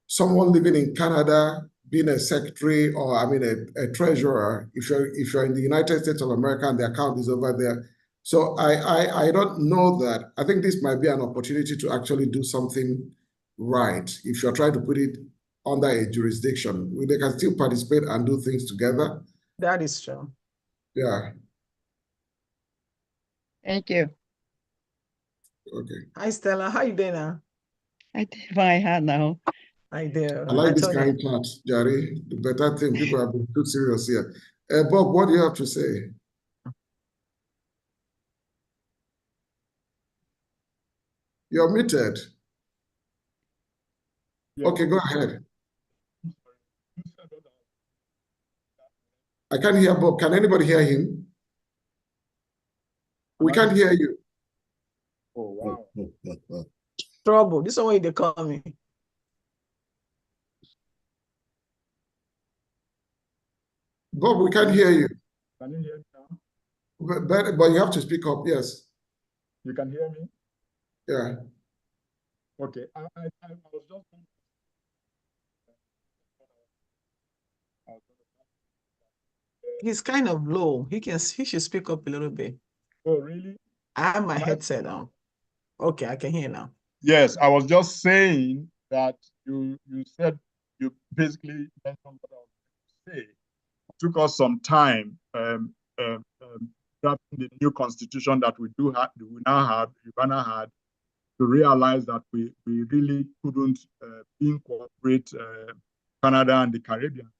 someone living in Canada being a secretary, or a treasurer, if you're in the United States of America and the account is over there. So I don't know that. I think this might be an opportunity to actually do something right. If you're trying to put it under a jurisdiction, they can still participate and do things together. That is true. Yeah. Thank you. Okay. Hi, Stella. How you doing now? I did my hand now. I do. I like this kind of chat, Jerry. The better thing, people have been too serious here. Bob, what do you have to say? You're muted. Yeah. Okay, go ahead. I can't hear Bob. Can anybody hear him? We can't hear you. Oh, wow. Trouble. This is the way they call me. Bob, we can't hear you. Can you hear me now? But you have to speak up, yes. You can hear me? Yeah. Okay. I was just He's kind of low. He should speak up a little bit. Oh, really? I have my headset on. Okay, I can hear now. Yes, I was just saying that you said, you basically mentioned what I was going to say. It took us some time drafting the new constitution that we now have, UBAANA had, to realize that we really couldn't incorporate Canada and the Caribbean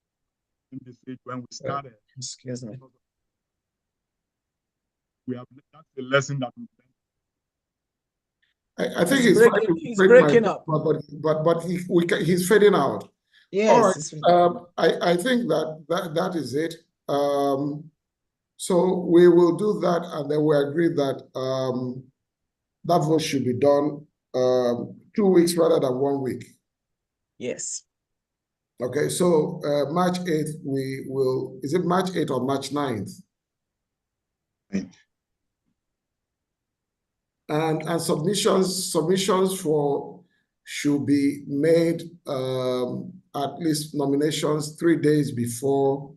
in this stage when we started. Excuse me. That's the lesson that we learned. I think he's breaking up. But he's fading out. Yes. All right. I think that is it. So we will do that, and then we agree that that vote should be done 2 weeks rather than 1 week. Yes. Okay, so March 8th, we will, is it March 8th or March 9th? And submissions for should be made at least nominations 3 days before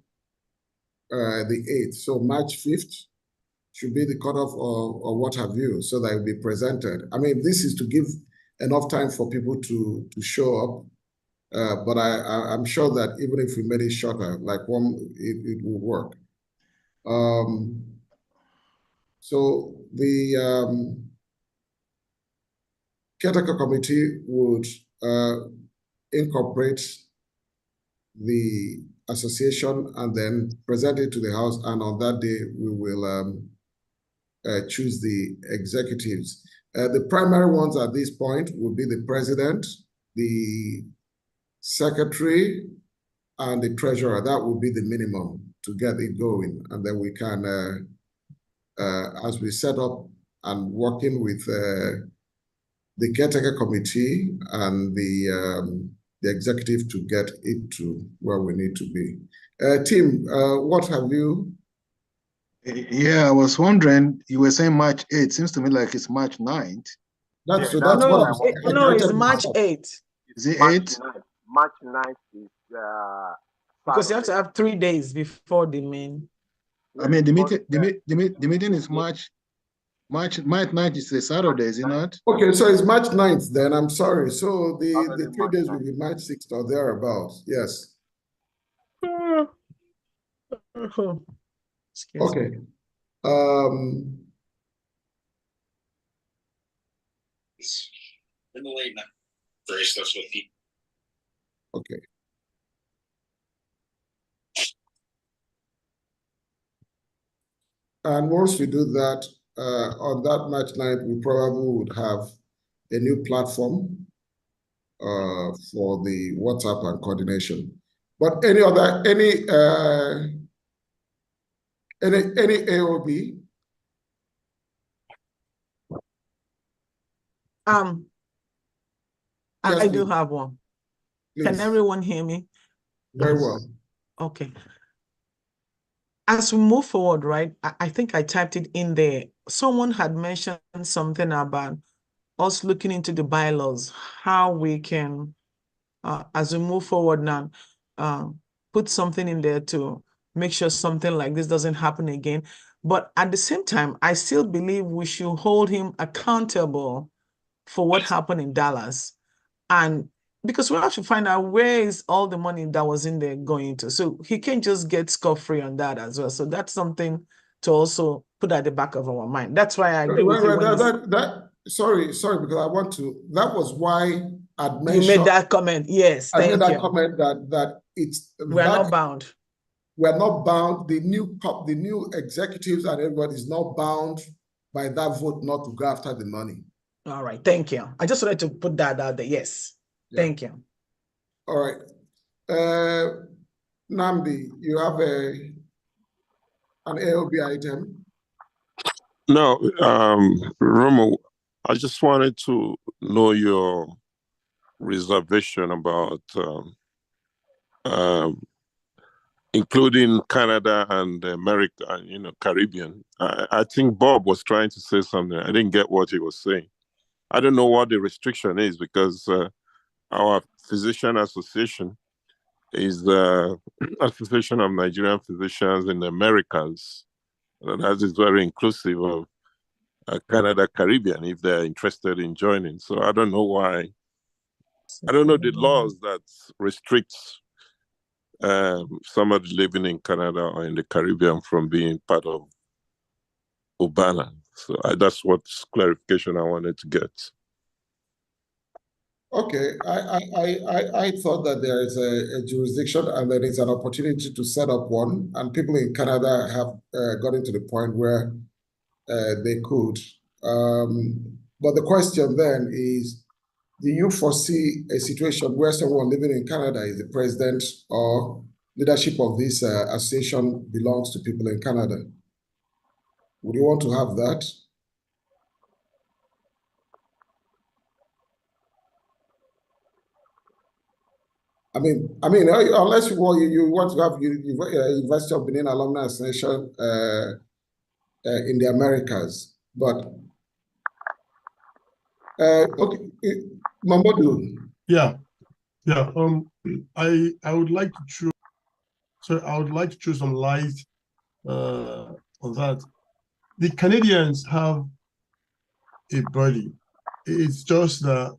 the 8th. So March 5th should be the cutoff or what have you, so that it will be presented. I mean, this is to give enough time for people to show up. But I'm sure that even if we made it shorter, like it will work. So the caretaker committee would incorporate the association and then present it to the House, and on that day we will choose the executives. The primary ones at this point will be the president, the secretary, and the treasurer. That will be the minimum to get it going. And then we can, as we set up and working with the caretaker committee and the executive to get it to where we need to be. Tim, what have you? Yeah, I was wondering, you were saying March 8th. Seems to me like it's March 9th. That's what I'm saying. No, it's March 8th. Is it March 8th? 9th. March 9th is because you have to have 3 days before the main. I mean, the meeting is March 9th is a Saturday, is it not? Okay, so it's March 9th then. I'm sorry. So the 3 days will be March 6th or thereabouts. Yes. Okay. In the late night. Very stuff with you. Okay. And once we do that, on that March 9th, we probably would have a new platform for the WhatsApp and coordination. But any AOB? Yes, I do please. have one. Please. Can everyone hear me? Very well. Okay. As we move forward, right, I think I typed it in there. Someone had mentioned something about us looking into the bylaws, how we can, as we move forward now, put something in there to make sure something like this doesn't happen again. But at the same time, I still believe we should hold him accountable for what happened in Dallas. And because we have to find out where is all the money that was in there going to. So he can't just get scot-free on that as well. So that's something to also put at the back of our mind. That's why I agree with you. Sorry, because I want to, that was why I'd mentioned. You made that comment, yes, thank you. I made that comment that it's. We're not bound. We're not bound. The new executives and everybody is not bound by that vote not to go after the money. All right, thank you. I just wanted to put that out there, yes. Yeah. Thank you. All right. Namdi, you have an AOB item? No, Romo, I just wanted to know your reservation about including Canada and America, Caribbean. I think Bob was trying to say something. I didn't get what he was saying. I don't know what the restriction is because our physician association is the Association of Nigerian Physicians in the Americas. That is very inclusive of Canada, Caribbean, if they're interested in joining. So I don't know why. I don't know the laws that restricts somebody living in Canada or in the Caribbean from being part of UBAANA. So that's what clarification I wanted to get. Okay, I thought that there is a jurisdiction and there is an opportunity to set up one, and people in Canada have gotten to the point where they could. But the question then is, do you foresee a situation where someone living in Canada is the president or leadership of this association belongs to people in Canada? Would you want to have that? Unless you want to have University of Benin Alumni Association in the Americas, but okay, Mamadou. Yeah. I would like to throw, I would like to throw some light on that. The Canadians have a body. It's just that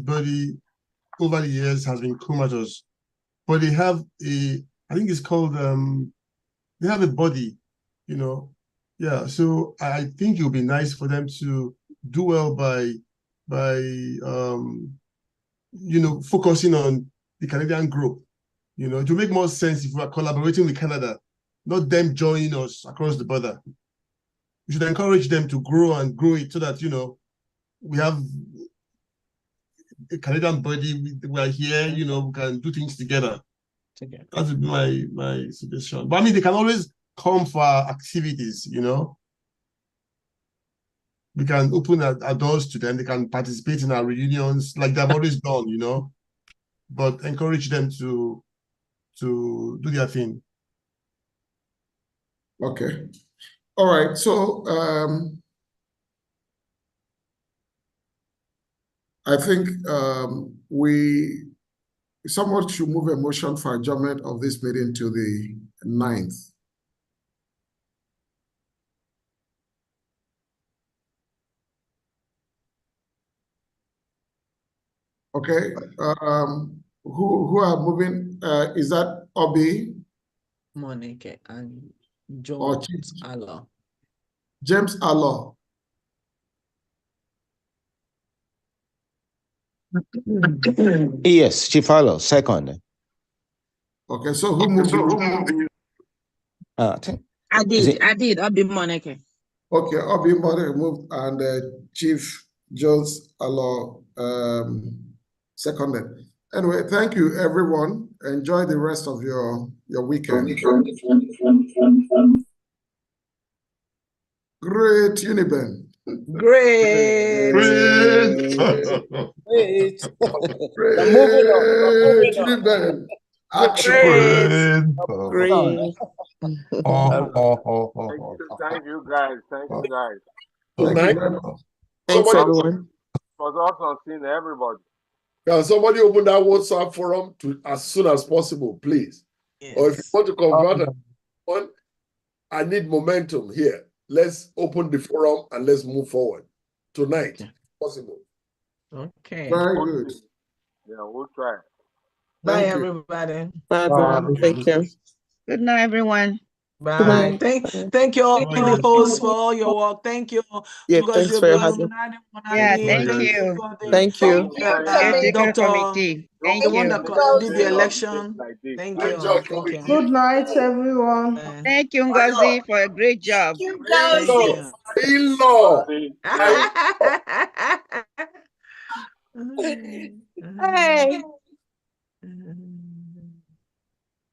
body over the years has been comatose. But they have I think it's called they have a body, you know. Yeah, so I think it would be nice for them to do well by focusing on the Canadian group. To make more sense if we are collaborating with Canada, not them joining us across the border. We should encourage them to grow it so that, we have a Canadian body, we are here, we can do things together. That would be my suggestion. But they can always come for activities, We can open our doors to them. They can participate in our reunions like they've always done, But encourage them to do their thing. Okay. All right. So I think we somewhat should move a motion for adjournment of this meeting to the 9th. Okay. Who are moving? Is that Obi? Monica and James Allah. James Allah. Yes, Chifalo, second. Okay, so who moved you? I did. I'll be Monica. Okay, Obi Monica moved and Chief Jones Allah seconded. Anyway, thank you, everyone. Enjoy the rest of your weekend. Great Uniben. Great. Great Uniben. Action. Great. Thank you, guys. Thank you, guys. Good night. Thanks, everyone. It was awesome seeing everybody. Can somebody open that WhatsApp forum as soon as possible, please? Yes. Or if you want to convert one, I need momentum here. Let's open the forum and let's move forward tonight, if possible. Okay. Very good. Yeah, we'll try. Bye, everybody. Bye, everyone. Thank you. Good night, everyone. Bye. Thank you all the hosts for all your work. Thank you. Yeah, thanks for your having. Yeah, thank you. Thank you. Committee. Thank the one you. that did the election. Thank you. Thank you. Good night, everyone. Thank you, Ngozi, for a great job. Thank you. Hey.